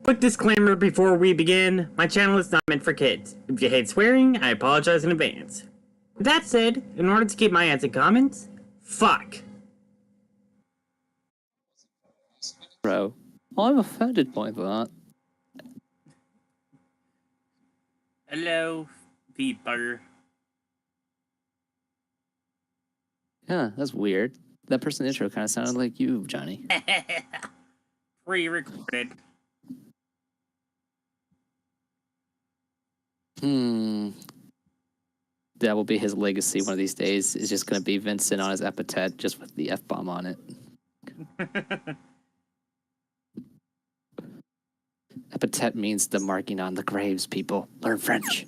Quick disclaimer before we begin, my channel is not meant for kids. If you hate swearing, I apologize in advance. With that said, in order to keep my ads and comments, fuck. Bro, I'm offended by that. Hello, people. Yeah, that's weird. That person's intro kind of sounded like you, Johnny. Pre-recorded. That will be his legacy one of these days. It's just going to be Vincent on his epithet, just with the F-bomb on it. Epithet means the marking on the graves, people. Learn French.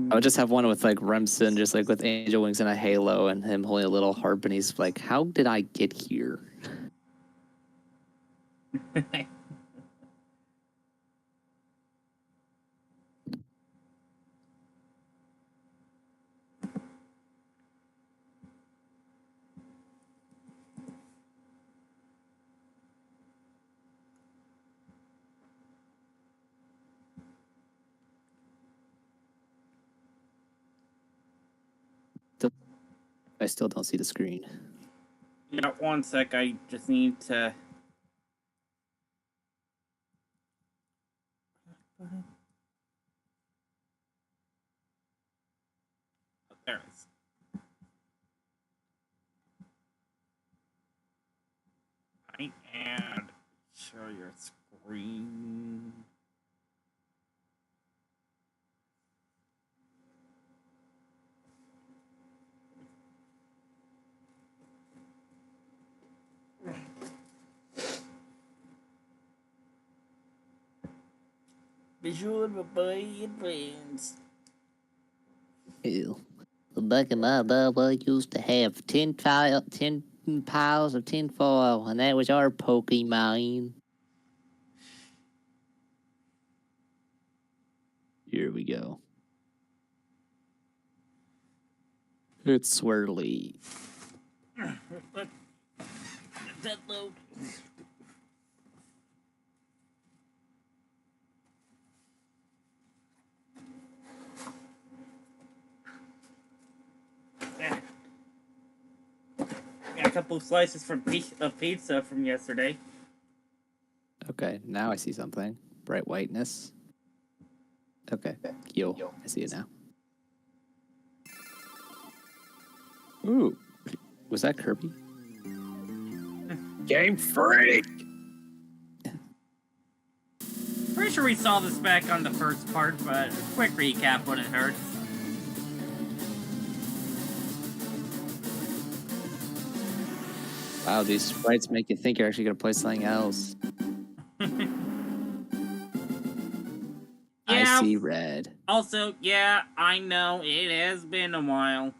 I would just have one with like Remsen, just like with angel wings and a halo, and him holding a little harp, and he's like, "How did I get here?" I still don't see the screen. Yeah, one sec, I just need to... Oh, there it is. Right, and show your screen. Visual by advance. Ew. Back in my day, we used to have 10 piles of tinfoil, and that was our Pokemon. Here we go. It's swirly. That load. Got a couple of slices of pizza from yesterday. Okay, now I see something. Bright whiteness. Okay, yo, I see it now. Ooh, was that Kirby? Game Freak! Pretty sure we saw this back on the first part, but a quick recap wouldn't hurt. Wow, these sprites make you think you're actually going to play something else. I see red. Also, yeah, I know, it has been a while.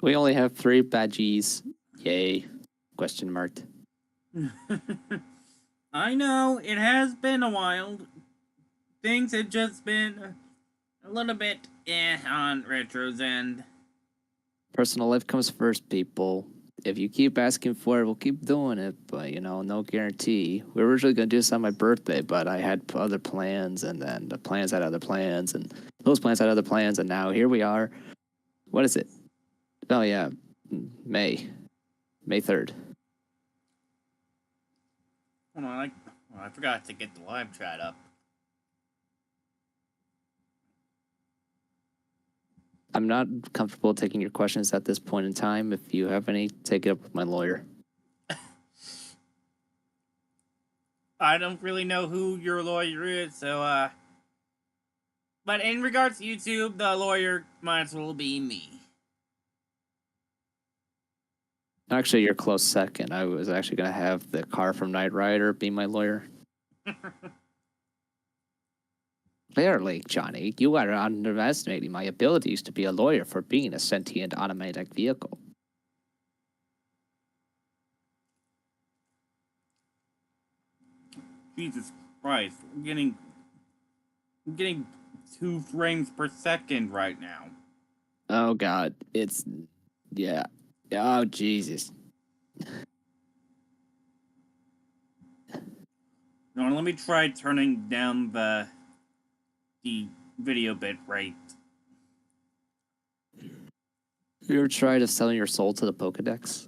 We only have 3 badgies. Yay. Question mark. I know, it has been a while. Things have just been a little bit on Retro's end. Personal life comes first, people. If you keep asking for it, we'll keep doing it, but, you know, no guarantee. We were originally going to do this on my birthday, but I had other plans, and then the plans had other plans, and those plans had other plans, and now here we are. What is it? Oh, yeah, May 3rd. Hold on, I forgot to get the live chat up. I'm not comfortable taking your questions at this point in time. If you have any, take it up with my lawyer. I don't really know who your lawyer is, so, but in regards to YouTube, the lawyer might as well be me. Actually, you're close second. I was actually going to have the car from Knight Rider be my lawyer. Clearly, Johnny, you are underestimating my abilities to be a lawyer for being a sentient automatic vehicle. Jesus Christ, I'm getting 2 frames per second right now. Oh God, it's yeah. Oh Jesus. Now let me try turning down the video bit rate. You ever tried of selling your soul to the Pokedex?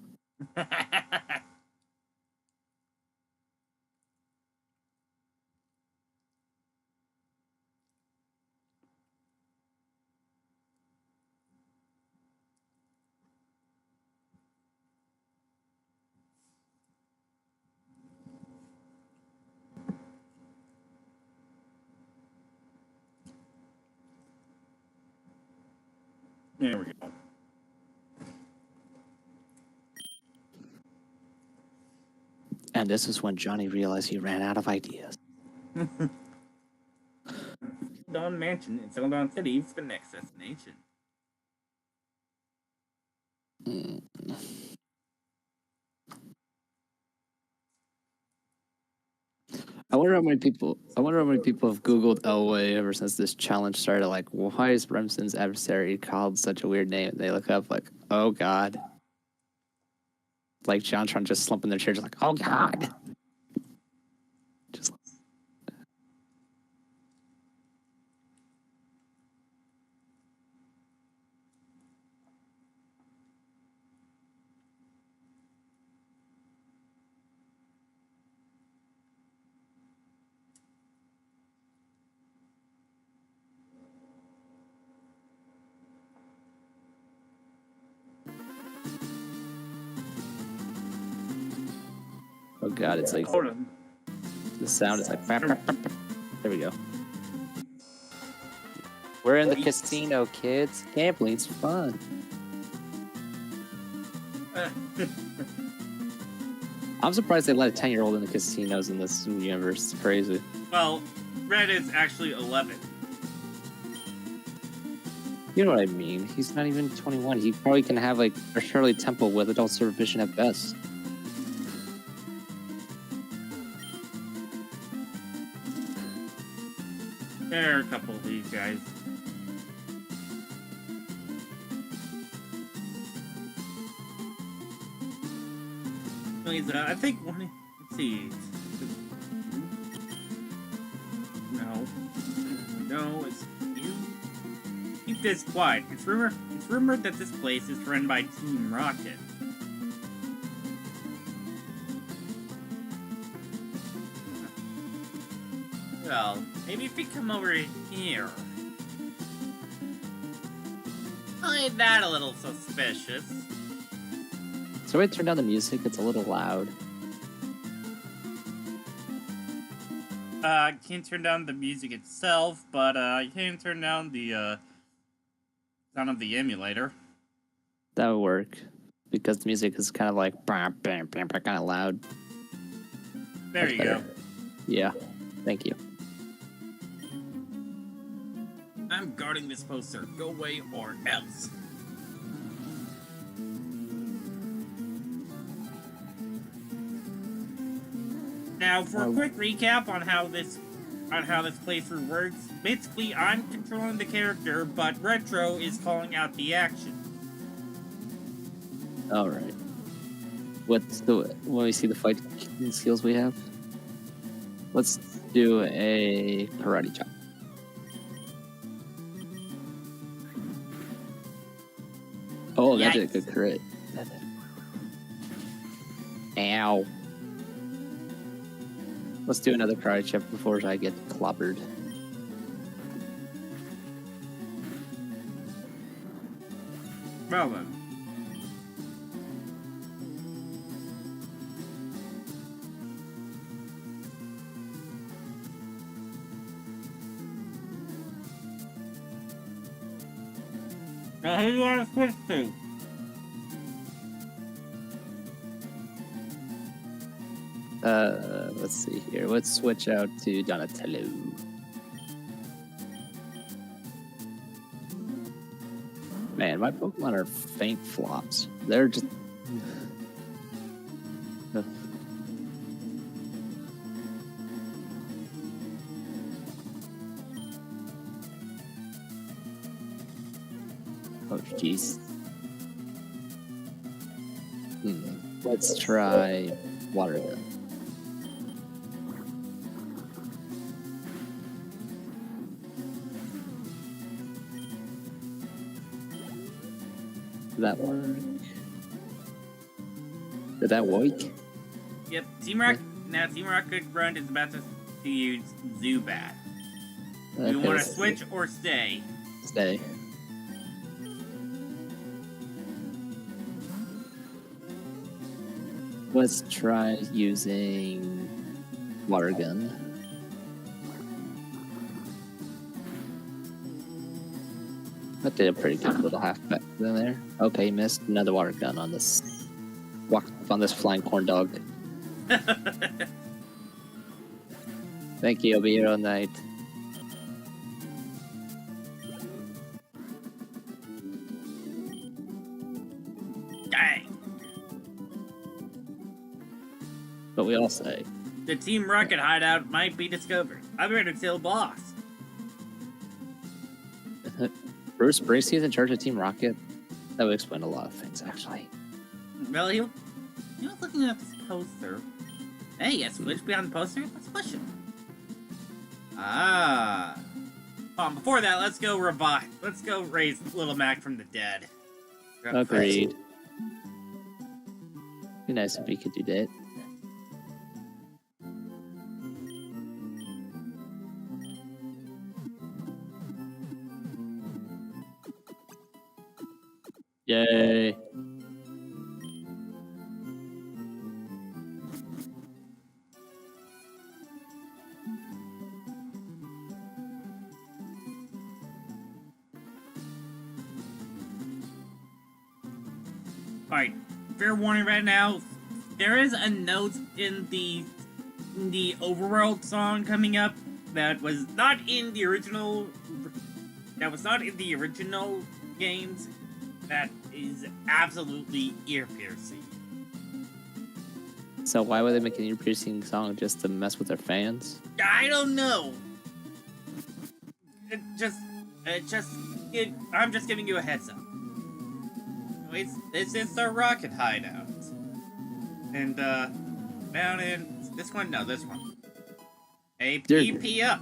There we go. And this is when Johnny realized he ran out of ideas. Dawn Mansion in Celadon City is the next destination. I wonder how many people have Googled Elway ever since this challenge started. Like, why is Remsen's adversary called such a weird name? And they look up like, oh God. Like Jontron just slumping in their chair, just like, oh God. Just oh God, it's like the sound is like there we go. We're in the casino, kids. Gambling's fun. I'm surprised they let a 10-year-old in the casinos in this universe. It's crazy. Well, Red is actually 11. You know what I mean. He's not even 21. He probably can have like a Shirley Temple with adult supervision at best. There are a couple of these guys. I think one. Let's see. No, it's you. Keep this quiet. It's rumored that this place is run by Team Rocket. Well, maybe if we come over here. Ain't that a little suspicious? So I turn down the music. It's a little loud. I can't turn down the music itself, but I can turn down the sound of the emulator. That would work because the music is kind of like kind of loud. There That's you better. go. Yeah, thank you. I'm guarding this poster. Go away or else. Now, for a quick recap on how this playthrough works, basically I'm controlling the character, but Retro is calling out the action. All right. When we see the fight skills we have? Let's do a karate chop. Oh, that did a good crit. Ow. Let's do another karate chop before I get clobbered. Well then. Now who do you want to switch to? Let's see here. Let's switch out to Donatello. Man, my Pokemon are faint flops. They're just... Oh, jeez. Let's try water gun. Did that work? Did that work? Yep, Team Rocket Grunt is about to use Zubat. Do you want to switch or stay? Stay. Let's try using water gun. That did a pretty good little halfback in there. Okay, missed another water gun on this. On this flying corn dog. Thank you. I'll be here all night. Dang. But we all say The Team Rocket hideout might be discovered. I better tell boss. Bruce Springsteen's in charge of Team Rocket. That would explain a lot of things, actually. Well, he was looking at this poster. Hey, yes, switch behind the poster? Let's push him. Ah. Before that, let's go revive. Let's go raise Little Mac from the dead. Agreed. Be nice if we could do that. Yay. Alright, fair warning right now, there is a note in the overworld song coming up that was not in the original games that is absolutely ear-piercing. So why would they make an ear-piercing song just to mess with their fans? I don't know. I'm just giving you a heads up. Anyways, this is the Rocket Hideout. And, down in this one? No, this one. AP up.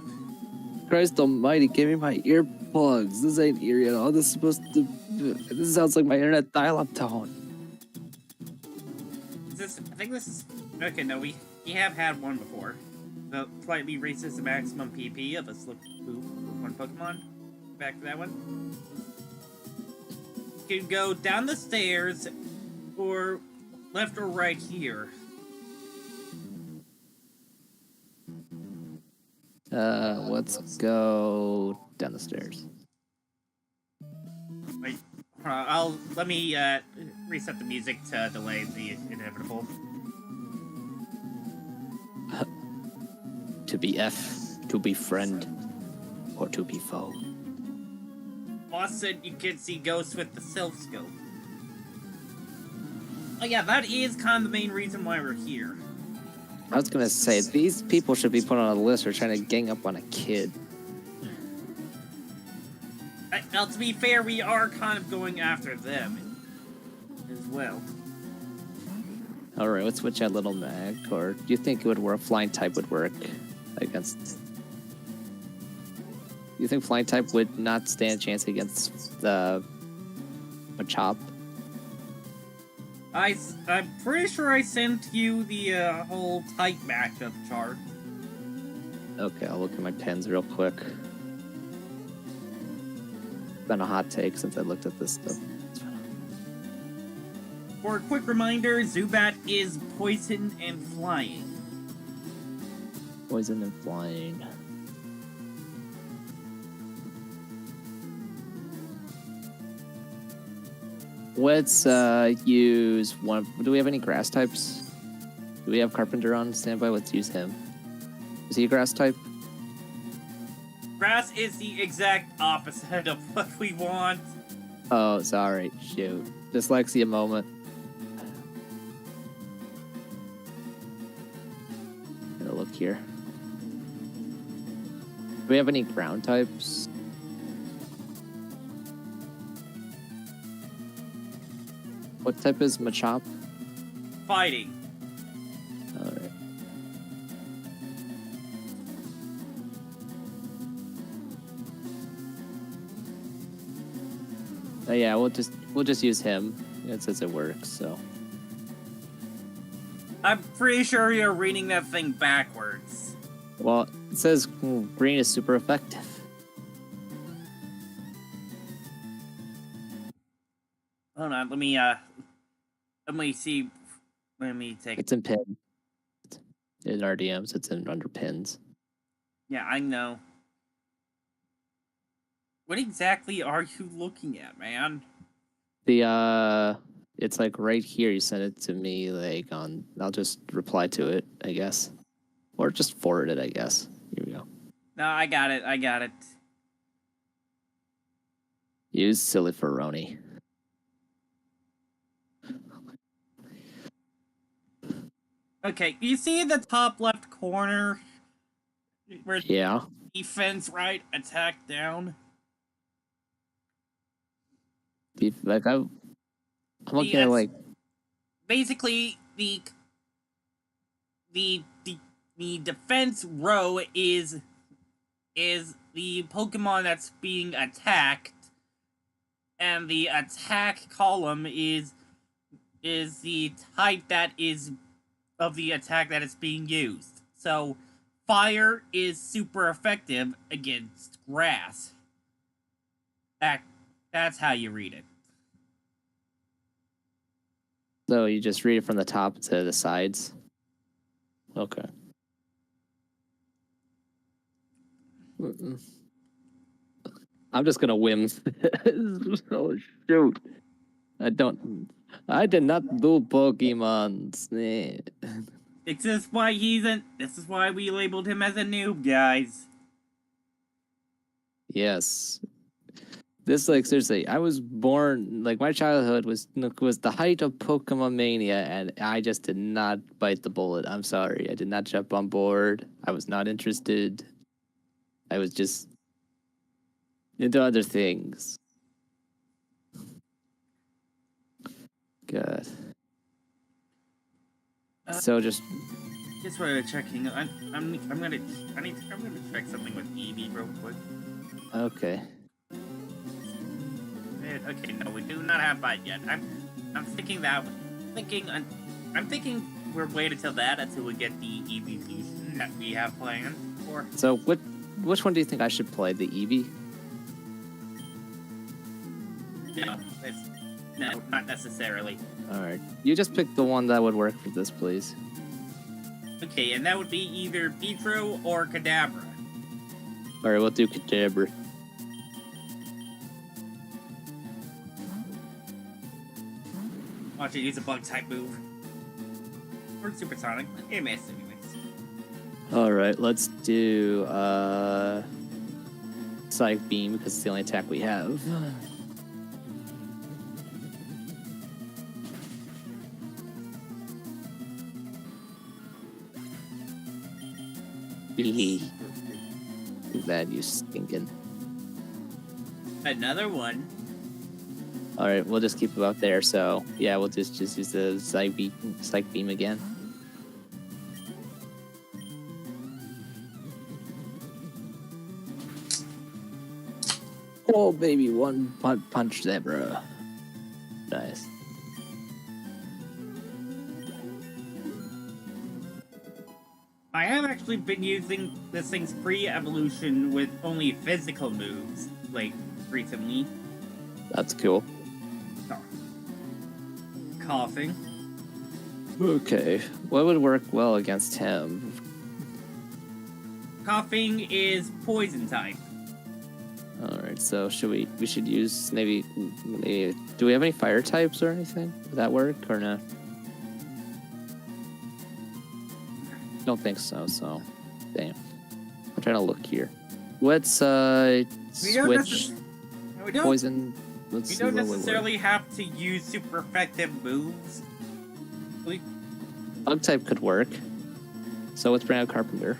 Christ almighty, give me my earplugs. This ain't ear at all. This is supposed to... This sounds like my internet dial-up tone. I think this is... Okay, no, we have had one before. The slightly racist the maximum PP of a slip poop with one Pokemon. Back to that one. You can go down the stairs, or left or right here. Let's go down the stairs. Wait, let me reset the music to delay the inevitable. To be F, to be friend, or to be foe. Boss said you can see ghosts with the self scope. Oh yeah, that is kind of the main reason why we're here. I was gonna say, these people should be put on a list for trying to gang up on a kid. Now, to be fair, we are kind of going after them as well. Alright, let's switch out Little Mac, or do you think it would work? Flying type would work against... Do you think Flying type would not stand a chance against the Machop? I'm pretty sure I sent you the whole type matchup chart. Okay, I'll look at my pens real quick. Been a hot take since I looked at this stuff. For a quick reminder, Zubat is poison and flying. Poison and flying. Let's use one. Do we have any grass types? Do we have Carpenter on standby? Let's use him. Is he a grass type? Grass is the exact opposite of what we want. Oh, sorry. Shoot. Dyslexia moment. Gonna look here. Do we have any ground types? What type is Machop? Fighting. Alright. Yeah, we'll just use him. It says it works, so. I'm pretty sure you're reading that thing backwards. Well, it says green is super effective. Hold on, let me see. Let me take. It's in pin. In RDMs, it's in under pins. Yeah, I know. What exactly are you looking at, man? It's like right here. You sent it to me, like on. I'll just reply to it, I guess, or just forward it, I guess. Here we go. No, I got it. I got it. Use silly Ferroni. Okay, you see in the top left corner where Yeah. defense right, attack down? Like I'm looking at like basically the defense row is the Pokemon that's being attacked, and the attack column is the type that is of the attack that is being used. So fire is super effective against grass. That's how you read it. so you just read it from the top to the sides. Okay. I'm just gonna whim. Oh shoot! I did not do Pokemon. This is why this is why we labeled him as a noob, guys. Yes. This, like, seriously, I was born, like, my childhood was the height of Pokemon Mania, and I just did not bite the bullet. I'm sorry. I did not jump on board. I was not interested. I was just into other things. God. So just we're checking. I'm gonna check something with Eevee real quick. okay. Okay, no, we do not have bite yet. I'm thinking we're waiting till until we get the Eevee fusion that we have planned for. So which one do you think I should play? The Eevee? No, not necessarily. All right. You just pick the one that would work for this, please. Okay, and that would be either Petro or Kadabra. All right, we'll do Kadabra. Watch it use a bug type move. Or supersonic. It missed anyways. All right, let's do Psychic Beam because it's the only attack we have. Too bad, you stinking. Another one. All right, we'll just keep it up there. So yeah, we'll just use the Psych Beam again. Oh baby, one punch Zebra. Nice. I have actually been using this thing's pre-evolution with only physical moves, like, recently. That's cool. Coughing. Okay, what would work well against him? Coughing is poison type. Alright, so we should use maybe, do we have any fire types or anything? Would that work or not? Don't think so, damn. I'm trying to look here. Let's switch poison. Let's We see don't what would necessarily work. have to use super effective moves. Bug type could work. So let's bring out Carpenter.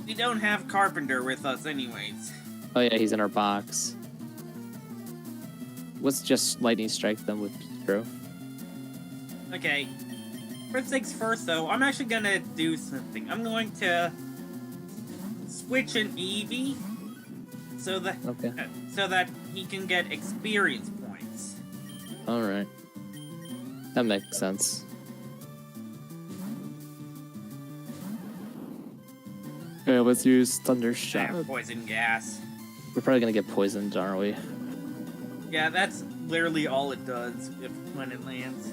We don't have Carpenter with us anyways. Oh yeah, he's in our box. Let's just lightning strike them with True. Okay. First things first, though, I'm actually gonna do something. I'm going to switch an Eevee so that he can get experience points. All right. That makes sense. Okay, let's use Thunder Shot. Poison gas. We're probably gonna get poisoned, aren't we? Yeah, that's literally all it does when it lands.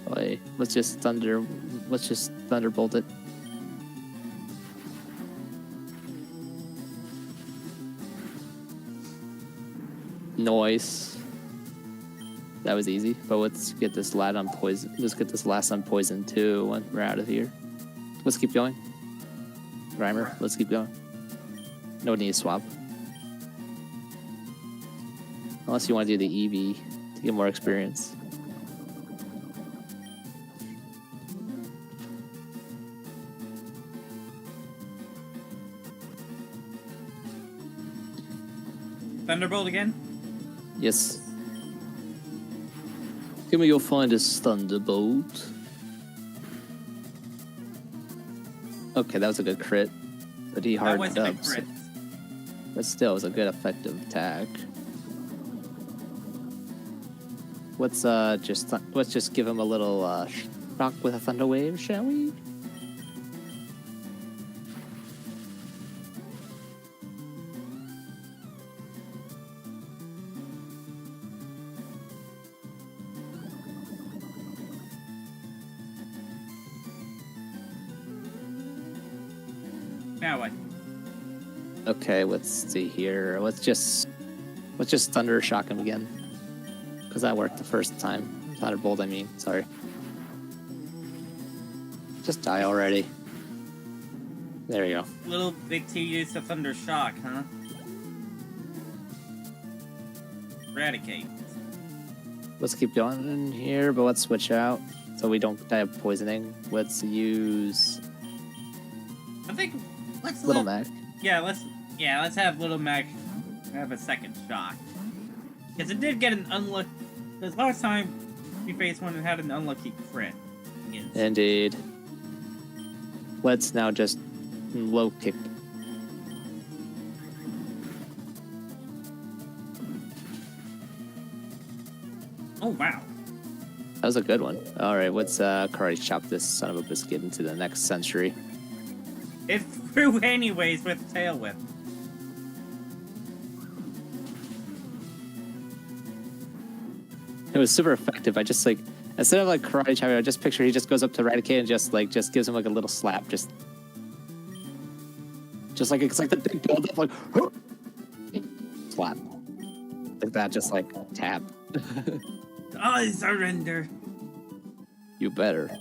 Wait, let's just thunderbolt it. Noise. That was easy, but let's get this last on poison. Let's get this last on poison too when we're out of here. Let's keep going. Grimer, let's keep going. No need to swap. Unless you want to do the Eevee to get more experience. Thunderbolt again? Yes. Can we go find this Thunderbolt? Okay, that was a good crit. But he hardened up. So, but still, it was a good effective attack. Let's just give him a little shock with a thunder wave, shall we? Now what? Okay, let's see here. Let's just thunder shock him again. Because that worked the first time. Thunderbolt, I mean. Sorry. Just die already. There you go. Little big T used to thunder shock, huh? Eradicate. Let's keep going in here, but let's switch out so we don't die of poisoning. Let's use I think let's Little Mac. Yeah, let's have Little Mac have a second shock. Because it did get an unlucky. Because last time we faced one, it had an unlucky crit. Indeed. Let's now just low kick. Oh wow. That was a good one. Alright, let's karate chop this son of a biscuit into the next century. It threw anyways with Tail Whip. It was super effective. I just instead of karate chopping, I just picture he just goes up to Eradicate and just gives him a little slap, just like it's like the big build up, slap like that, just tap. I surrender. You better,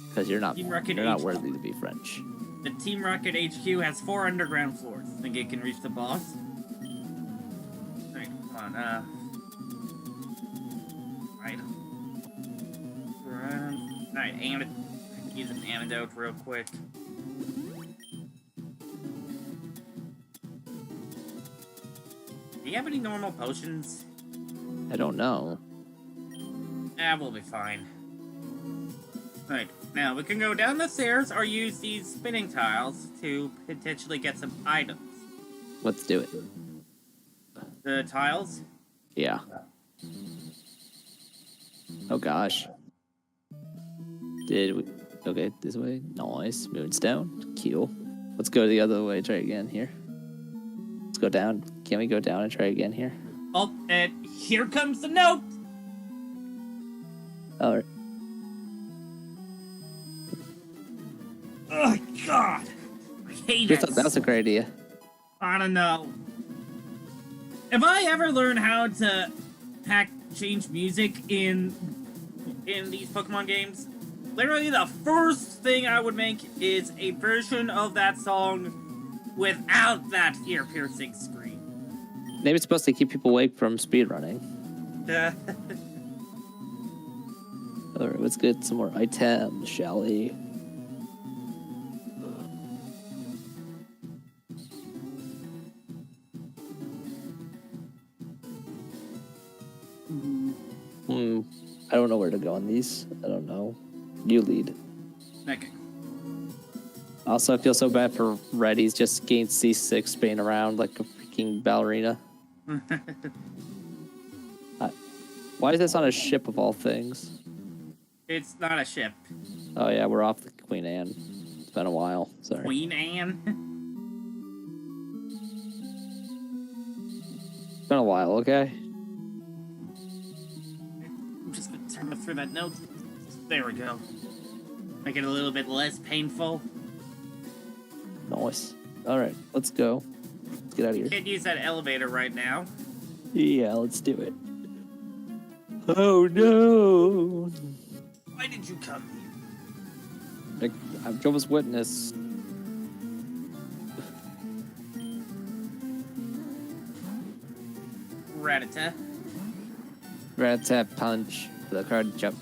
because you're not Team Rocket worthy to be French. The Team Rocket HQ has 4 underground floors. Think it can reach the boss? Alright, come on, Right. Alright, use an antidote real quick. Do you have any normal potions? I don't know. We'll be fine. Right, now we can go down the stairs or use these spinning tiles to potentially get some items. Let's do it. The tiles? Yeah. Oh gosh. Did we... Okay, this way. Nice. Moonstone. Cool. Let's go the other way. Try again here. Let's go down. Can we go down and try again here? Oh, and here comes the note! Alright. Oh, God! I hate I it. thought that was a great idea. I don't know. If I ever learn how to change music in these Pokemon games, literally the first thing I would make is a version of that song without that ear-piercing scream. Maybe it's supposed to keep people awake from speedrunning. Alright, let's get some more items, shall we? go on these? I don't know. You lead. Okay. Also, I feel so bad for Red. He's just gained C6 spinning around like a freaking ballerina. Why is this on a ship of all things? It's not a ship. Oh yeah, we're off the Queen Anne. It's been a while. Sorry. Queen Anne. It's been a while, okay? I'm just gonna turn through that note. There we go. Make it a little bit less painful. Nice. Alright, let's go. Let's get out of here. Can't use that elevator right now. Yeah, let's do it. Oh no! Why did you come here? I'm Jehovah's Witness. Ratata. Rat-tat punch. The card jump.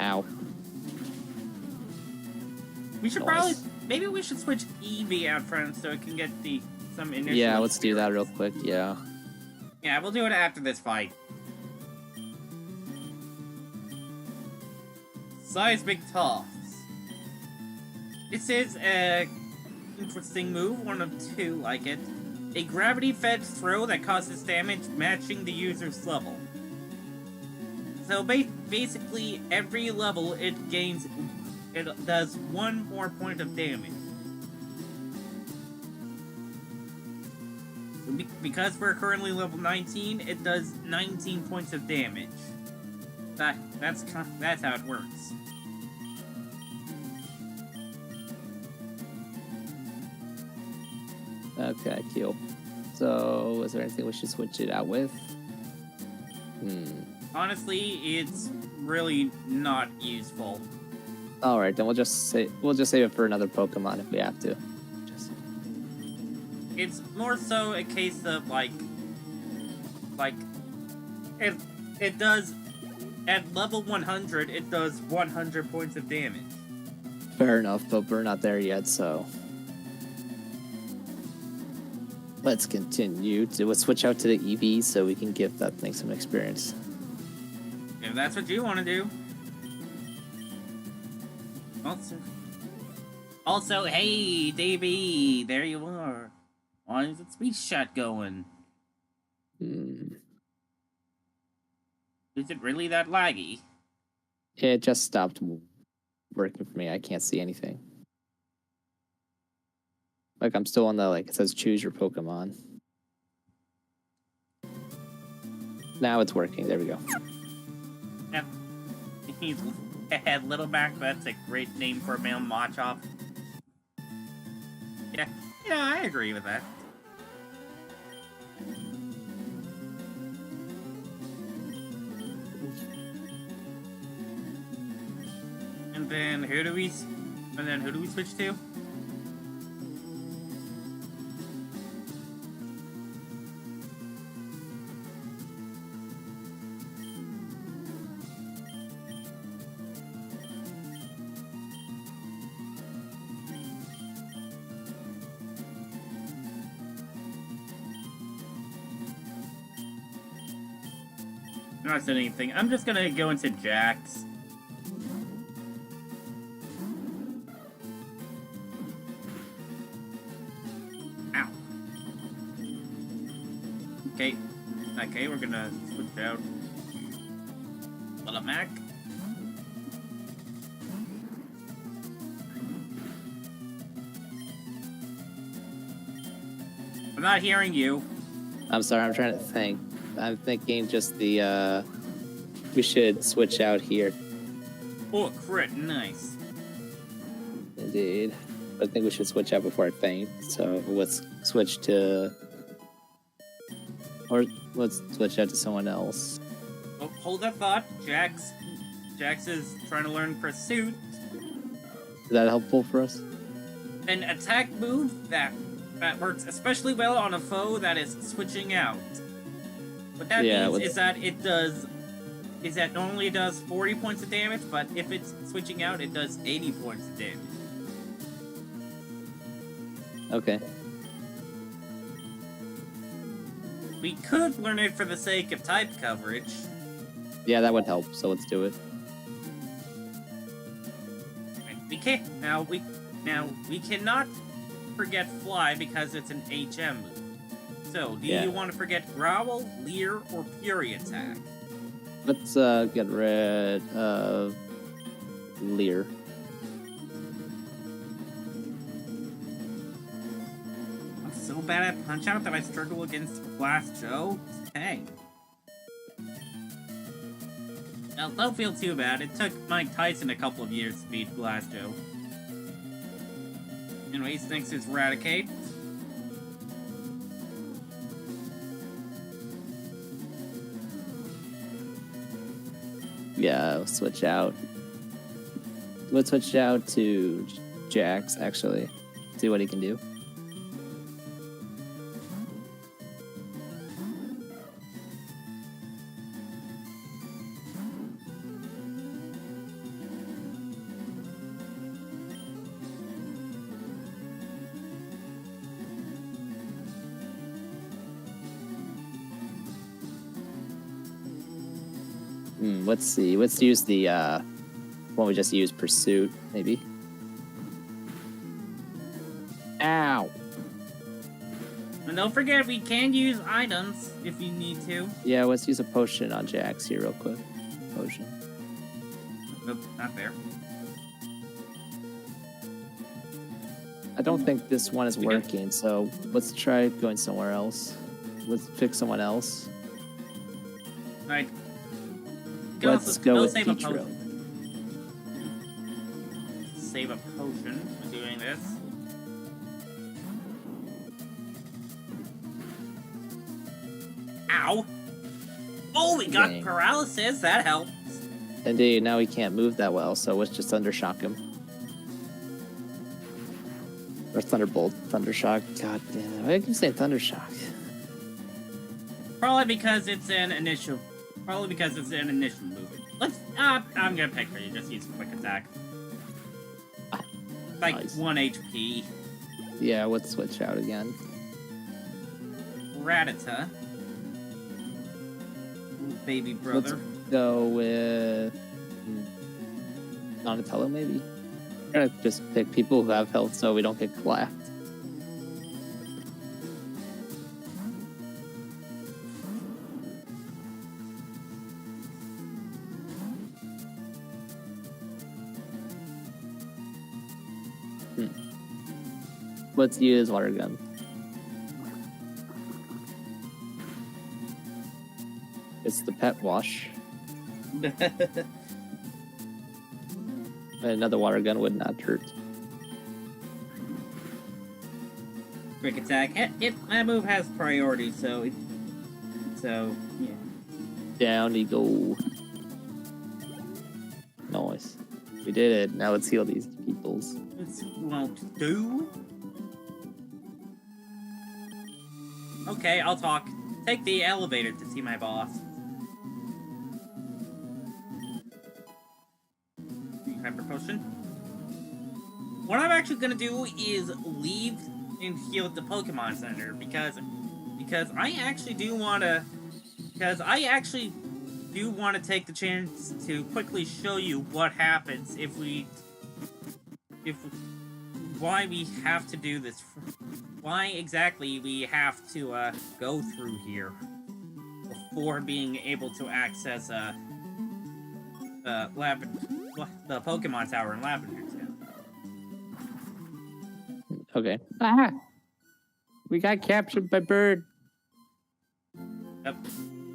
Ow. We should Nice. probably, maybe we should switch Eevee out front so it can get some initial. Yeah, let's do that experience. real quick, yeah. Yeah, we'll do it after this fight. Seismic Toss. This is a interesting move, one of two like it. A gravity-fed throw that causes damage matching the user's level. So basically, every level it does one more point of damage. Because we're currently level 19, it does 19 points of damage. That's how it works. Okay, cool. So, is there anything we should switch it out with? Honestly, it's really not useful. All right, then we'll just save it for another Pokemon if we have to. It's more so a case of like it does at level 100 it does 100 points of damage. Fair enough, but we're not there yet, so let's continue. We'll switch out to the EV so we can give that thing some experience. If that's what you want to do. Also, hey, Davey, there you are. Why is it speed shot going? Is it really that laggy? It just stopped working for me. I can't see anything. Like, I'm still on the, like, it says choose your Pokemon. Now it's working. There we go. Yep. He's Little Mac, that's a great name for a male Machop. Yeah, I agree with that. And then who do we switch to? I'm not saying anything. I'm just gonna go into Jax. Ow. Okay, we're gonna switch out Little Mac. I'm not hearing you. I'm sorry, I'm trying to think. I'm thinking just the, we should switch out here. Oh, crit, nice. Indeed. I think we should switch out before I faint. So let's switch to... Or let's switch out to someone else. Oh, hold that thought. Jax is trying to learn Pursuit. Is that helpful for us? An attack move that works especially well on a foe that is switching out. What that means is that normally it does 40 points of damage, but if it's switching out, it does 80 points of damage. Okay. we could learn it for the sake of type coverage. Yeah, that would help. So let's do it. We can't now. We cannot forget Fly because it's an HM move. So, do you want to forget Growl, Leer, or Fury Attack? Let's get rid of Leer. I'm so bad at Punch Out that I struggle against Blast Joe. Dang. Now, don't feel too bad. It took Mike Tyson a couple of years to beat Blast Joe. Anyways, next is Raticate. Yeah, we'll switch out. Let's switch out to Jax, actually. See what he can do. Let's see. Let's use the one we just used, Pursuit, maybe. Ow! And don't forget, we can use items if you need to. Yeah, let's use a potion on Jax here real quick. Potion. Nope, not there. I don't think this one is working, so let's try going somewhere else. Let's pick someone else. Alright. Let's go with save a Petro. potion. Save a potion for doing this. Ow! Oh, we got Dang. paralysis. That helps. Indeed, now he can't move that well, so let's just Thundershock him. Or Thunderbolt. Thundershock. God damn it. I keep saying Thundershock. Probably because it's an initial. Movement. Let's. I'm gonna pick for you. Just use quick attack. Like Nice. 1 HP. Yeah, let's switch out again. Rattata. Baby brother. Let's go with Donatello, maybe. We're gonna just pick people who have health so we don't get clapped. Let's use water gun. It's the pet wash. Another water gun would not hurt. Quick attack. That move has priority, so yeah. Down you go. Nice. We did it. Now let's heal these peoples. This won't do. Okay, I'll talk. Take the elevator to see my boss. Hyper potion. What I'm actually gonna do is leave and heal at the Pokemon Center because I actually do wanna take the chance to quickly show you what happens why we have to do this. Why exactly we have to go through here before being able to access the Pokemon Tower in Lavender Town. Okay. Ah! We got captured by bird. Yep.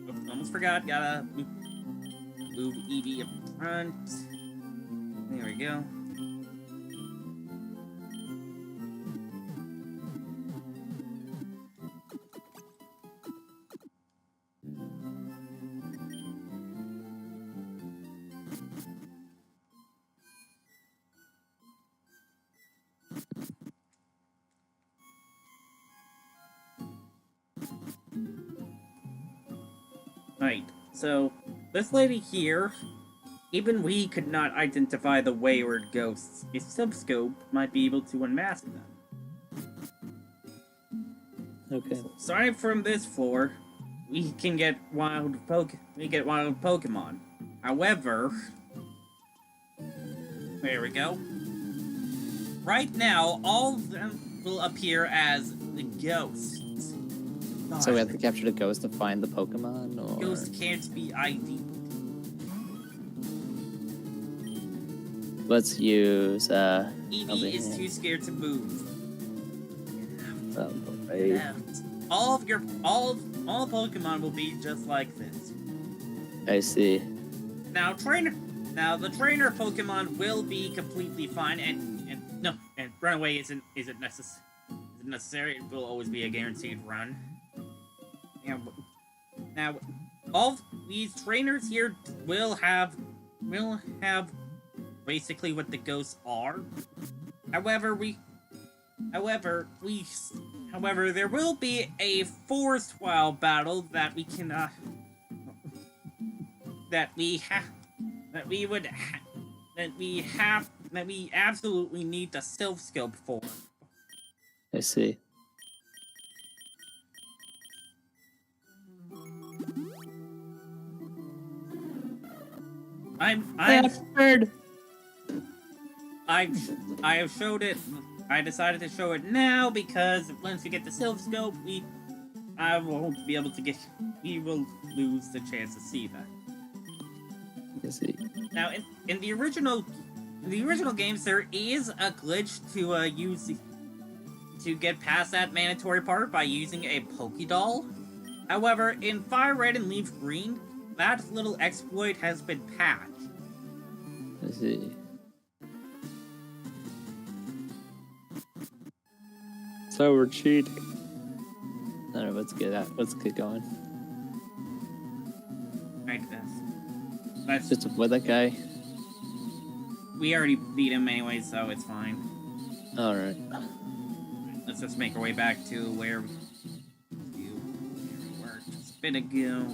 Oops, almost forgot. Gotta move Eevee up front. There we go. Right, so this lady here, even we could not identify the wayward ghosts. A subscope might be able to unmask them. Okay. Starting from this floor, we can get wild Pokemon. However, there we go. Right now, all of them will appear as the ghosts. So we have to capture the ghost to find the Pokemon, or Ghosts can't be ID'd. let's use Eevee is too scared to move. right. All Pokemon will be just like this. I see. Now the trainer Pokemon will be completely fine, and runaway isn't necessary. It will always be a guaranteed run. Now all these trainers here will have basically what the ghosts are. However, there will be a forest wild battle that we absolutely need the self scope for. I see. I have showed it. I decided to show it now because once we get the self scope, I won't be able to get. We will lose the chance to see that. I see. Now, in the original games, there is a glitch to get past that mandatory part by using a Pokédoll. However, in FireRed and Leaf Green, that little exploit has been patched. I see. So we're cheating. I don't know, let's get going. Right, that's Just avoid that guy. we already beat him anyway, so it's fine. Alright. Let's just make our way back to where we were just a bit ago.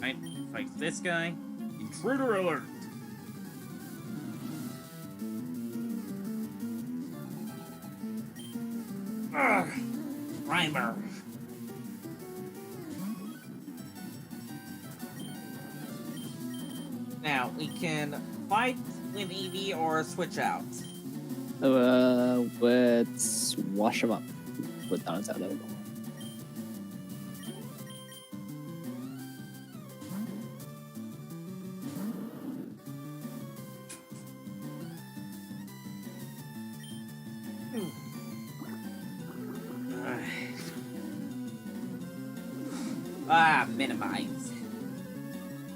Right, fight this guy. Intruder alert! Ugh! Primer! Now, we can fight with Eevee or switch out. Let's wash him up with Donatello. Minimize.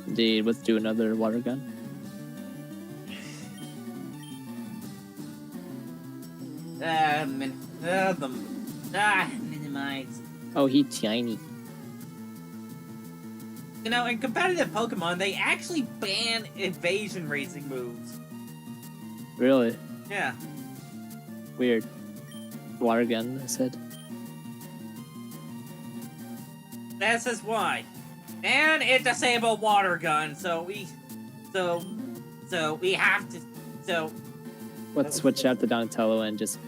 Indeed, let's do another water gun. Minimize. Oh, he tiny. You know, in competitive Pokemon, they actually ban evasion raising moves. Really? Yeah. Weird. Water gun, I said. This is why. And it disabled water gun, so we have to, Let's switch out the Donatello and just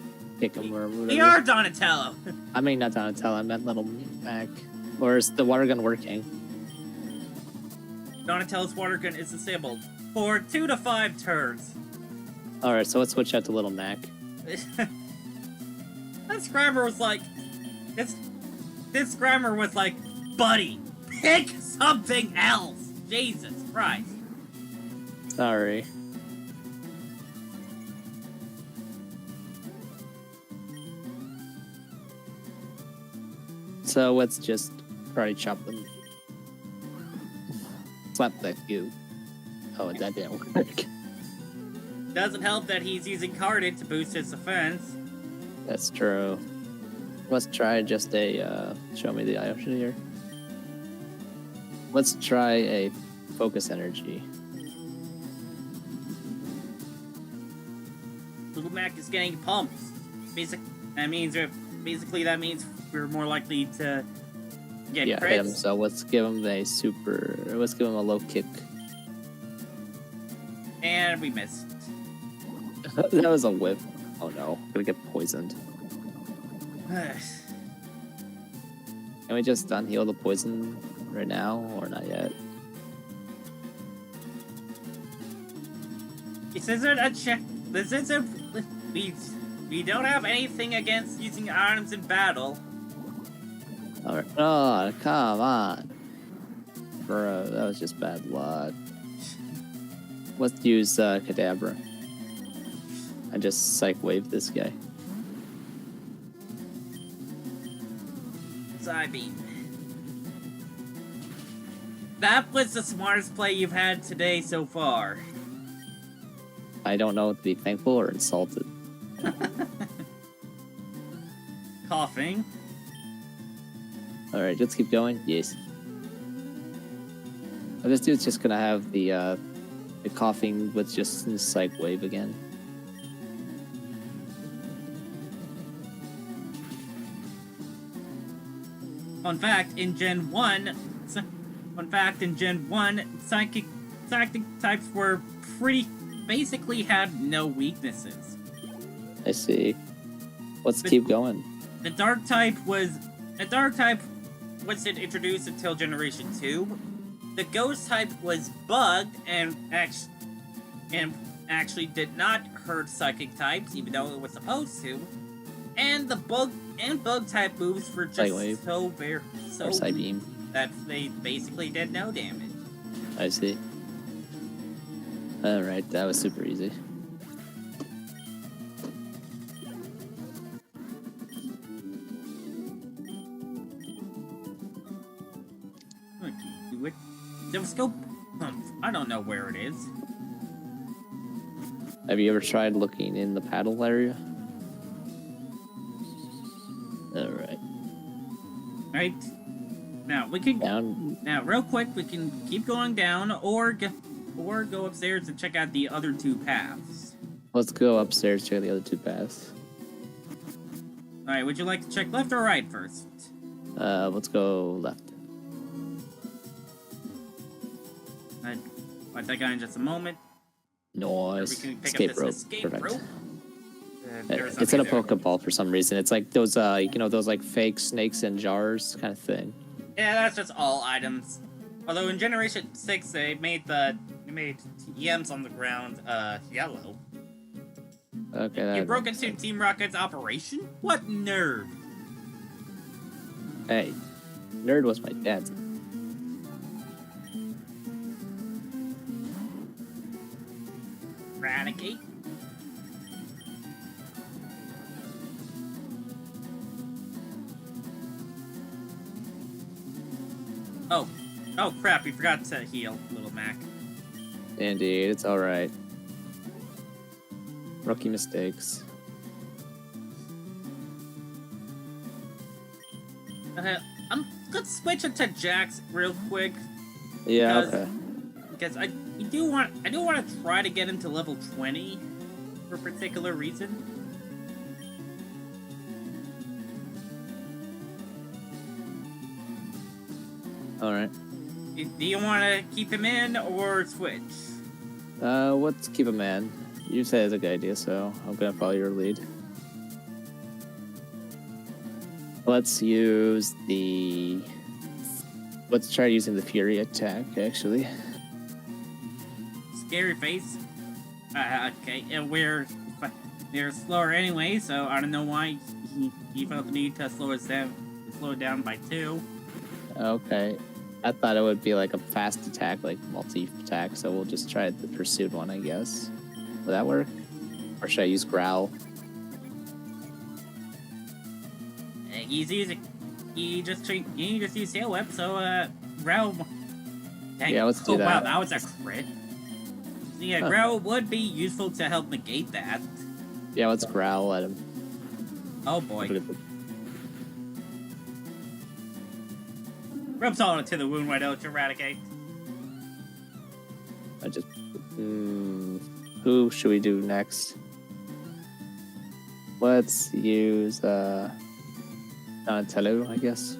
pick him or whatever. we are Donatello! I mean, not Donatello, I meant Little Mac. Or is the water gun working? Donatello's water gun is disabled for 2 to 5 turns. Alright, so let's switch out to Little Mac. This grammar was like, this grammar was like, buddy, pick something else! Jesus Christ. Sorry. So let's just karate chop them. Slap that goo. Oh, that didn't work. Doesn't help that he's using Carded to boost his defense. That's true. Let's try just a, show me the option here. Let's try a focus energy. Little Mac is getting pumped. That means we're more likely to get Yeah, crits. hit him. So let's give him a low kick. And we missed. That was a whip. Oh no, gonna get poisoned. Can we just unheal the poison right now, or not yet? This isn't a check. This isn't. We don't have anything against using items in battle. Alright. Oh, come on. Bro, that was just bad luck. Let's use Kadabra. I just psych wave this guy. Psybeam. That was the smartest play you've had today so far. I don't know what to be thankful or insulted. Coughing. Alright, let's keep going. Yes. Oh, this dude's just gonna have the coughing with just the psych wave again. Fun fact, in Gen 1, psychic types were basically had no weaknesses. I see. Let's keep going. The dark type wasn't introduced until Generation 2. The ghost type was bugged and actually did not hurt psychic types, even though it was supposed to. And the bug type moves were just so Psybeam. that they basically did no damage. I see. Alright, that was super easy. Do it. Scope. I don't know where it is. Have you ever tried looking in the paddle area? Alright. Right. Now we can Down. Now, real quick, we can keep going down, or go upstairs and check out the other two paths. Let's go upstairs, check the other two paths. All right. Would you like to check left or right first? Let's go left. I'll take on in just a moment. Nice. We can pick Escape up this rope. escape Perfect. rope. It's in a Pokeball for some reason. It's like those, those like fake snakes in jars kind of thing. Yeah, that's just all items. Although in Generation 6, they made EMs on the ground yellow. Okay. You broke into Team Rocket's operation? What nerd? Hey, nerd was my dad's. Eradicate. Oh crap, we forgot to heal, little Mac. Indeed, it's alright. Rookie mistakes. Let's switch it to Jax real quick. Yeah, okay. Because I do want to try to get him to level 20 for a particular reason. Alright. Do you want to keep him in or switch? Let's keep him in. You said it's a good idea, so I'm gonna follow your lead. Let's use the... Let's try using the Fury attack, actually. Scary face. Okay, and they're slower anyway, so I don't know why he felt the need to slow it down by 2. Okay. I thought it would be like a fast attack, like multi-attack, so we'll just try the pursued one, I guess. Will that work? Or should I use Growl? You just use Tail Whip, so Growl. Dang. Yeah, let's do that. Wow, that was a crit. Yeah, Huh. Growl would be useful to help negate that. Yeah, let's Growl at him. Oh boy. Rub salt into the wound, why don't you, Eradicate? I just... who should we do next? Let's use, Donatello, I guess.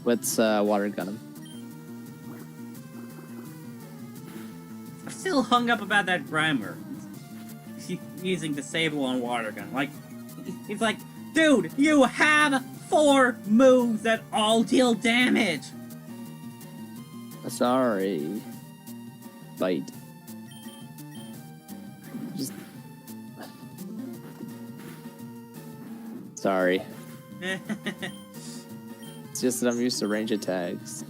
Let's water gun him. I'm still hung up about that primer. Using disable on water gun. Like, he's like, dude, you have 4 moves that all deal damage. Sorry. Bite. Just... Sorry. It's just that I'm used to range attacks.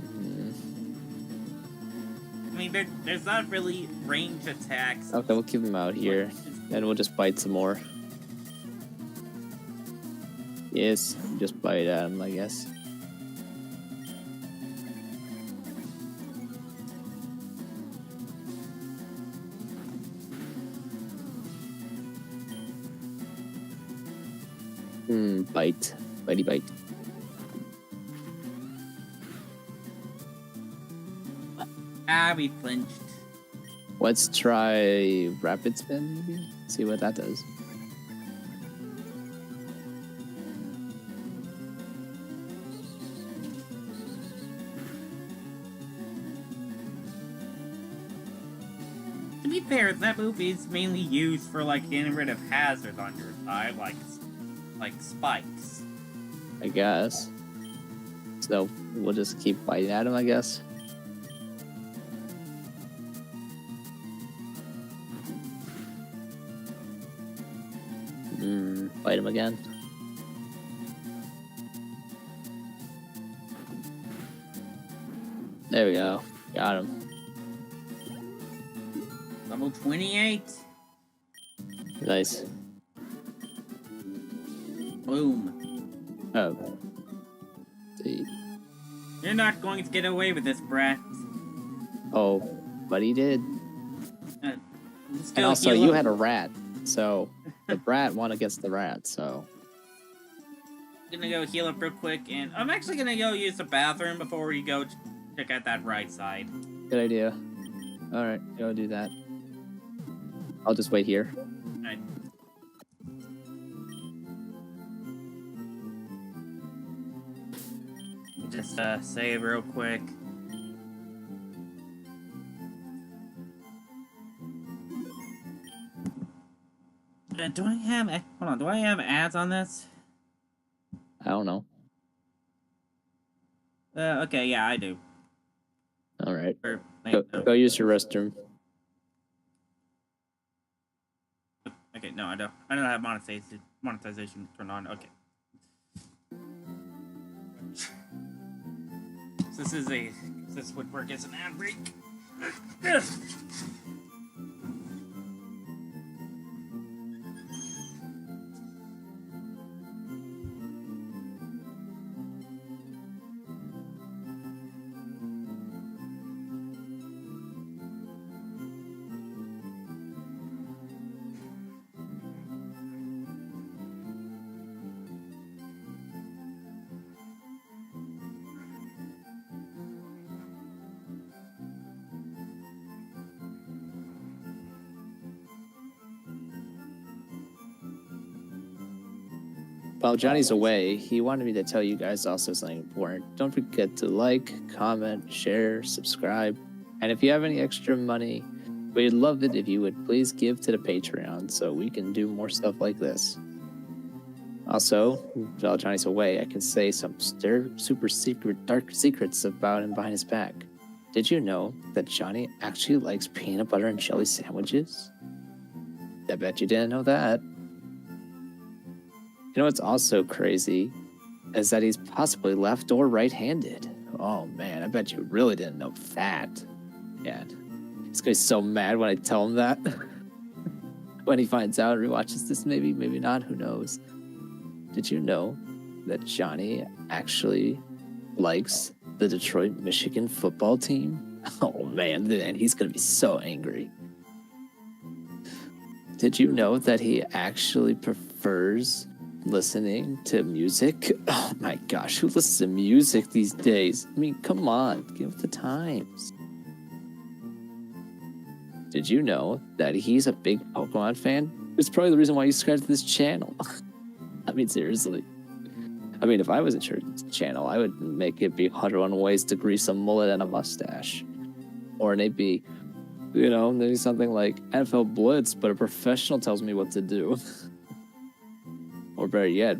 I mean, there's not really range attacks. Okay, we'll keep him out here. And we'll just bite some more. Yes, just bite at him, I guess. Bite. Bitey bite. Ah, we flinched. Let's try rapid spin, maybe? See what that does. To be fair, that move is mainly used for like getting rid of hazards on your side, like spikes. I guess. So we'll just keep biting at him, I guess. Bite him again. There we go. Got him. Level 28. Nice. Boom. Oh. See. You're not going to get away with this, brat. Oh, but he did. Still And also, heal you him. had a rat, so the brat won against the rat, so... Gonna go heal up real quick, and I'm actually gonna go use the bathroom before we go check out that right side. Good idea. Alright, go do that. I'll just wait here. Alright. Just save real quick. Do I have... Hold on, do I have ads on this? I don't know. Okay, yeah, I do. Alright. Or, wait, Go, no. go use your restroom. Okay, no, I don't. I don't have monetization turned on. Okay. So this would work as an ad break. While Johnny's away, he wanted me to tell you guys also something important. Don't forget to like, comment, share, subscribe. And if you have any extra money, we'd love it if you would please give to the Patreon so we can do more stuff like this. Also, while Johnny's away, I can say some super secret dark secrets about him behind his back. Did you know that Johnny actually likes peanut butter and jelly sandwiches? I bet you didn't know that. You know what's also crazy is that he's possibly left or right-handed. Oh man, I bet you really didn't know that. Yeah, he's gonna be so mad when I tell him that. When he finds out or he watches this, maybe not, who knows. Did you know that Johnny actually likes the Detroit, Michigan football team? Oh man, he's gonna be so angry. Did you know that he actually prefers listening to music? Oh my gosh, who listens to music these days? I mean, come on, get with the times. Did you know that he's a big Pokemon fan? It's probably the reason why you subscribed to this channel. I mean, seriously. I mean, if I was in charge of this channel, I would make it be 101 ways to grease a mullet and a mustache. Or maybe, you know, maybe something like NFL Blitz, but a professional tells me what to do. Or better yet,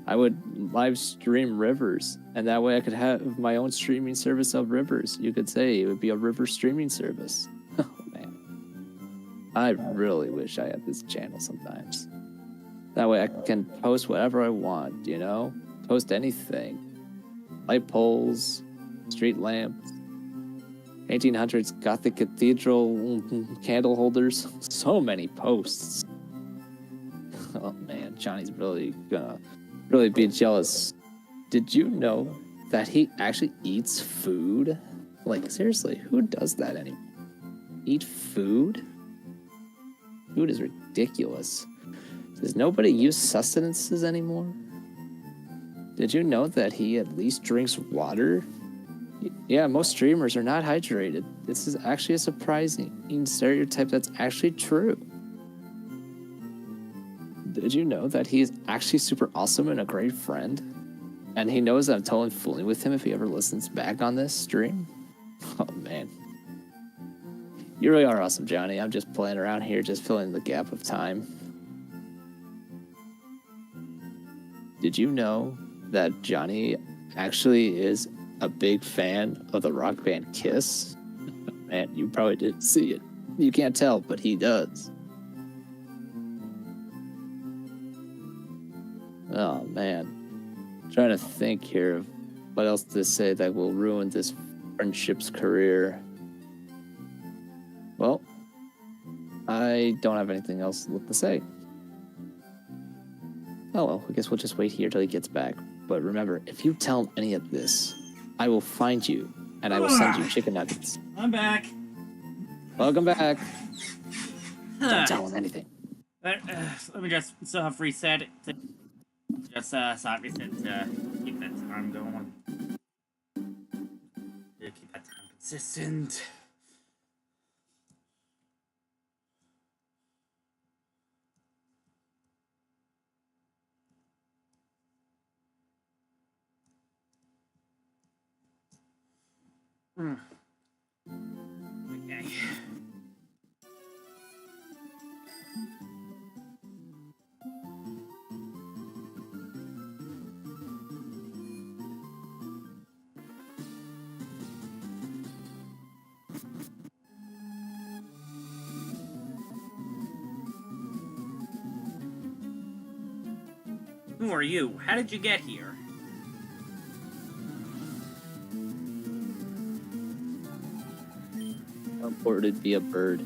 I would live stream Rivers, and that way I could have my own streaming service of Rivers. You could say it would be a River streaming service. Oh, man. I really wish I had this channel sometimes. That way I can post whatever I want, you know? Post anything. Light poles, street lamps, 1800s Gothic cathedral candle holders. So many posts. Oh man, Johnny's really gonna be jealous. Did you know that he actually eats food? Like, seriously, who does that anymore? Eat food? Food is ridiculous. Does nobody use sustenances anymore? Did you know that he at least drinks water? Yeah, most streamers are not hydrated. This is actually a surprising stereotype that's actually true. Did you know that he's actually super awesome and a great friend? And he knows that I'm totally fooling with him if he ever listens back on this stream? Oh, man. You really are awesome, Johnny. I'm just playing around here, just filling the gap of time. Did you know that Johnny actually is a big fan of the rock band Kiss? Man, you probably didn't see it. You can't tell, but he does. Oh, man. I'm trying to think here of what else to say that will ruin this friendship's career. Well, I don't have anything else to say. Oh well, I guess we'll just wait here till he gets back. But remember, if you tell him any of this, I will find you, and I will send you chicken nuggets. I'm back. Welcome back. Don't tell him anything. Let me just reset it. Just soft reset to keep that time going. Yeah, keep that time consistent. Okay. Who are you? How did you get here? How important it'd be a bird.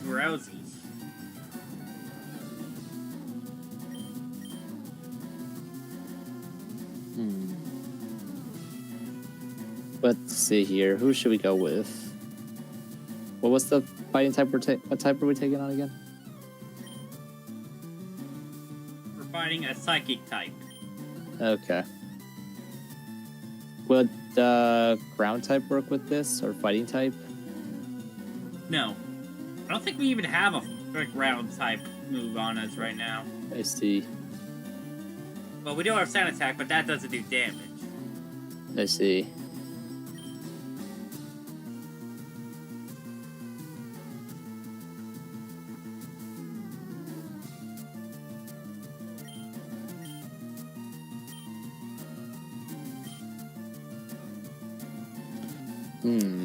Rosie. Let's see here. Who should we go with? Well, what's the fighting type what type are we taking on again? We're fighting a psychic type. Okay. Would ground type work with this, or fighting type? No. I don't think we even have a ground type move on us right now. I see. Well, we do have Sand Attack, but that doesn't do damage. I see.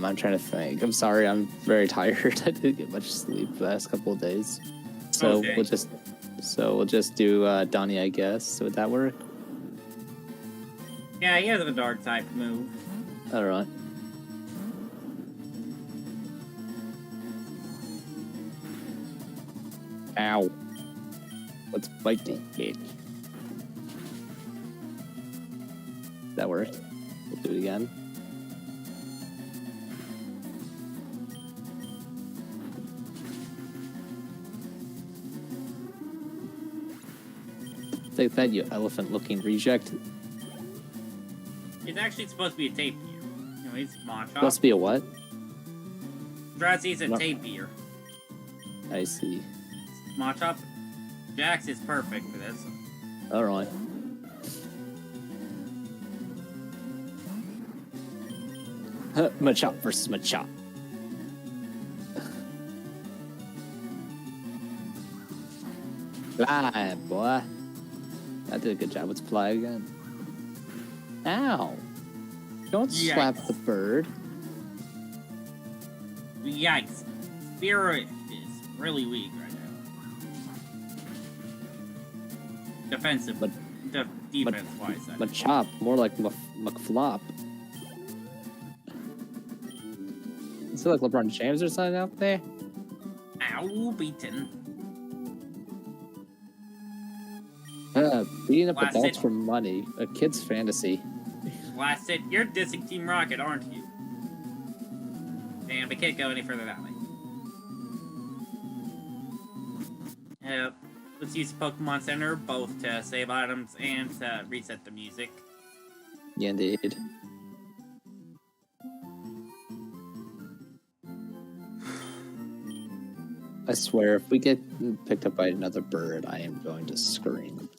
I'm trying to think. I'm sorry, I'm very tired. I didn't get much sleep the last couple of days. So okay. we'll just do Donnie, I guess. Would that work? Yeah, he has a dark type move. Alright. Ow. Let's fight the kid. That worked. We'll do it again. Take that, you elephant-looking reject. It's actually supposed to be a tapir. No, he's Machop. Supposed to be a what? Drazi's a tapir. I see. Machop. Jax is perfect for this. Alright. Machop versus Machop. Fly, boy. That did a good job. Let's fly again. Ow. Don't slap the bird. Yikes. Spirit is really weak right now. Defensive, but defense-wise. Machop, more like McFlop. Is it like LeBron James or something out there? Ow, beaten. Beating up Blast adults it. for money. A kid's fantasy. Blast it. You're dissing Team Rocket, aren't you? Damn, we can't go any further that way. Let's use Pokemon Center both to save items and to reset the music. Yeah, indeed. I swear, if we get picked up by another bird, I am going to scream.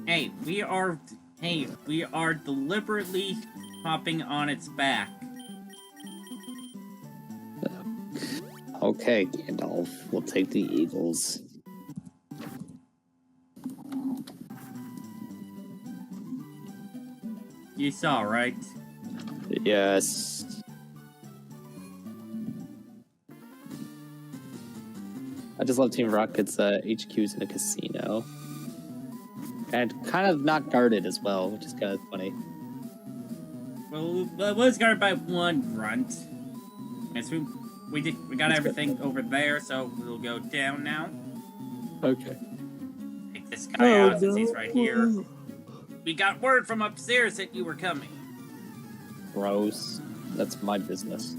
Hey, we are deliberately hopping on its back. Okay, Gandalf, we'll take the Eagles. You saw, right? Yes. I just love Team Rocket's HQs in a casino. And kind of not guarded as well, which is kind of funny. Well, it was guarded by one grunt. Yes, we got everything over there, so we'll go down now. Okay. Take this guy out since he's right here. We got word from upstairs that you were coming. Gross. That's my business.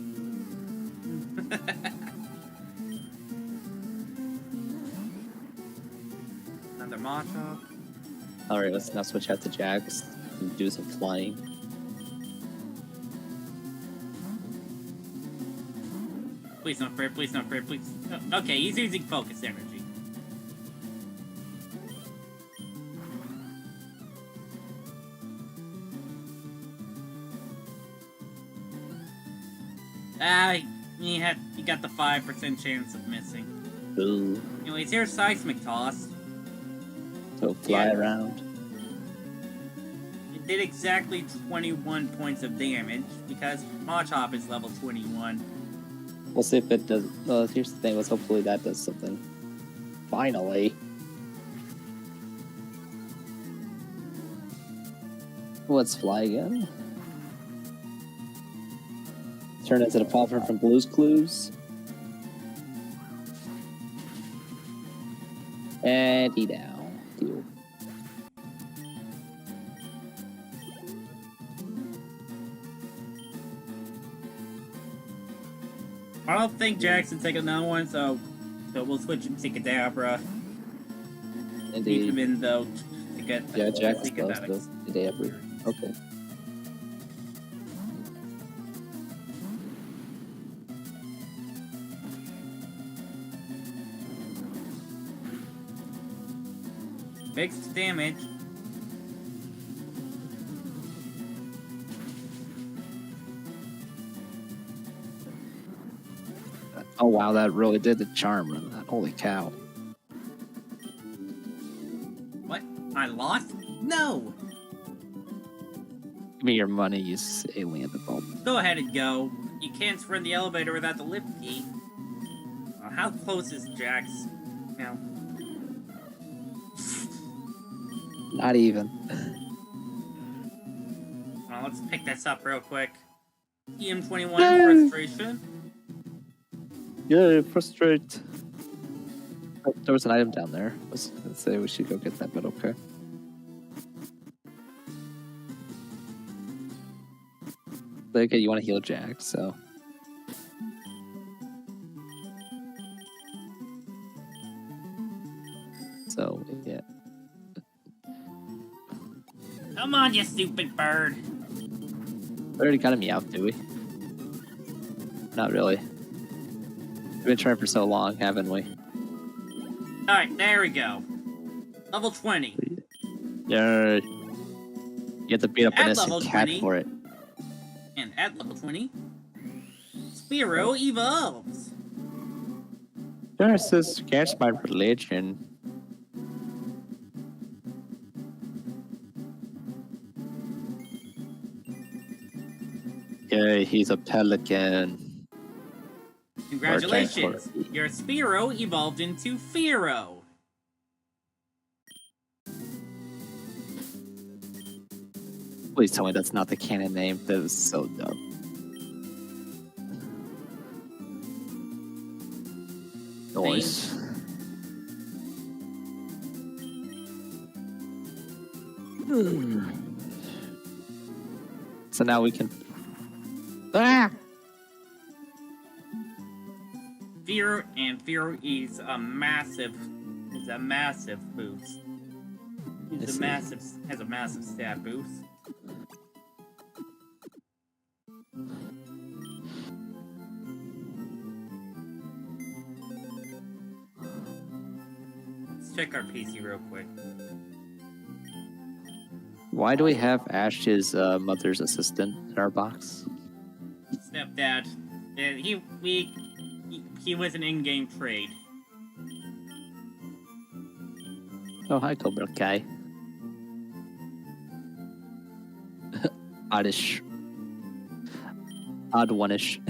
Another Machop. Alright, let's now switch out to Jax and do some flying. Please not prayer, please not prayer, please. Oh, okay, he's using focus energy. He got the 5% chance of missing. Ooh. Anyways, here's Seismic Toss. So fly around. It did exactly 21 points of damage, because Machop is level 21. We'll see if it does. Well, here's the thing. Let's hopefully that does something. Finally. Let's fly again. Turn into the Patron from Blue's Clues. And he down. Deal. I don't think Jackson's taking another one, so we'll switch him to Kadabra. Indeed. Leave him in, though, to get Yeah, Jax to get does that the day after. Okay. fixed damage. Oh wow, that really did the charm. Holy cow. What? I lost? No! Give me your money, you alien bulb. Go ahead and go. You can't sprint the elevator without the lift key. How close is Jax now? Not even. Well, let's pick this up real quick. EM21 frustration. Yeah, frustrate. Oh, there was an item down there. Let's say we should go get that, but okay. Okay, you want to heal Jack, so. So, yeah. Come on, you stupid bird. We already got him out, do we? Not really. been trying for so long, haven't we? Alright, there we go. Level 20. Yeah. You have to beat up an innocent cat 20, for it. And at level 20, Spearow evolves. This is against my religion. Yeah, he's a pelican. Congratulations! Your Spearow evolved into Fearow. Please tell me that's not the canon name. That was so dumb. Noise. So now we can. Ah! Fearow is a massive boost. Has a massive stat boost. Let's check our PC real quick. Why do we have Ash's mother's assistant in our box? Stepdad. He was an in-game trade. Oh, hi, Cobra Kai. Oddish. Odd one-ish.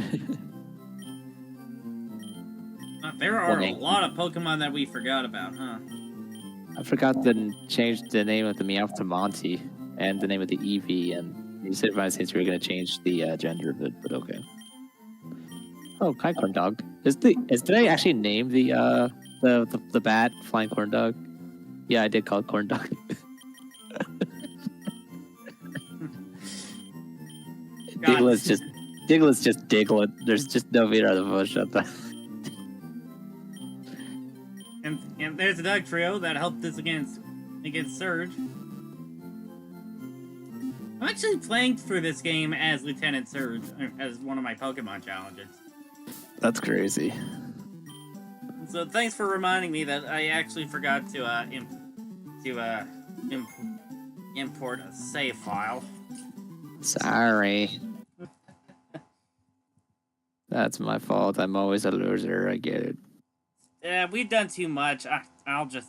There are a lot of Pokemon that we forgot about, huh? I forgot to change the name of the Meowth to Monty and the name of the Eevee, and you said if you were going to change the gender of it, but okay. Oh, hi, Corn Dog. Did I actually name the bat Flying Corn Dog? Yeah, I did call it Corn Dog. Diglett's just Diglett. There's just no beat out of the bush at that. And there's a dog trio that helped us against Surge. I'm actually playing through this game as Lieutenant Surge as one of my Pokemon challenges. That's crazy. So thanks for reminding me that I actually forgot to import a save file. Sorry. That's my fault. I'm always a loser. I get it. Yeah, we've done too much. I'll just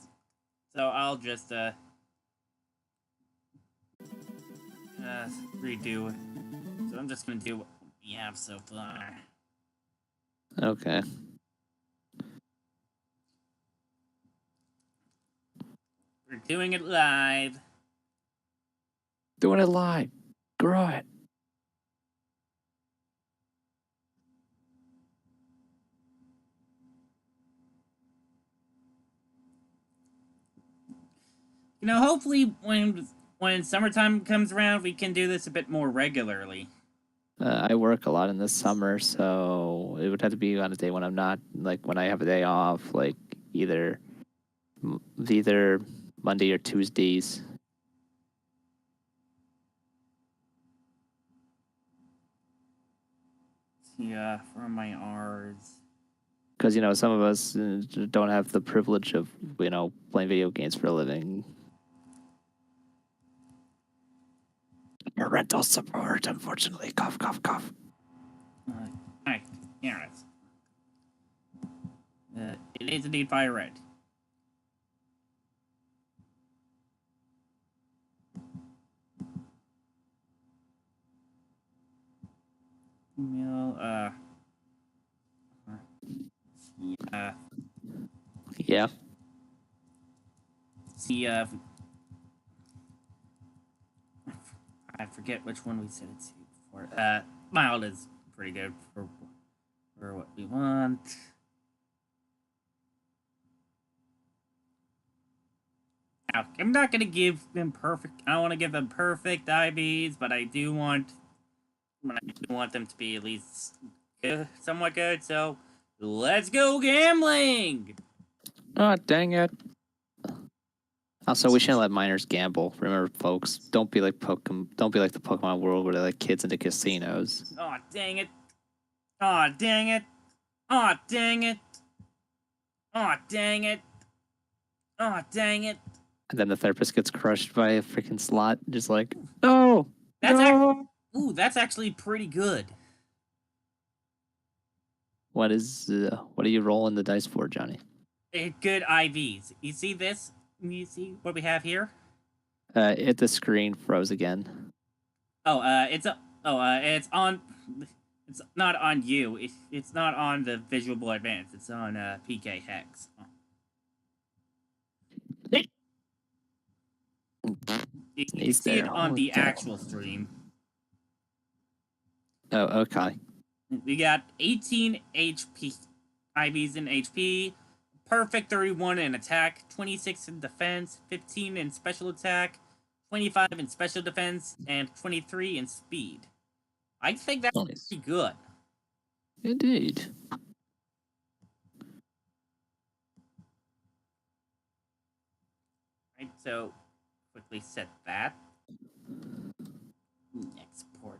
redo. So I'm just gonna do what we have so far. Okay. We're doing it live. Doing it live. Grow it. You know, hopefully when summertime comes around, we can do this a bit more regularly. I work a lot in the summer, so it would have to be on a day when I'm not, like when I have a day off, like either Monday or Tuesdays. Yeah, for my R's. Because, you know, some of us don't have the privilege of, you know, playing video games for a living. Parental support, unfortunately. Cough, cough, cough. Alright, here it is. It is indeed FireRed. Email, Yeah. see, I forget which one we set it to before. Mild is pretty good for what we want. Now, I'm not gonna give them perfect. I don't want to give them perfect IVs, but I do want them to be at least somewhat good. So let's go gambling. Oh, dang it. Also, we shouldn't let minors gamble. Remember, folks, don't be like the Pokemon world where they let kids into casinos. Oh, dang it. Oh, dang it. Aw, dang it. Aw, dang it. Aw, dang it. And then the therapist gets crushed by a freaking slot, just like, no, That's no. Ooh, that's actually pretty good. What are you rolling the dice for, Johnny? Good IVs. You see this? You see what we have here? The screen froze again. Oh, it's on. It's not on you. It's not on the Visual Advance. It's on PK Hex. You can see it on the actual stream. Oh, okay. We got 18 HP IVs in HP, perfect 31 in attack, 26 in defense, 15 in special attack, 25 in special defense, and 23 in speed. I think that's pretty good. Indeed. Right, so quickly set that. Export.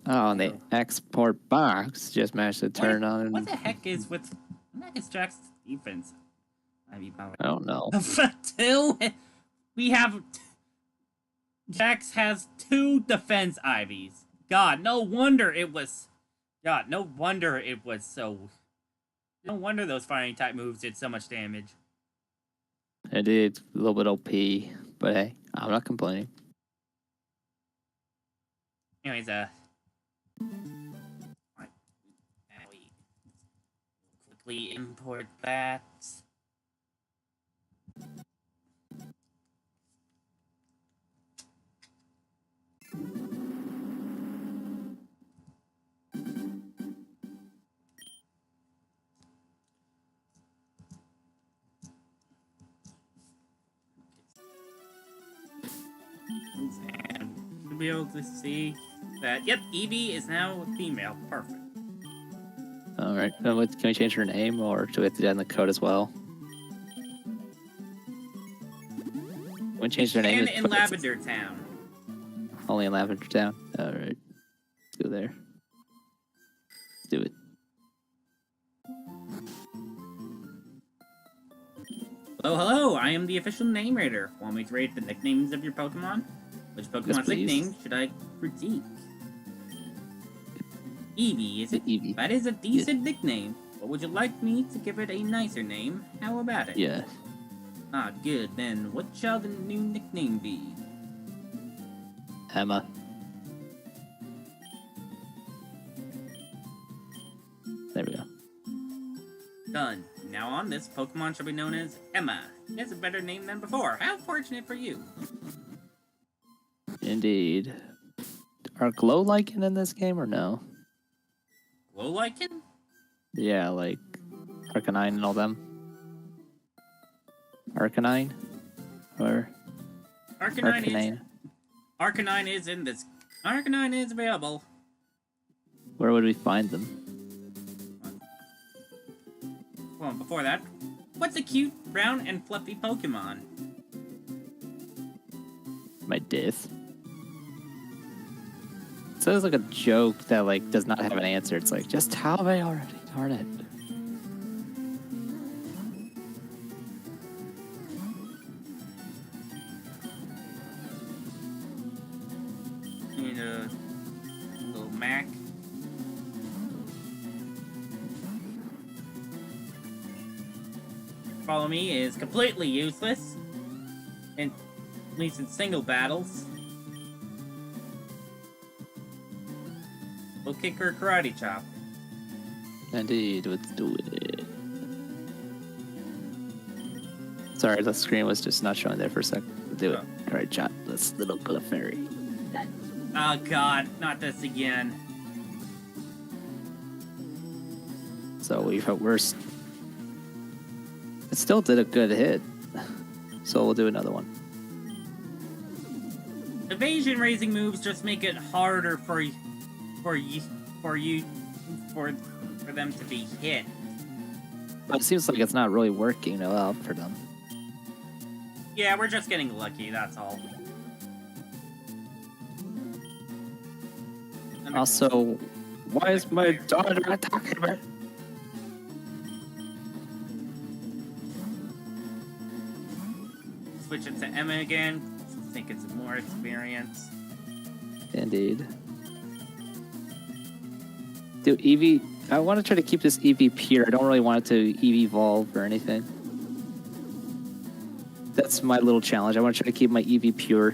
Oh, and the export box just managed to turn on. What the heck is Jack's defense? I don't know. 2? We have... Jax has 2 defense IVs. God, no wonder it was... God, no wonder it was so... No wonder those firing type moves did so much damage. It did a little bit OP, but hey, I'm not complaining. Anyways, we quickly import that. And you'll be able to see that, yep, Eevee is now a female. Perfect. Alright, can we change her name, or do we have to add in the code as well? Can we change her name? In Lavender Town. Only in Lavender Town? Alright. Let's go there. Let's do it. Hello, I am the official name rater. Want me to rate the nicknames of your Pokemon? Which Pokemon's nickname should I critique? Eevee, is it? Eevee. That is a decent nickname. But would you like me to give it a nicer name? How about it? Yeah. Ah, good. Then what shall the new nickname be? Emma. There we go. Done. Now on, this Pokemon shall be known as Emma. It has a better name than before. How fortunate for you. Indeed. Are Glow-Lichen in this game or no? Glow-Lichen? Yeah, like Arcanine and all them. Arcanine? Or Arcanine is in this. Arcanine is available. Where would we find them? Well, before that, what's a cute, brown, and fluffy Pokemon? My death. It sounds like a joke that like does not have an answer. It's like, just tell me already, darn it. Need a little Mac. Follow Me is completely useless, at least in single battles. We'll kick her Karate Chop. Indeed, let's do it. Sorry, the screen was just not showing there for a sec. We'll do it. Alright, John, this little Clefairy. Oh god, not this again. So we're it still did a good hit. So we'll do another one. Evasion raising moves just make it harder for them to be hit. But it seems like it's not really working well for them. Yeah, we're just getting lucky, that's all. Also, why is my daughter attacking me? Switch it to Emma again. I think it's more experience. Indeed. Dude, Eevee, I want to try to keep this Eevee pure. I don't really want it to Eevee evolve or anything. That's my little challenge. I want to try to keep my Eevee pure.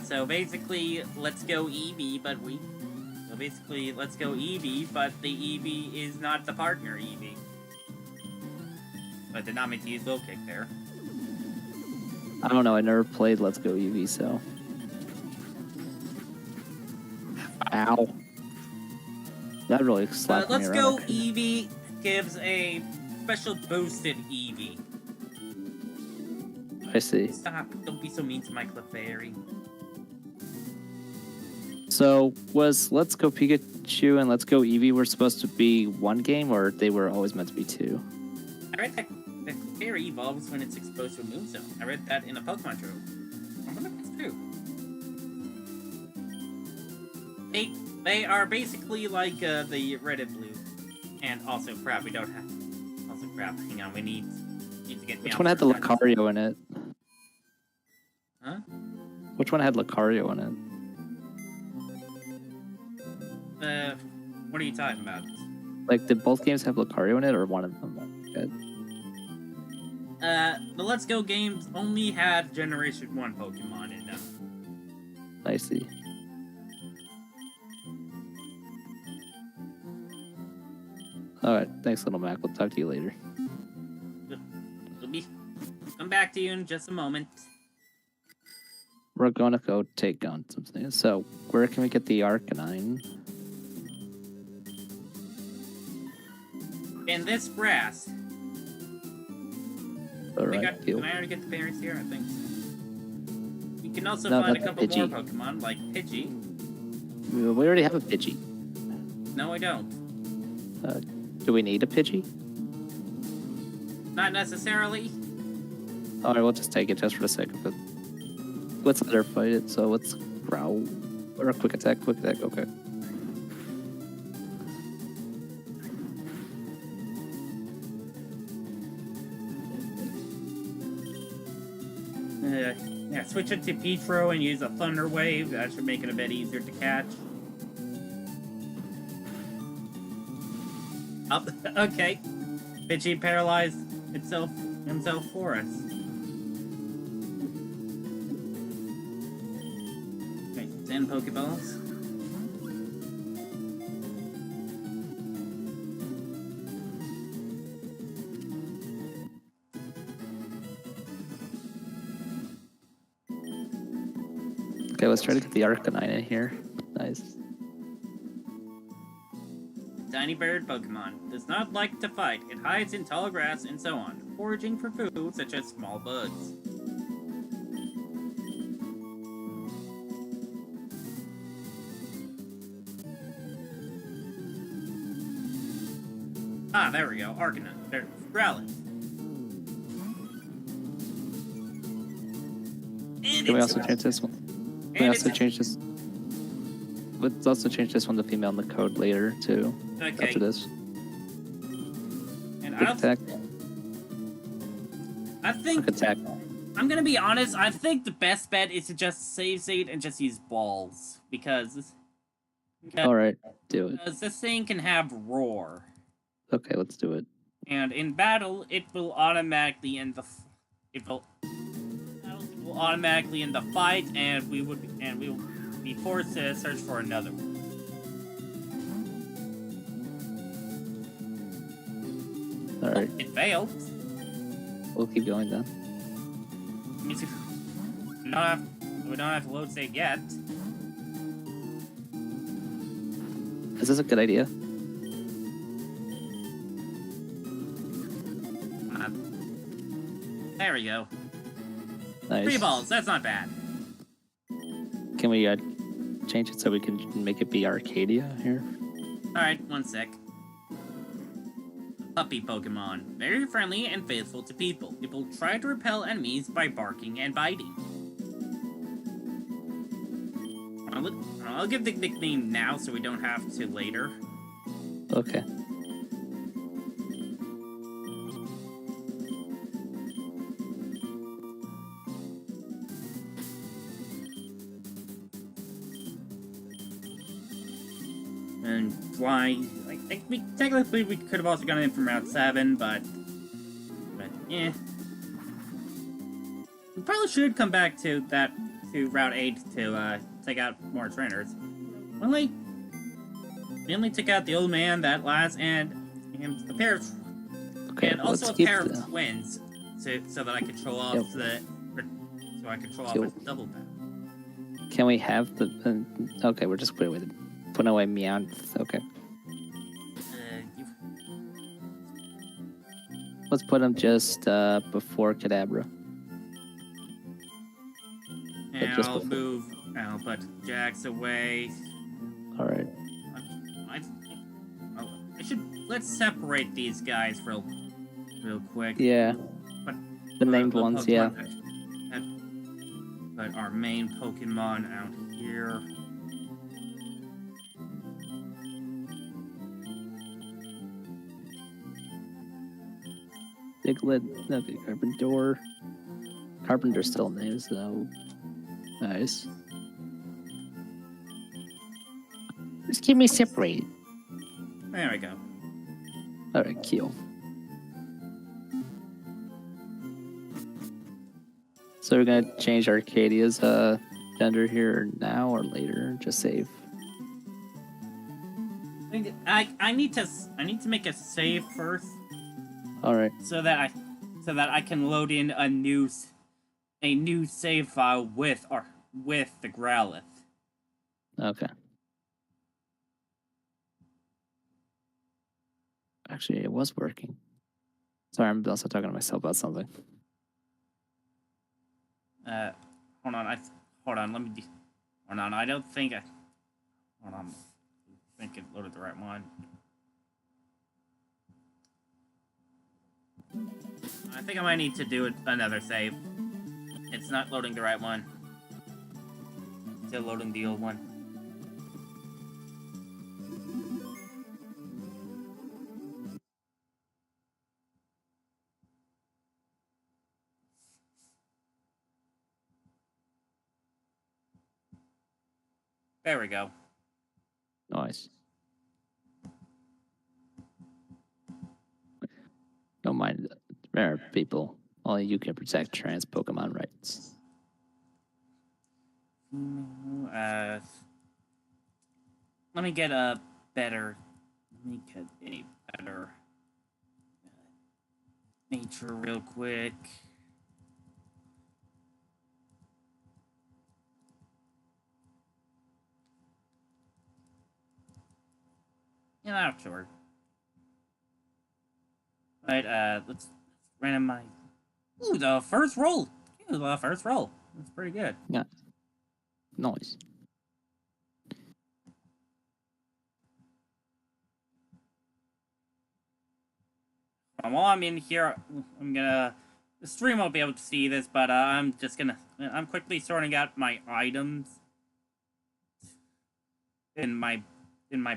So basically, let's go Eevee, but the Eevee is not the partner Eevee. But did not mean to use low kick there. I don't know. I never played Let's Go Eevee, so. Ow. That really slapped me Let's around. Go Eevee gives a special boosted Eevee. I see. Stop! Don't be so mean to my Clefairy. So, was Let's Go Pikachu and Let's Go Eevee were supposed to be one game, or they were always meant to be two? I read that the Clefairy evolves when it's exposed to a move zone. I read that in a Pokemon Trove. I wonder if that's true. They are basically like the red and blue. And also, crap, we don't have... Also, crap, hang on, we need to get... Which one had the Lucario in it? Huh? Which one had Lucario in it? What are you talking about? Like, did both games have Lucario in it, or one of them? The Let's Go games only had Generation 1 Pokemon in them. I see. Alright, thanks, Little Mac. We'll talk to you later. Come back to you in just a moment. We're gonna go take on something. So, where can we get the Arcanine? In this grass. Alright, Can I already get the berries here? I think so. You can also No, find a that's couple Pidgey. more Pokemon, like Pidgey. We already have a Pidgey. No, I don't. Do we need a Pidgey? Not necessarily. Alright, we'll just take it just for the sake of it. Let's let her fight it, so let's growl. Or a quick attack, okay. Yeah, switch it to Petro and use a Thunder Wave. That should make it a bit easier to catch. Oh, okay. Pidgey paralyzed himself for us. Okay, 10 Pokeballs. Okay, let's try to get the Arcanine in here. Nice. Tiny bird Pokemon. Does not like to fight. It hides in tall grass and so on, foraging for food such as small bugs. Ah, there we go. Arcanine. There. Growlithe. And Can we it's also change this one? Can we also change this? Let's also change this one to female in the code later, too. Okay. After this. And Quick attack. I think... Quick attack. I'm gonna be honest, I think the best bet is to just save state and just use balls. Because Alright, do it. Because this thing can have roar. Okay, let's do it. And in battle, it will automatically end the automatically end the fight, and we will be forced to search for another one. Alright, It failed. we'll keep going then. We don't have to load state yet. Is this a good idea? There we go. Nice. 3 balls. That's not bad. Can we change it so we can make it be Arcadia here? Alright, one sec. Puppy Pokemon. Very friendly and faithful to people. It will try to repel enemies by barking and biting. I'll give the nickname now so we don't have to later. Okay. And fly, like, technically we could have also gotten in from Route 7, but yeah. We probably should come back to Route 8 to take out more trainers. We only took out the old man, that last, and a pair of, Okay, and also let's a keep pair the... of twins, so that I can control off the double battle. Can we have the... okay, we're just putting away Meowth. Okay. Let's put him just before Kadabra. And I'll put Jax away. Alright. Let's separate these guys real quick. Yeah. The named ones, yeah. Put our main Pokemon out here. Diglett, okay, Carpenter. Carpenter's still named, so nice. Just keep me separated. There we go. Alright, Keel. So we're gonna change Arcadia's gender here now or later. Just save. I need to make a save first. All right. So that I can load in a new save file with the Growlithe. Okay. Actually, it was working. Sorry, I'm also talking to myself about something. Hold on. Let me. Hold on. I don't think I. Hold on. I think it loaded the right one. I think I might need to do another save. It's not loading the right one. It's still loading the old one. There we go. Nice. Don't mind that. Remember, people, only you can protect trans Pokemon rights. Let me get a better nature real quick. Yeah, sure. Right, let's randomize. Ooh, the first roll. That's pretty good. Yeah. Nice. While I'm in here, the stream won't be able to see this, but I'm quickly sorting out my items in my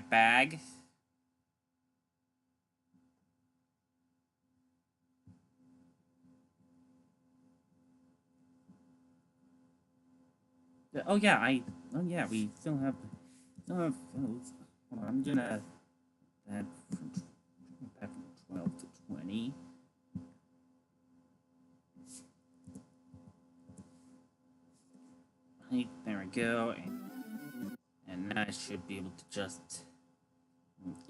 bag. Oh yeah, we still have those. Hold on, I'm gonna add from 12 to 20. Right, there we go. And now I should be able to just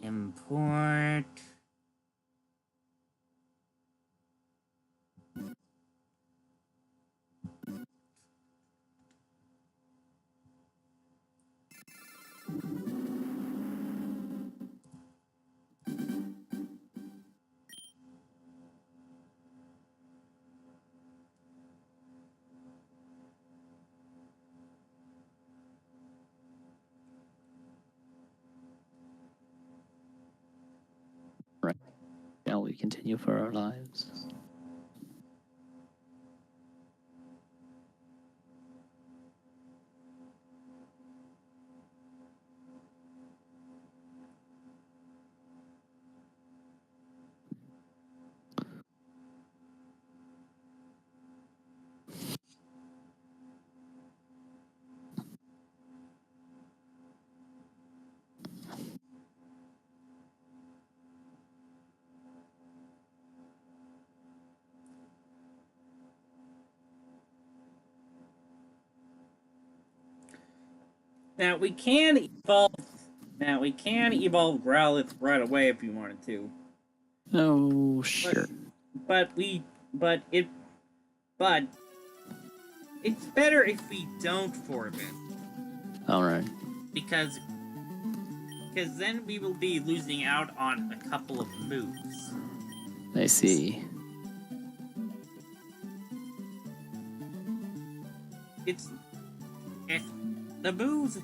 import. Right. Now we continue for our lives. Now we can evolve. Now we can evolve Growlithe right away if we wanted to. Oh, sure. But it's better if we don't for a bit. Alright. Because then we will be losing out on a couple of moves. I see. If the moves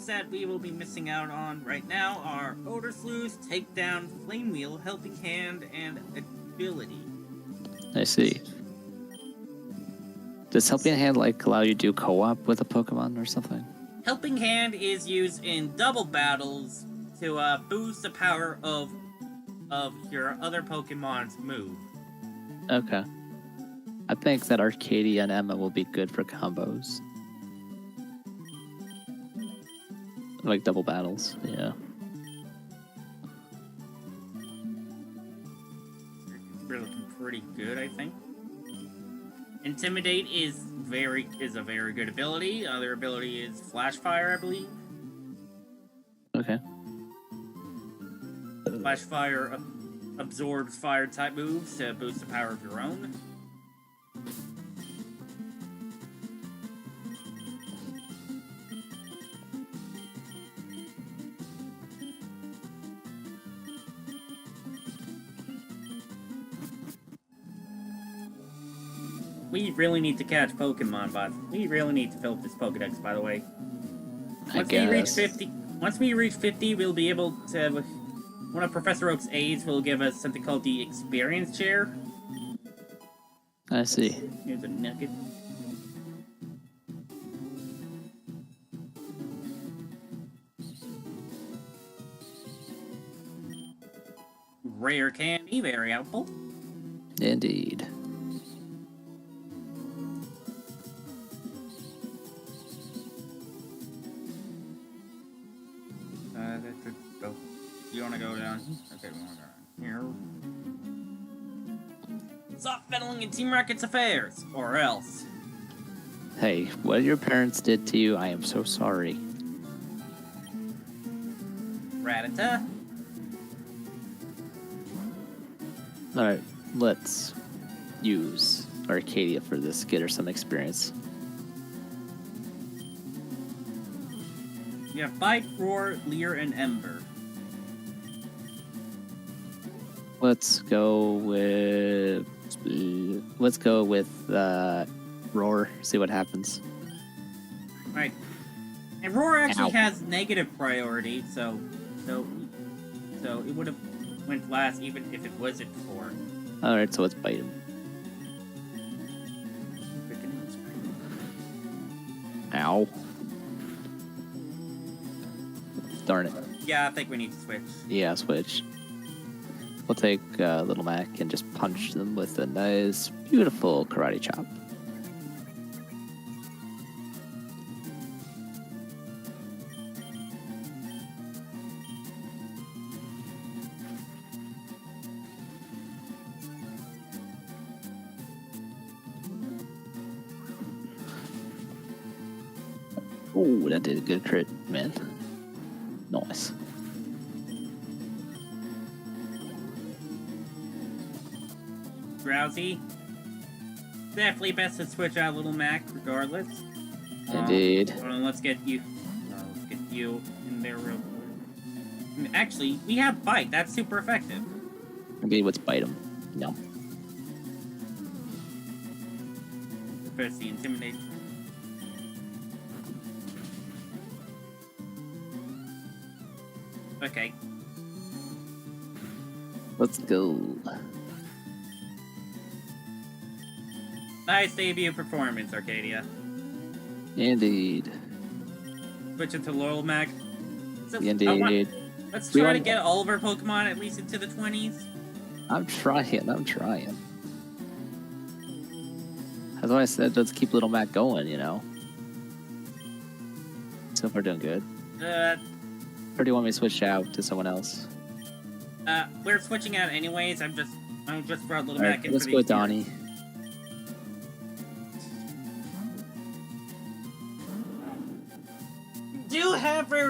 that we will be missing out on right now are Odor Sluice, Takedown, Flame Wheel, Helping Hand, and Agility. I see. Does Helping Hand like allow you to do co-op with a Pokemon or something? Helping Hand is used in double battles to boost the power of your other Pokemon's move. Okay. I think that Arcadia and Emma will be good for combos. Like double battles, yeah. We're looking pretty good, I think. Intimidate is a very good ability. Other ability is Flash Fire, I believe. Okay. Flash Fire absorbs fire type moves to boost the power of your own. We really need to catch Pokemon, but we really need to fill up this Pokedex, by the way. Once we reach 50, we'll be able to... One of Professor Oak's aides will give us something called the Experience Chair. I see. Here's a nugget. Rare candy, very helpful. Indeed. You want to go down? Okay, we want to go down here. Stop meddling in Team Rocket's affairs, or else. Hey, what your parents did to you, I am so sorry. Rattata. Alright, let's use Arcadia for this, get her some experience. You have Bite, Roar, Leer, and Ember. Let's go with Roar, see what happens. Right. And Roar actually Ow. has negative priority, so it would have went last even if it wasn't for. Alright, so let's bite him. Ow. Darn it. Yeah, I think we need to switch. Yeah, switch. We'll take Little Mac and just punch them with a nice, beautiful karate chop. Ooh, that did a good crit, man. Nice. Drowsy. Definitely best to switch out Little Mac, regardless. Indeed. Hold on, let's get you in there real quick. Actually, we have Bite. That's super effective. Indeed, let's bite him. No. First, the Intimidate. Okay. Let's go. Nice debut performance, Arcadia. Indeed. Switch it to Little Mac. Indeed. Let's try to get all of our Pokemon at least into the 20s. I'm trying. That's why I said let's keep Little Mac going, you know. So far doing good. Or do you want me to switch out to someone else? We're switching out anyways. I just brought Little Mac in. Let's go with Donnie.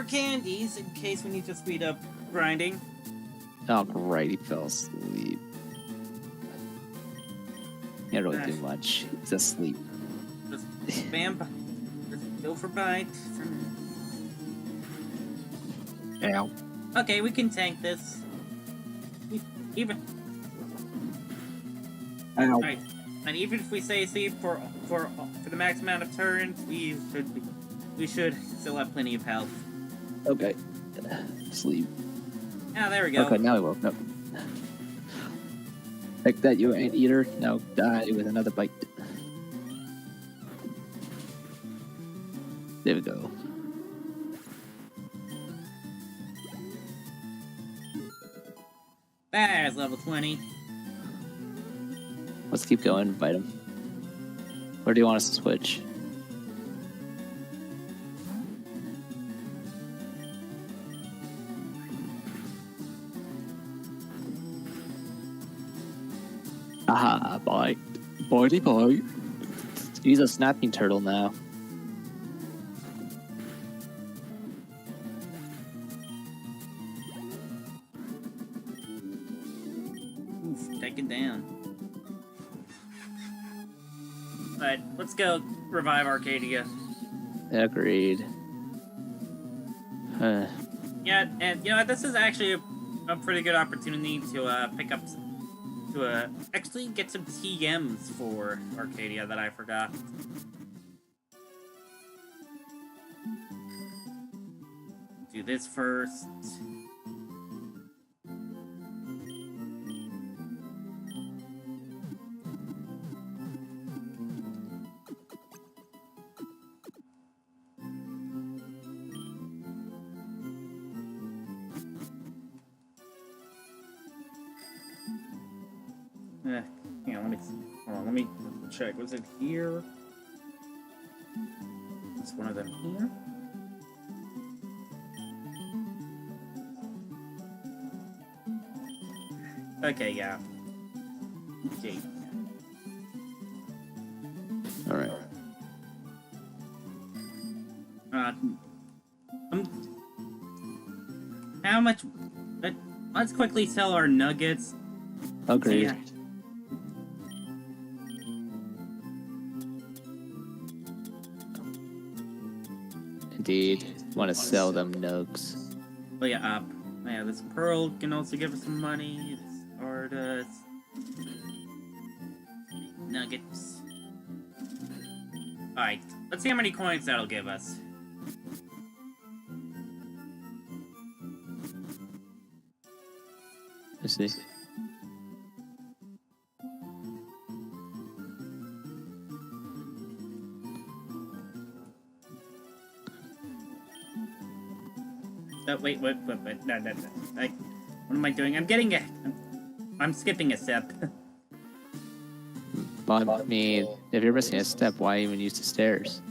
candies in case we need to speed up grinding. Oh, great, he fell asleep. He didn't really do much. He's asleep. Just spam. Just go for bite. Ow. Okay, we can tank this. Even. Ow. Right. And even if we stay asleep for the max amount of turns, we should still have plenty of health. Okay. Sleep. Ah, there we go. Okay, now I woke up. Like that, you anteater. Now die with another bite. There we go. There's level 20. Let's keep going. Bite him. Or do you want us to switch? Aha, bite. Bitey bite. He's a snapping turtle now. Oof, take it down. Alright, let's go revive Arcadia. Agreed. Yeah, and you know, this is actually a pretty good opportunity to pick up actually get some TMs for Arcadia that I forgot. Do this first. Hang on, let me check. Was it here? Is one of them here? Okay, yeah. Okay. Alright. How much? Let's quickly sell our nuggets. Agreed. Yeah. Indeed. Want to sell them nugs. Oh yeah, yeah, this pearl can also give us some money. This Stardust. Nuggets. Alright, let's see how many coins that'll give us. Let's see. Oh, wait, no. Like, what am I doing? I'm skipping a step. But I mean, if you're missing a step, why even use the stairs?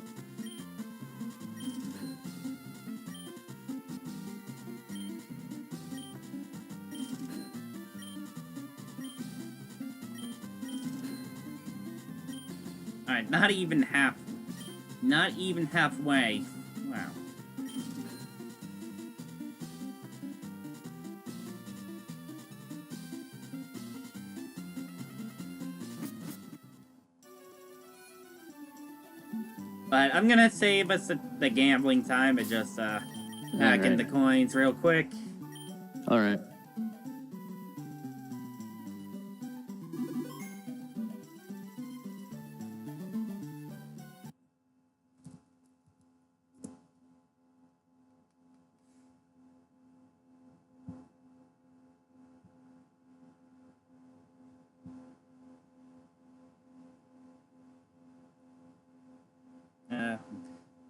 Alright, not even halfway. Wow. But I'm gonna save us the gambling time and just hack in the coins real quick. Alright.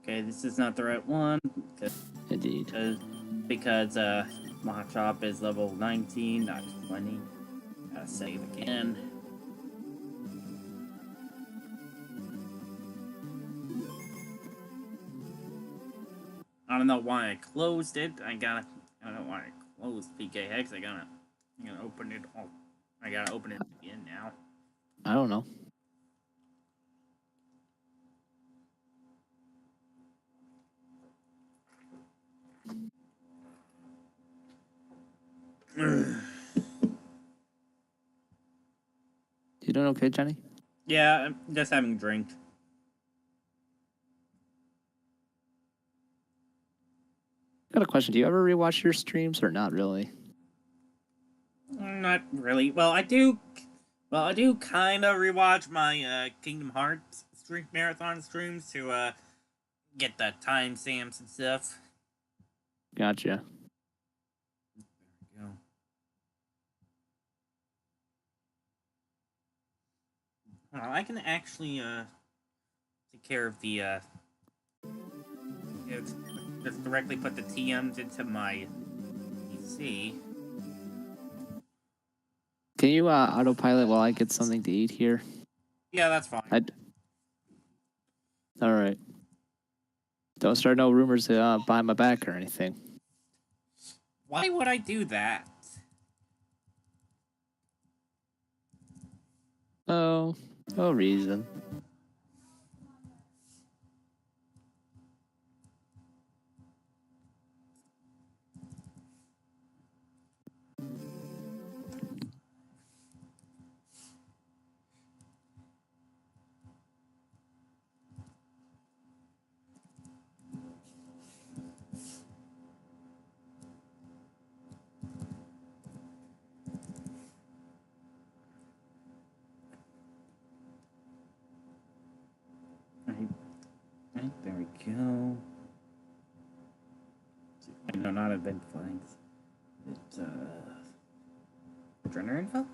Okay, this is not the right one. Indeed. Because Machop is level 19, not 20. Gotta save again. I don't know why I closed it. I don't know why I closed PK Hex. I'm gonna open it all. I gotta open it again now. I don't know. You doing okay, Johnny? Yeah, I'm just having a drink. Got a question. Do you ever rewatch your streams or not really? Not really. Well, I do. Well, I do kind of rewatch my Kingdom Hearts marathon streams to get the timestamps and stuff. Gotcha. There we go. Well, I can actually take care of the just directly put the TMs into my PC. Can you autopilot while I get something to eat here? Yeah, that's fine. All right. Don't start no rumors behind my back or anything. Why would I do that? Oh, no reason. Right, there we go. No, not event flags. It's Trainer info?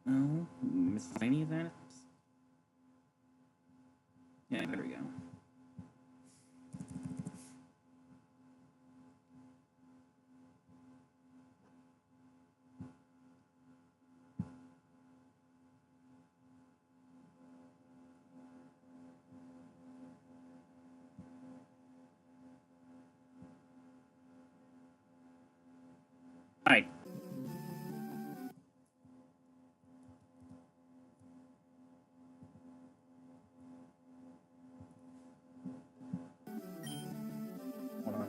No, miscellaneous items? Yeah, there we go. Alright. Hold on.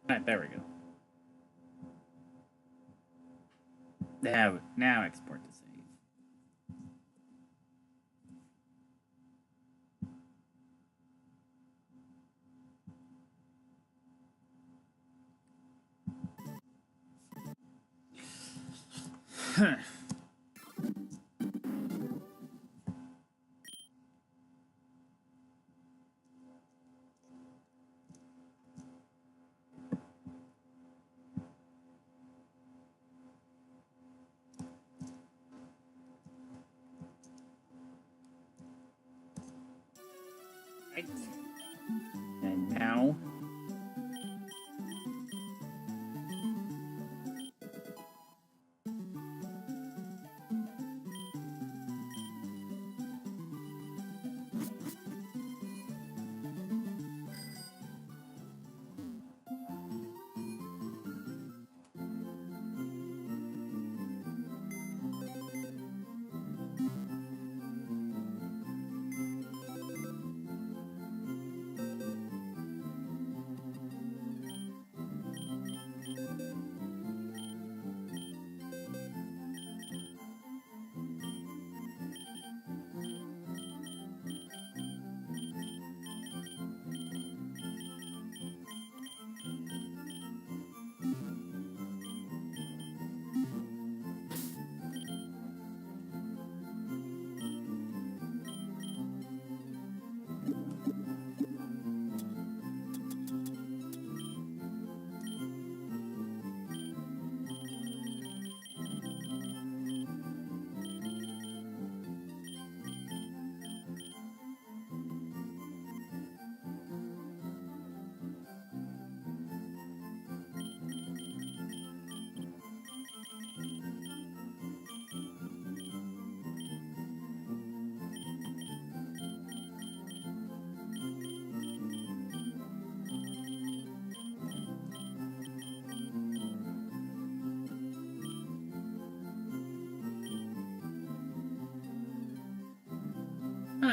Alright, there we go. Now export to save. Right. And now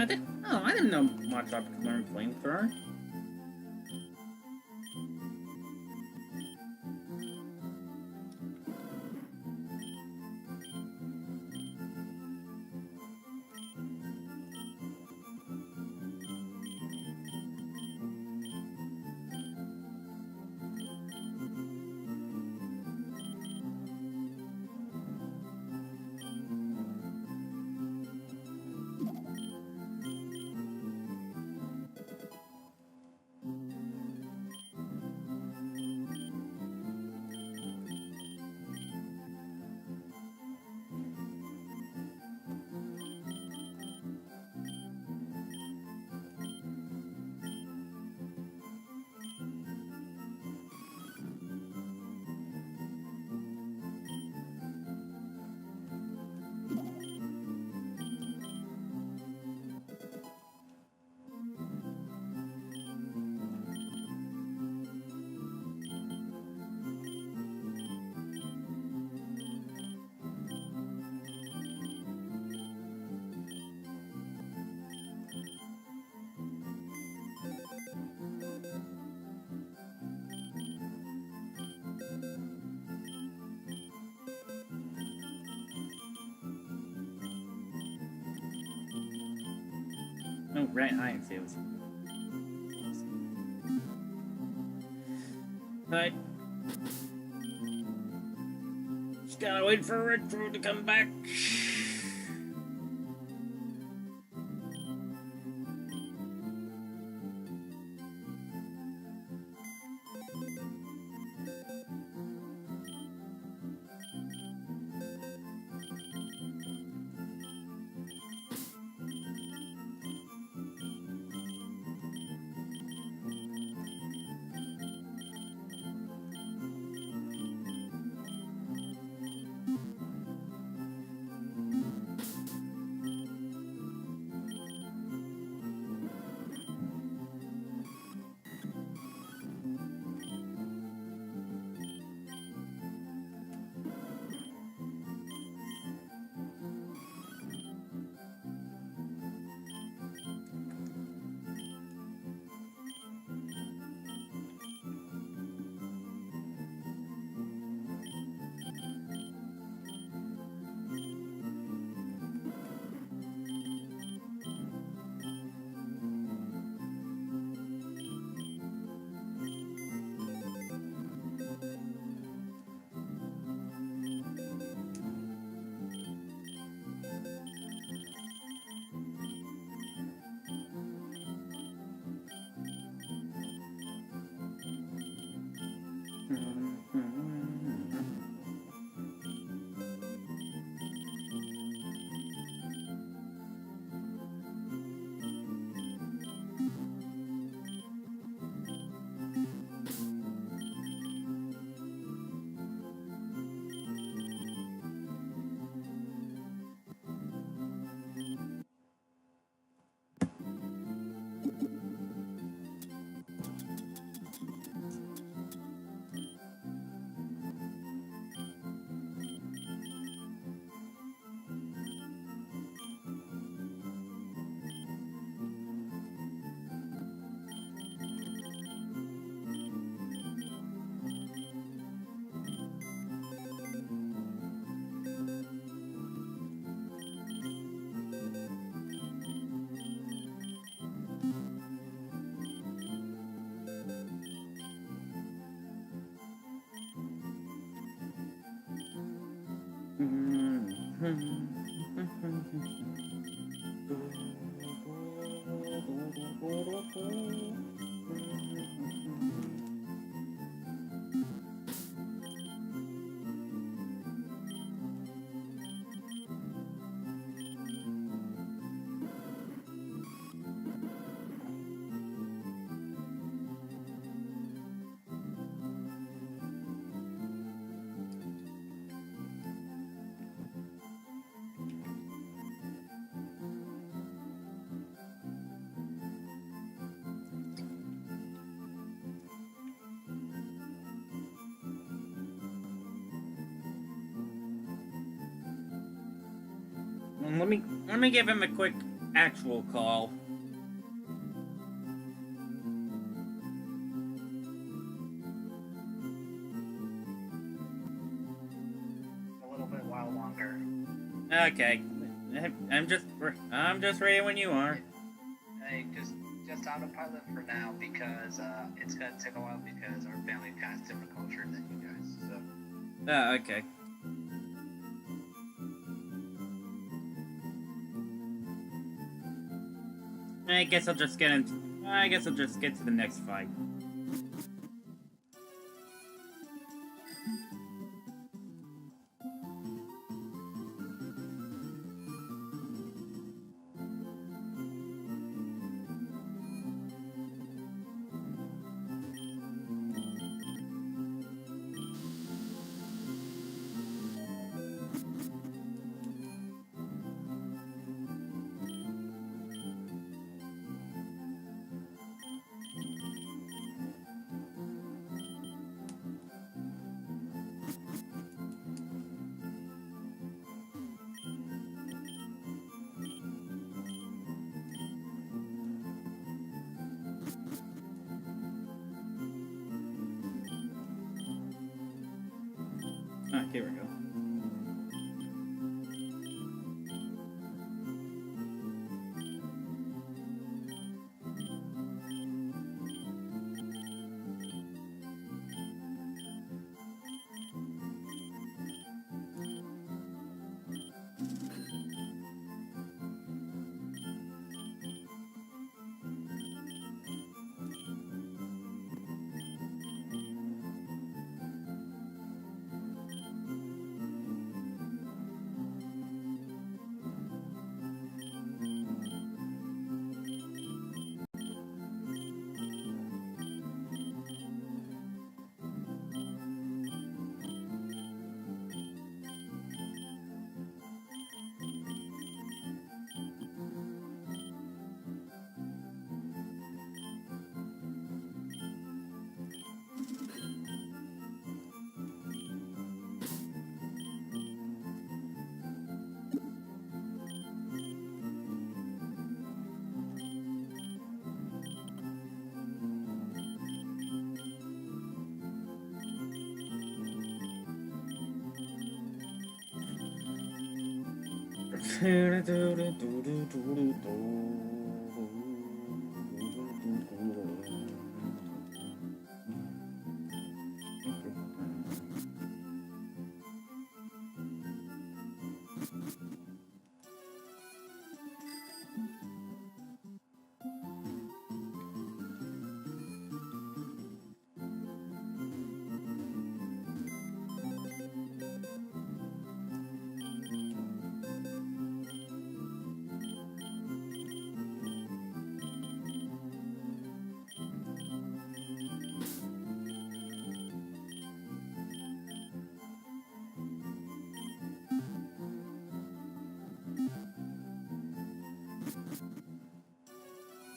I didn't know Watch Dog could learn flamethrower. Oh, right, I see it was. But just gotta wait for Retro to come back. Let me give him a quick actual call. A little bit while longer. Okay. I'm just ready when you are. Hey, just autopilot for now because it's gonna take a while because our family has different culture than you guys. So. Okay. I guess I'll just get to the next fight. Ah, here we go.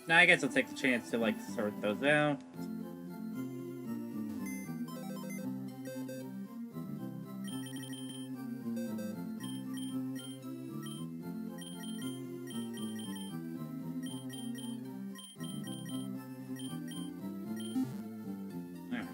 Now I guess I'll take the chance to like sort those out. There we go.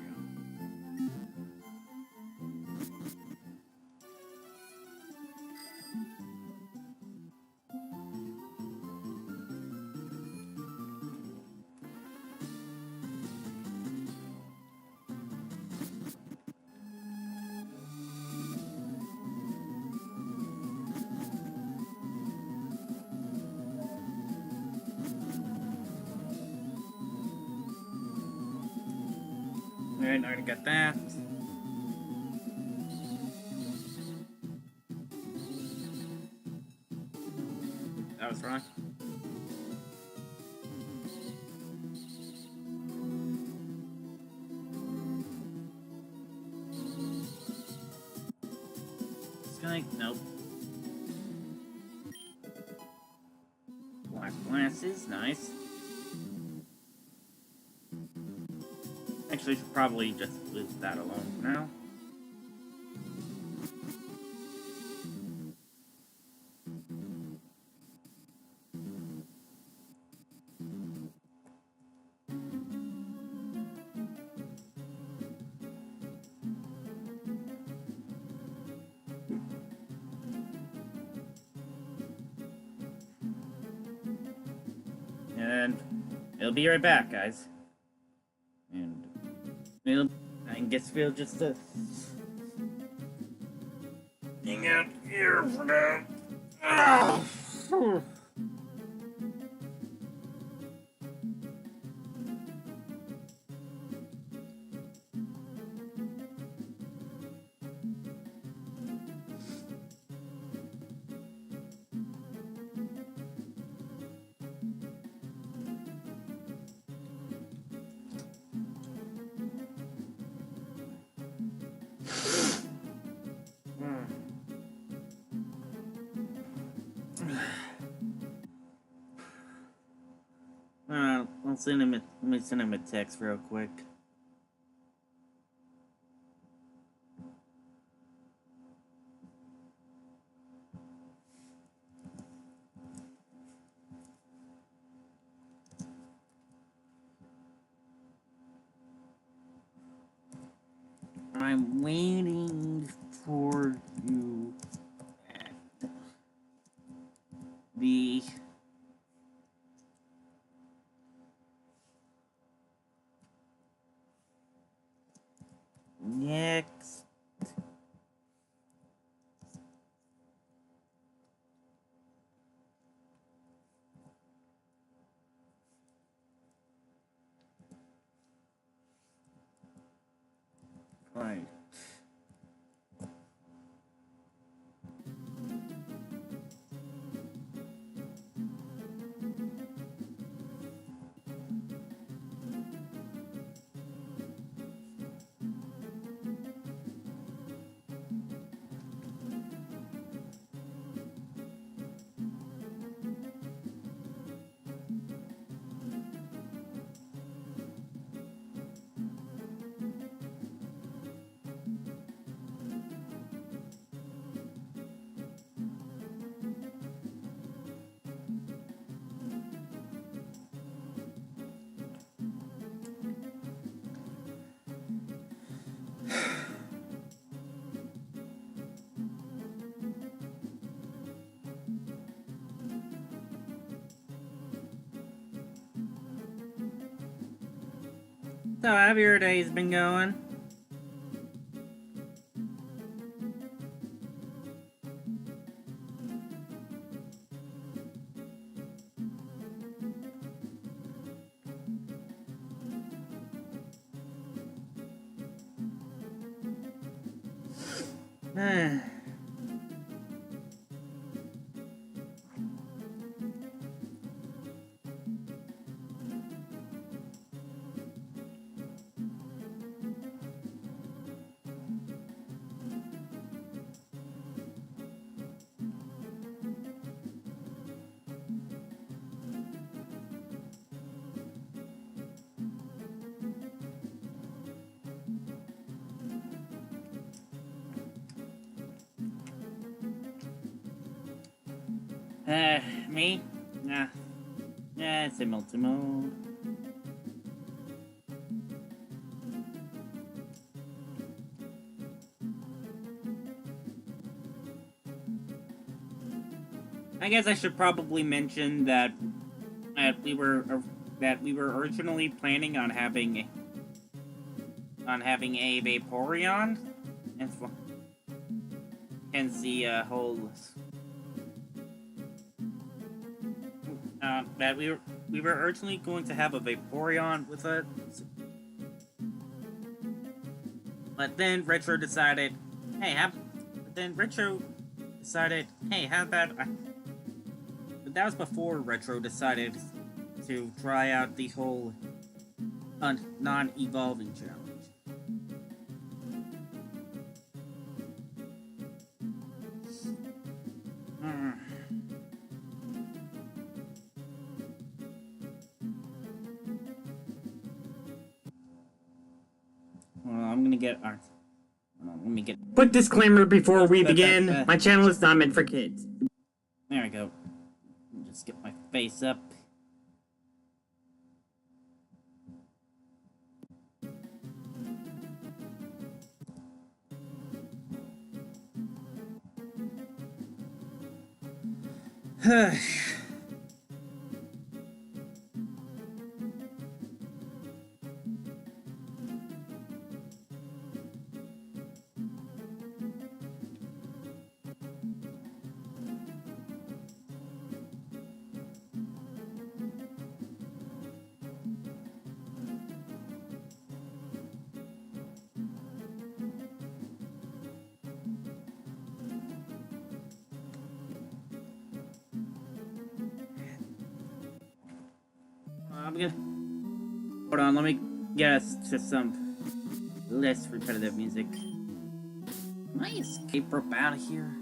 Alright, I already got that. That was wrong. Sky, nope. Black glasses, nice. Actually, should probably just leave that alone for now. It'll be right back, guys. And I guess we'll just hang out here for now. I'll send him let me send him a text real quick. I'm waiting for you at the next right. So how have your days been going? Me? Nah. Yeah, similar to mode. I guess I should probably mention that we were originally planning on having a Vaporeon, and hence the whole that we were originally going to have a Vaporeon with us, but then Retro decided, hey, how about but that was before Retro decided to try out the whole non-evolving challenge. Let me get quick disclaimer before we begin. My channel is not meant for kids. There we go. Just get my face up. I'm gonna... Hold on, let me get us to some less repetitive music. Can I escape rope out of here?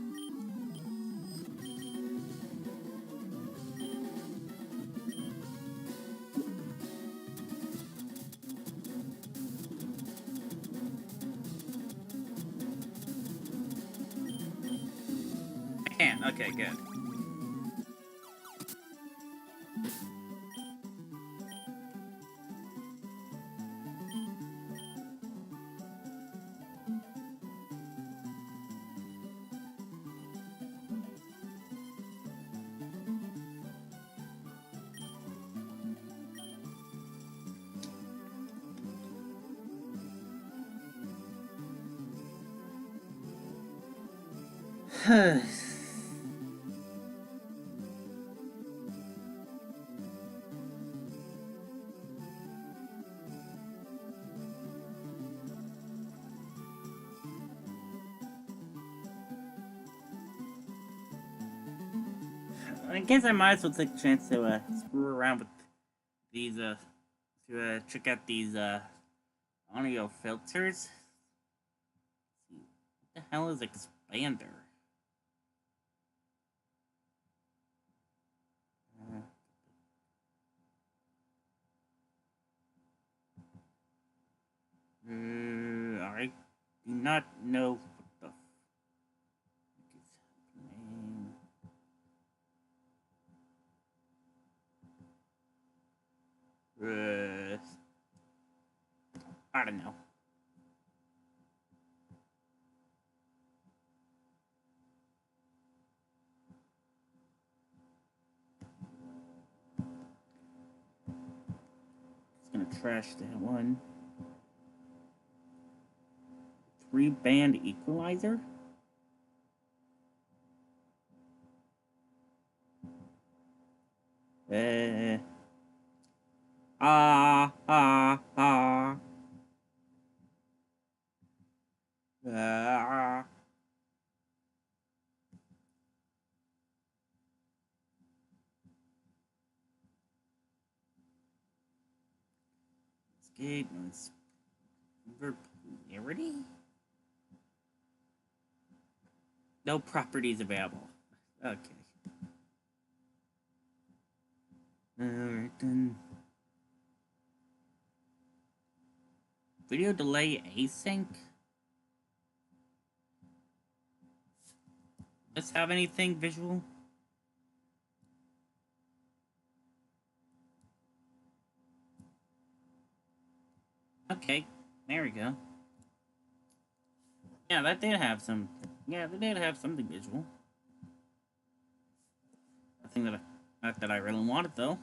I can. Okay, good. I guess I might as well take a chance to screw around with these check out these audio filters. What the hell is expander? I do not know what the fuck is happening. I don't know. Just gonna trash that one. 3-band equalizer? Ah. Escape noise. Polarity? No properties available. Okay. Alright then. Video delay async? Does this have anything visual? Okay, there we go. Yeah, that did have some. Yeah, that did have something visual. Nothing that not that I really wanted though.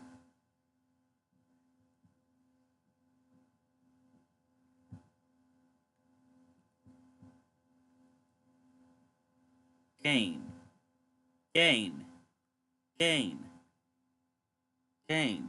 Gain. Gain. Gain. Gain.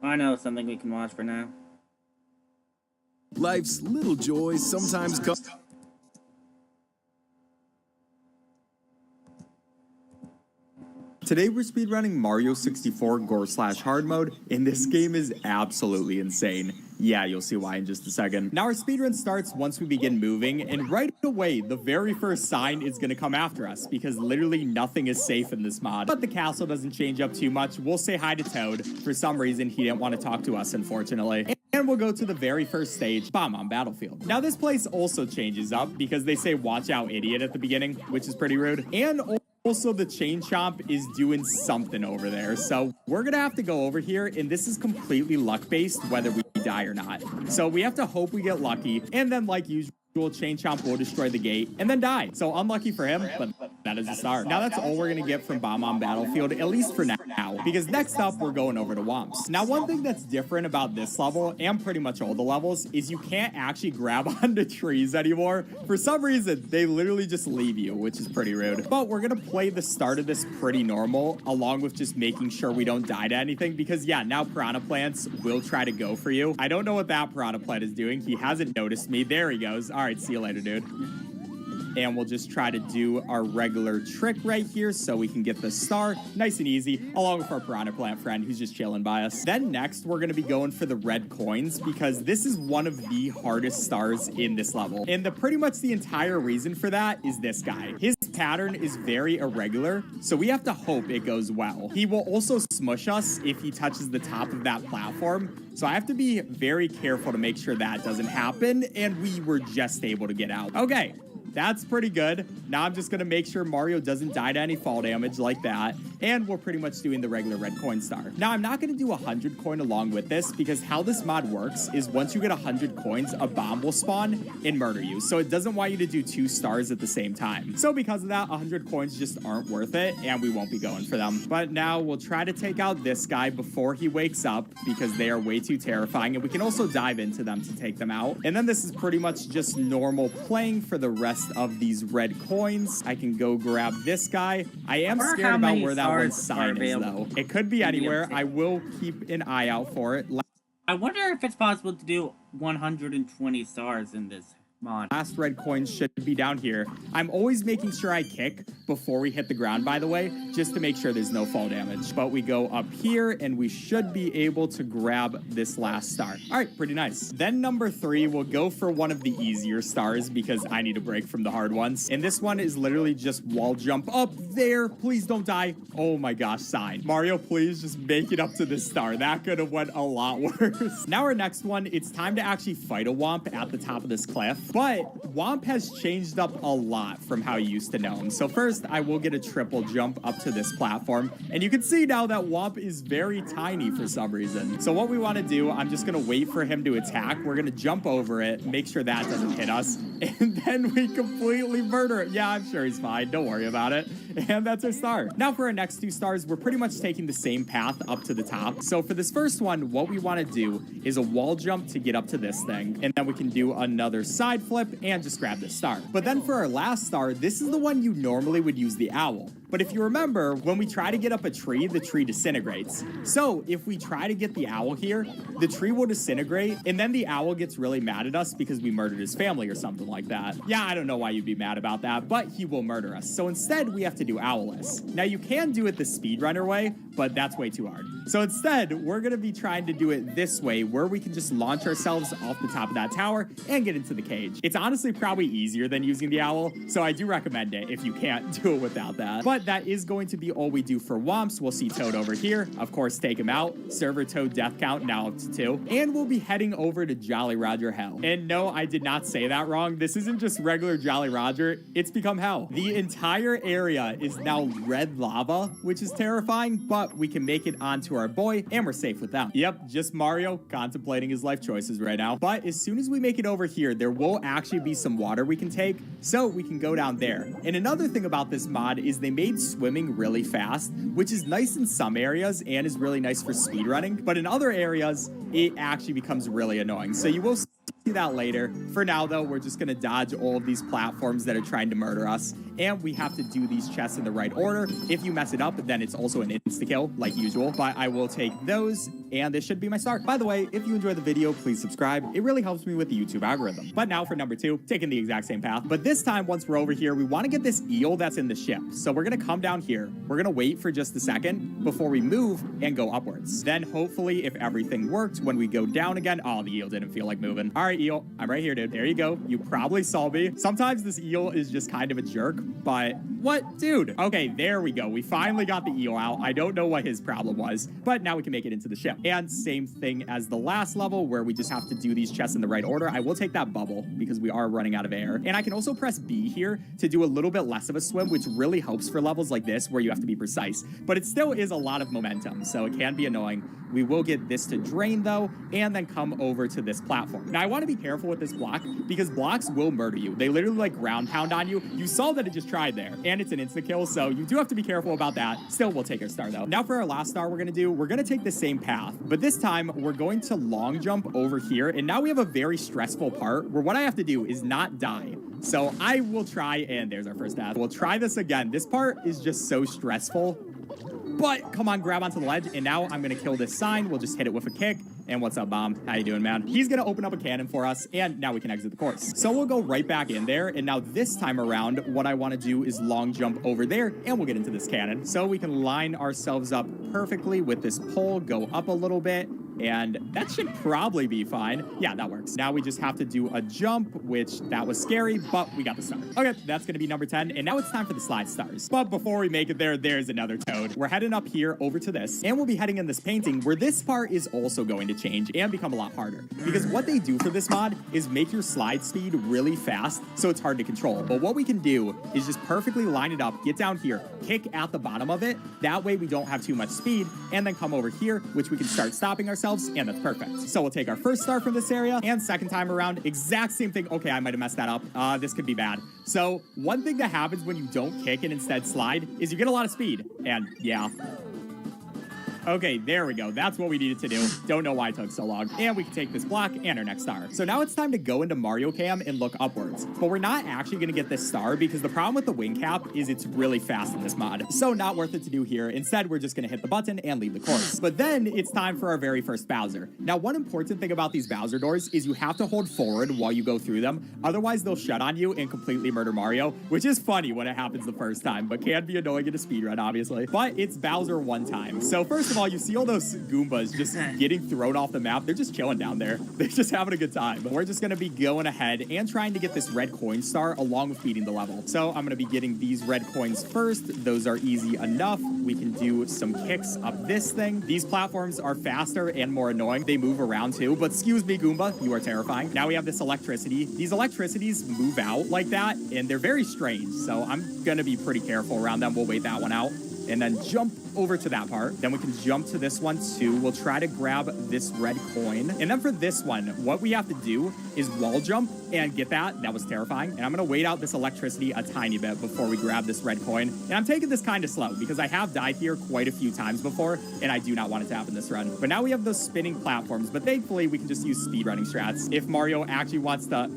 I know something we can watch for now. Life's little joys sometimes come. Today we're speedrunning Mario 64 Gore/Hard mode, and this game is absolutely insane. Yeah, you'll see why in just a second. Now our speedrun starts once we begin moving, and right away, the very first sign is gonna come after us, because literally nothing is safe in this mod. But the castle doesn't change up too much. We'll say hi to Toad. For some reason, he didn't want to talk to us, unfortunately. And we'll go to the very first stage, Bomb on Battlefield. Now this place also changes up, because they say watch out idiot at the beginning, which is pretty rude. And also, the Chain Chomp is doing something over there, so we're gonna have to go over here, and this is completely luck-based, whether we die or not. So we have to hope we get lucky, and then, like usual, Chain Chomp will destroy the gate, and then die. So unlucky for him, but that is a start. Now that's all we're gonna get from Bomb on Battlefield, at least for now, because next up, we're going over to Womps. Now, one thing that's different about this level, and pretty much all the levels, is you can't actually grab onto trees anymore. For some reason, they literally just leave you, which is pretty rude. But we're gonna play the start of this pretty normal, along with just making sure we don't die to anything, because yeah, now Piranha Plants will try to go for you. I don't know what that Piranha Plant is doing. He hasn't noticed me. There he goes. All right, see you later, dude. And we'll just try to do our regular trick right here so we can get the star nice and easy, along with our Piranha Plant friend who's just chilling by us. Then next, we're going to be going for the red coins, because this is one of the hardest stars in this level. And pretty much the entire reason for that is this guy. His pattern is very irregular, so we have to hope it goes well. He will also smush us if he touches the top of that platform, so I have to be very careful to make sure that doesn't happen, and we were just able to get out. Okay. That's pretty good. Now I'm just going to make sure Mario doesn't die to any fall damage like that. And we're pretty much doing the regular red coin star. Now I'm not going to do 100 coin along with this, because how this mod works is once you get 100 coins, a bomb will spawn and murder you. So it doesn't want you to do 2 stars at the same time. So because of that, 100 coins just aren't worth it, and we won't be going for them. But now we'll try to take out this guy before he wakes up, because they are way too terrifying, and we can also dive into them to take them out. And then this is pretty much just normal playing for the rest of these red coins. I can go grab this guy. I am scared about where that one sign is, though. It could be anywhere. I will keep an eye out for it. I wonder if it's possible to do 120 stars in this mod. Last red coin should be down here. I'm always making sure I kick before we hit the ground, by the way, just to make sure there's no fall damage. But we go up here, and we should be able to grab this last star. All right, pretty nice. Then number 3, we'll go for one of the easier stars, because I need a break from the hard ones. And this one is literally just wall jump up there. Please don't die. Oh my gosh, sign. Mario, please just make it up to this star. That could have went a lot worse. Now our next one, it's time to actually fight a Womp at the top of this cliff. But Womp has changed up a lot from how you used to know him. So first, I will get a triple jump up to this platform. And you can see now that Womp is very tiny for some reason. So what we want to do, I'm just going to wait for him to attack. We're going to jump over it, make sure that doesn't hit us. And then we completely murder it. Yeah, I'm sure he's fine. Don't worry about it. And that's our star. Now for our next 2 stars, we're pretty much taking the same path up to the top. So for this first one, what we want to do is a wall jump to get up to this thing. And then we can do another side flip and just grab this star. But then for our last star, this is the one you normally would use the owl. But if you remember, when we try to get up a tree, the tree disintegrates. So if we try to get the owl here, the tree will disintegrate, and then the owl gets really mad at us because we murdered his family or something like that. Yeah, I don't know why you'd be mad about that, but he will murder us. So instead, we have to do owlless. Now, you can do it the speedrunner way, but that's way too hard. So instead, we're going to be trying to do it this way, where we can just launch ourselves off the top of that tower and get into the cage. It's honestly probably easier than using the owl, so I do recommend it if you can't do it without that. But that is going to be all we do for Womps. We'll see Toad over here. Of course, take him out. Server Toad death count now up to 2. And we'll be heading over to Jolly Roger Hell. And no, I did not say that wrong. This isn't just regular Jolly Roger. It's become hell. The entire area is now red lava, which is terrifying, but we can make it onto our boy, and we're safe with them. Yep, just Mario contemplating his life choices right now. But as soon as we make it over here, there will actually be some water we can take, so we can go down there. And another thing about this mod is they made swimming really fast, which is nice in some areas and is really nice for speedrunning, but in other areas, it actually becomes really annoying. So you will see that later. For now, though, we're just going to dodge all of these platforms that are trying to murder us, and we have to do these chests in the right order. If you mess it up, then it's also an insta-kill, like usual, but I will take those and this should be my start. By the way, if you enjoyed the video, please subscribe. It really helps me with the YouTube algorithm. But now for number 2, taking the exact same path. But this time, once we're over here, we want to get this eel that's in the ship. So we're going to come down here. We're going to wait for just a second before we move and go upwards. Then hopefully, if everything worked, when we go down again, oh, the eel didn't feel like moving. All right, eel, I'm right here, dude. There you go. You probably saw me. Sometimes this eel is just kind of a jerk, but what? Dude. Okay, there we go. We finally got the eel out. I don't know what his problem was, but now we can make it into the ship. And same thing as the last level where we just have to do these chests in the right order. I will take that bubble because we are running out of air. And I can also press B here to do a little bit less of a swim, which really helps for levels like this where you have to be precise. But it still is a lot of momentum, so it can be annoying. We will get this to drain though, and then come over to this platform. Now I want to be careful with this block because blocks will murder you. They literally like ground pound on you. You saw that it just tried there, and it's an insta kill, so you do have to be careful about that. Still, we'll take our star though. Now for our last star we're gonna take the same path, but this time we're going to long jump over here, and now we have a very stressful part where what I have to do is not die. So I will try, and there's our first death. We'll try this again. This part is just so stressful. But come on, grab onto the ledge, and now I'm gonna kill this sign. We'll just hit it with a kick. And what's up, Bomb? How you doing, man? He's gonna open up a cannon for us, and now we can exit the course. So we'll go right back in there, and now this time around, what I want to do is long jump over there, and we'll get into this cannon. So we can line ourselves up perfectly with this pole, go up a little bit, and that should probably be fine. Yeah, that works. Now we just have to do a jump, which that was scary, but we got the star. Okay, that's gonna be number 10, and now it's time for the slide stars. But before we make it there, there's another toad. We're heading up here over to this, and we'll be heading in this painting where this part is also going to change and become a lot harder. Because what they do for this mod is make your slide speed really fast, so it's hard to control. But what we can do is just perfectly line it up, get down here, kick at the bottom of it. That way we don't have too much speed, and then come over here, which we can start stopping ourselves, and that's perfect. So we'll take our first star from this area, and second time around, exact same thing. Okay, I might have messed that up. This could be bad. So one thing that happens when you don't kick and instead slide is you get a lot of speed, and yeah. Okay, there we go. That's what we needed to do. Don't know why it took so long. And we can take this block and our next star. So now it's time to go into Mario Cam and look upwards. But we're not actually going to get this star because the problem with the wing cap is it's really fast in this mod. So not worth it to do here. Instead, we're just going to hit the button and leave the course. But then it's time for our very first Bowser. Now, one important thing about these Bowser doors is you have to hold forward while you go through them. Otherwise, they'll shut on you and completely murder Mario, which is funny when it happens the first time, but can be annoying in a speedrun, obviously. But it's Bowser one time. So first of all, you see all those Goombas just getting thrown off the map. They're just chilling down there. They're just having a good time. We're just going to be going ahead and trying to get this red coin star along with beating the level. So I'm going to be getting these red coins first. Those are easy enough. We can do some kicks up this thing. These platforms are faster and more annoying. They move around too, but excuse me, Goomba, you are terrifying. Now we have this electricity. These electricities move out like that, and they're very strange. So I'm going to be pretty careful around them. We'll wait that one out. And then jump over to that part. Then we can jump to this one too. We'll try to grab this red coin. And then for this one, what we have to do is wall jump and get that. That was terrifying. And I'm going to wait out this electricity a tiny bit before we grab this red coin. And I'm taking this kind of slow because I have died here quite a few times before, and I do not want it to happen this run. But now we have those spinning platforms, but thankfully we can just use speedrunning strats. If Mario actually wants to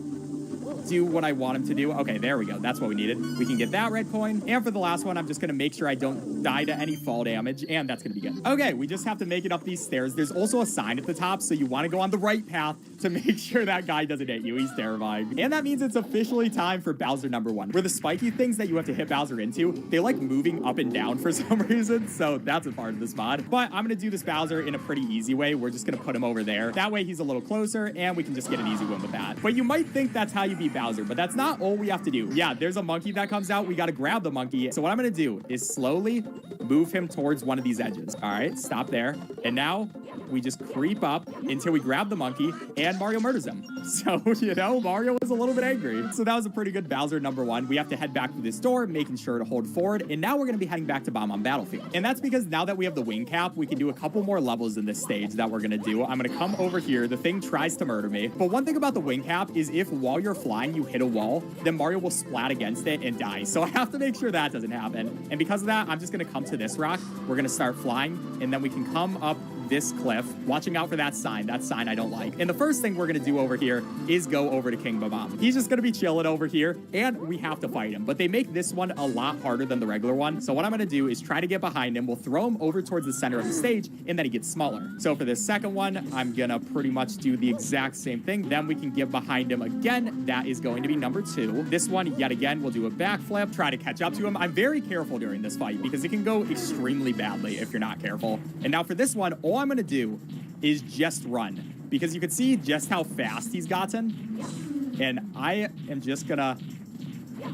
do what I want him to do. Okay, there we go. That's what we needed. We can get that red coin. And for the last one, I'm just going to make sure I don't die to any fall damage, and that's going to be good. Okay, we just have to make it up these stairs. There's also a sign at the top, so you want to go on the right path to make sure that guy doesn't hit you. He's terrifying. And that means it's officially time for Bowser number 1, where the spiky things that you have to hit Bowser into, they like moving up and down for some reason, so that's a part of this mod. But I'm going to do this Bowser in a pretty easy way. We're just going to put him over there. That way he's a little closer, and we can just get an easy win with that. But you might think that's how you beat Bowser, but that's not all we have to do. Yeah, there's a monkey that comes out. We got to grab the monkey. So what I'm going to do is slowly move him towards one of these edges. All right, stop there. And now we just creep up until we grab the monkey, and Mario murders him. So, you know, Mario was a little bit angry. So that was a pretty good Bowser number 1. We have to head back to this door, making sure to hold forward. And now we're going to be heading back to Bomb on Battlefield. And that's because now that we have the wing cap, we can do a couple more levels in this stage that we're going to do. I'm going to come over here. The thing tries to murder me. But one thing about the wing cap is if while you're flying, you hit a wall, then Mario will splat against it and die. So I have to make sure that doesn't happen. And because of that, I'm just going to come to this rock. We're going to start flying, and then we can come up this cliff, watching out for that sign. That sign I don't like. And the first thing we're going to do over here is go over to King Babam. He's just going to be chilling over here, and we have to fight him. But they make this one a lot harder than the regular one. So what I'm going to do is try to get behind him. We'll throw him over towards the center of the stage, and then he gets smaller. So for this second one, I'm going to pretty much do the exact same thing. Then we can get behind him again. That is going to be number 2. This one, yet again, we'll do a backflip, try to catch up to him. I'm very careful during this fight because it can go extremely badly if you're not careful. And now for this one, all I'm going to do is just run because you can see just how fast he's gotten. And I am just going to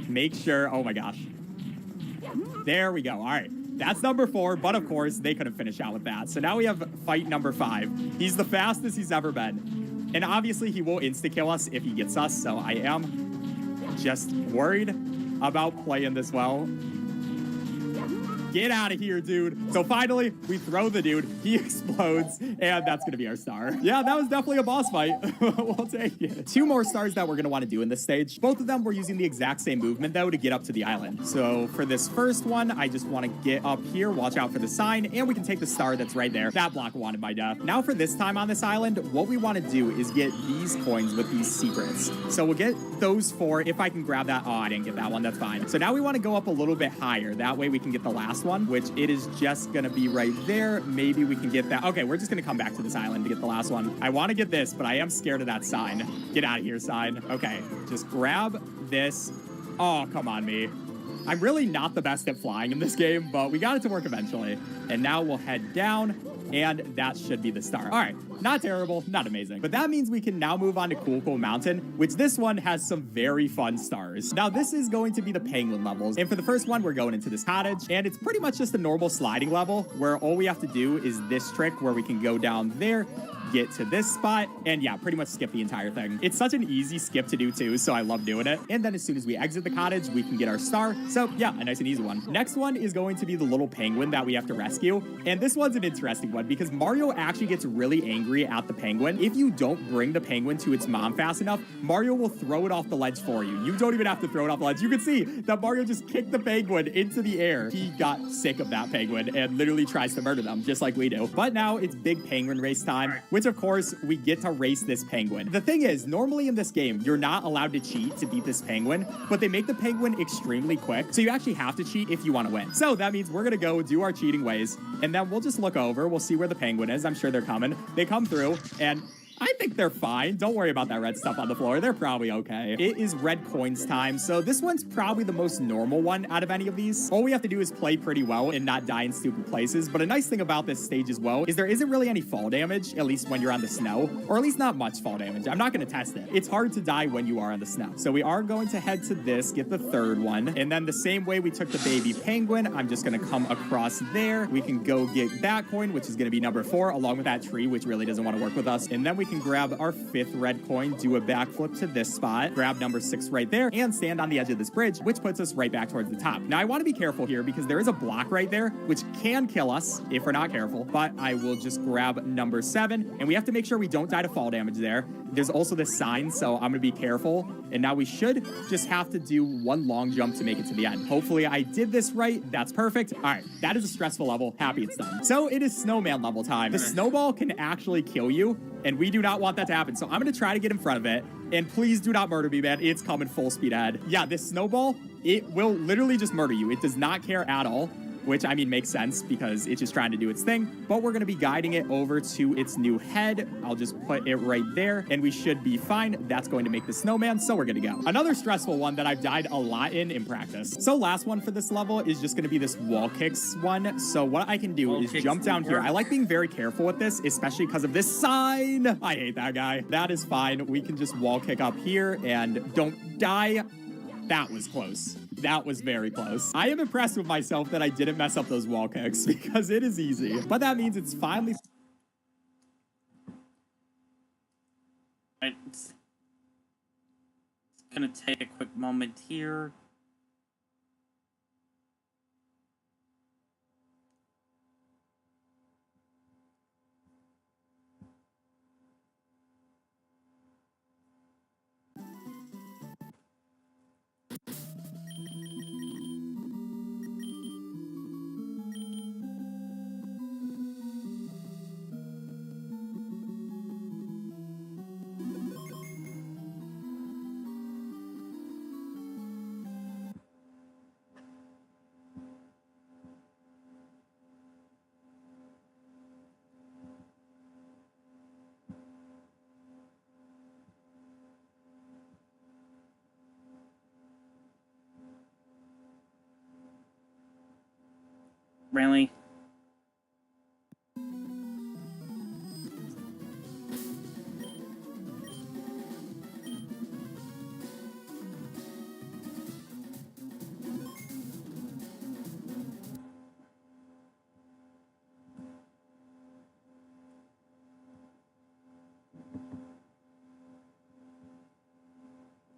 make sure. Oh my gosh. There we go. All right. That's number 4, but of course, they couldn't finish out with that. So now we have fight number 5. He's the fastest he's ever been. And obviously, he will insta-kill us if he gets us, so I am just worried about playing this well. Get out of here, dude. So finally, we throw the dude. He explodes, and that's going to be our star. Yeah, that was definitely a boss fight. We'll take it. 2 more stars that we're going to want to do in this stage. Both of them, we're using the exact same movement, though, to get up to the island. So for this first one, I just want to get up here, watch out for the sign, and we can take the star that's right there. That block wanted my death. Now for this time on this island, what we want to do is get these coins with these secrets. So we'll get those 4. If I can grab that. Oh, I didn't get that one. That's fine. So now we want to go up a little bit higher. That way we can get the last one, which it is just gonna be right there. Maybe we can get that. Okay, we're just gonna come back to this island to get the last one. I want to get this, but I am scared of that sign. Get out of here, sign. Okay, just grab this. Oh, come on, me. I'm really not the best at flying in this game, but we got it to work eventually. And now we'll head down, and that should be the star. All right, not terrible, not amazing. But that means we can now move on to Cool Mountain, which this one has some very fun stars. Now, this is going to be the penguin levels. And for the first one, we're going into this cottage, and it's pretty much just a normal sliding level where all we have to do is this trick where we can go down there, get to this spot, and yeah, pretty much skip the entire thing. It's such an easy skip to do too, so I love doing it. And then as soon as we exit the cottage, we can get our star. So yeah, a nice and easy one. Next one is going to be the little penguin that we have to rescue. And this one's an interesting one because Mario actually gets really angry at the penguin. If you don't bring the penguin to its mom fast enough, Mario will throw it off the ledge for you. You don't even have to throw it off the ledge. You can see that Mario just kicked the penguin into the air. He got sick of that penguin and literally tries to murder them, just like we do. But now it's big penguin race time, which of course we get to race this penguin. The thing is, normally in this game, you're not allowed to cheat to beat this penguin, but they make the penguin extremely quick, so you actually have to cheat if you want to win. So that means we're gonna go do our cheating ways, and then we'll just look over, we'll see where the penguin is. I'm sure they're coming. They come through, and I think they're fine. Don't worry about that red stuff on the floor. They're probably okay. It is red coins time, so this one's probably the most normal one out of any of these. All we have to do is play pretty well and not die in stupid places, but a nice thing about this stage as well is there isn't really any fall damage, at least when you're on the snow, or at least not much fall damage. I'm not going to test it. It's hard to die when you are on the snow. So we are going to head to this, get the third one, and then the same way we took the baby penguin, I'm just going to come across there. We can go get that coin, which is going to be number 4, along with that tree, which really doesn't want to work with us, and then we can grab our 5th red coin, do a backflip to this spot, grab number 6 right there, and stand on the edge of this bridge, which puts us right back towards the top. Now, I want to be careful here because there is a block right there, which can kill us if we're not careful, but I will just grab number 7, and we have to make sure we don't die to fall damage there. There's also this sign, so I'm going to be careful, and now we should just have to do one long jump to make it to the end. Hopefully, I did this right. That's perfect. All right, that is a stressful level. Happy it's done. So it is snowman level time. The snowball can actually kill you, and we do not want that to happen. So I'm going to try to get in front of it. And please do not murder me, man. It's coming full speed ahead. Yeah, this snowball, it will literally just murder you. It does not care at all. Which, I mean, makes sense because it's just trying to do its thing. But we're going to be guiding it over to its new head. I'll just put it right there, and we should be fine. That's going to make the snowman, so we're going to go. Another stressful one that I've died a lot in practice. So last one for this level is just going to be this wall kicks one. So what I can do is jump down here. I like being very careful with this, especially because of this sign. I hate that guy. That is fine. We can just wall kick up here and don't die. That was close. That was very close. I am impressed with myself that I didn't mess up those wall kicks because it is easy. But that means it's finally... It's gonna take a quick moment here. Really?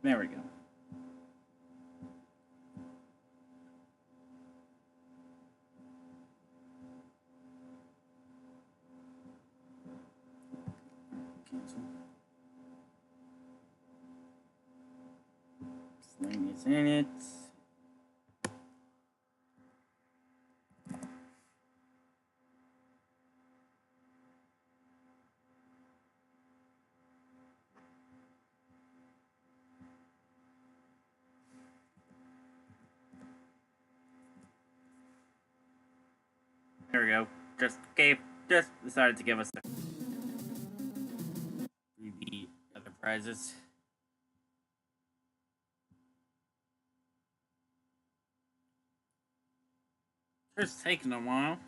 There we go. Cancel. Sling is in it. There we go. Just decided to give us the other prizes. It's taking a while.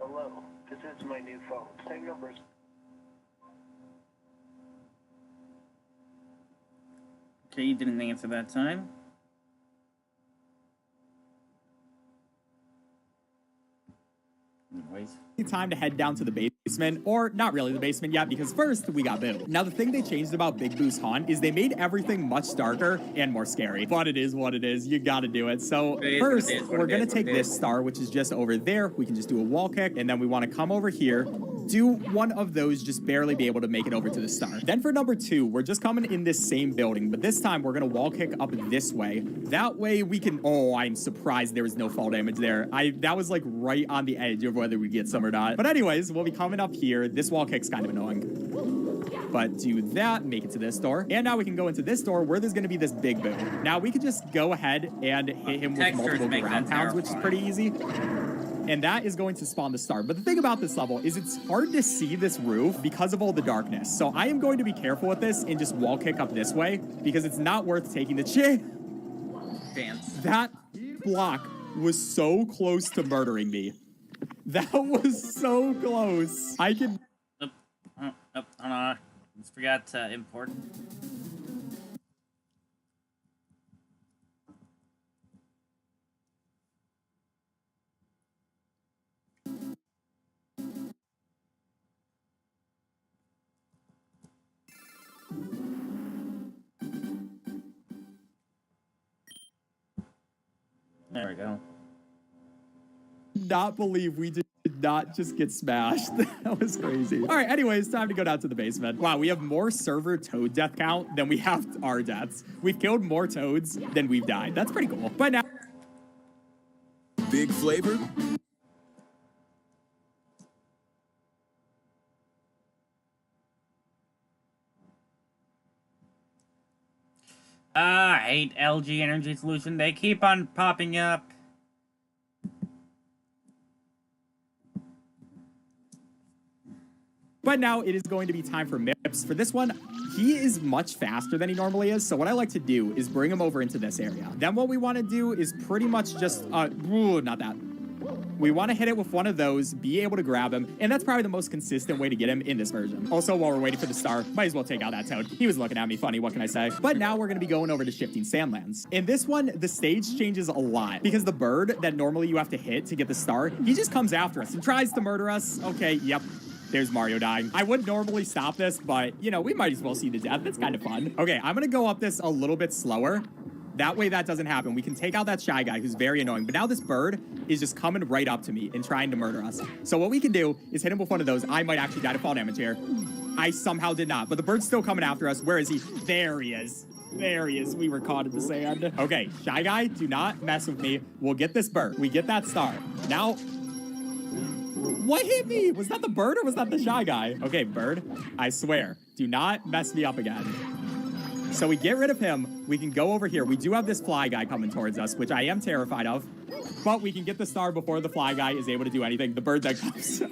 Hello, this is my new phone. Same numbers. Okay, you didn't answer that time. Anyways. Time to head down to the basement, or not really the basement yet, because first we got Boo. Now the thing they changed about Big Boo's haunt is they made everything much darker and more scary. But it is what it is. You gotta do it. So first, we're gonna take this star, which is just over there. We can just do a wall kick, and then we want to come over here, do one of those, just barely be able to make it over to the star. Then for number 2, we're just coming in this same building, but this time we're gonna wall kick up this way. That way we can. Oh, I'm surprised there was no fall damage there. That was like right on the edge of whether we get some or not. But anyways, we'll be coming up here. This wall kick's kind of annoying. But do that, make it to this door. And now we can go into this door where there's going to be this big Boo. Now we could just go ahead and hit him with multiple ground pounds, which is pretty easy. And that is going to spawn the star. But the thing about this level is it's hard to see this roof because of all the darkness. So I am going to be careful with this and just wall kick up this way because it's not worth taking the chance. That block was so close to murdering me. That was so close. I can. I just forgot to import. There we go. Not believe we did not just get smashed. That was crazy. All right, anyways, time to go down to the basement. Wow, we have more server toad death count than we have our deaths. We've killed more toads than we've died. That's pretty cool. But now... Big flavor? I hate LG Energy Solution. They keep on popping up. But now it is going to be time for Mips. For this one, he is much faster than he normally is. So what I like to do is bring him over into this area. Then what we want to do is pretty much just, not that. We want to hit it with one of those, be able to grab him, and that's probably the most consistent way to get him in this version. Also, while we're waiting for the star, might as well take out that toad. He was looking at me funny, what can I say? But now we're going to be going over to Shifting Sandlands. In this one, the stage changes a lot because the bird that normally you have to hit to get the star, he just comes after us and tries to murder us. Okay, yep. There's Mario dying. I wouldn't normally stop this, but, you know, we might as well see the death. It's kind of fun. Okay, I'm going to go up this a little bit slower. That way that doesn't happen. We can take out that shy guy who's very annoying. But now this bird is just coming right up to me and trying to murder us. So what we can do is hit him with one of those. I might actually die to fall damage here. I somehow did not, but the bird's still coming after us. Where is he? There he is. There he is. We were caught in the sand. Okay, Shy Guy, do not mess with me. We'll get this bird. We get that star. Now, what hit me? Was that the bird or was that the Shy Guy? Okay, bird, I swear, do not mess me up again. So we get rid of him. We can go over here. We do have this fly guy coming towards us, which I am terrified of. But we can get the star before the fly guy is able to do anything. The bird then comes, so...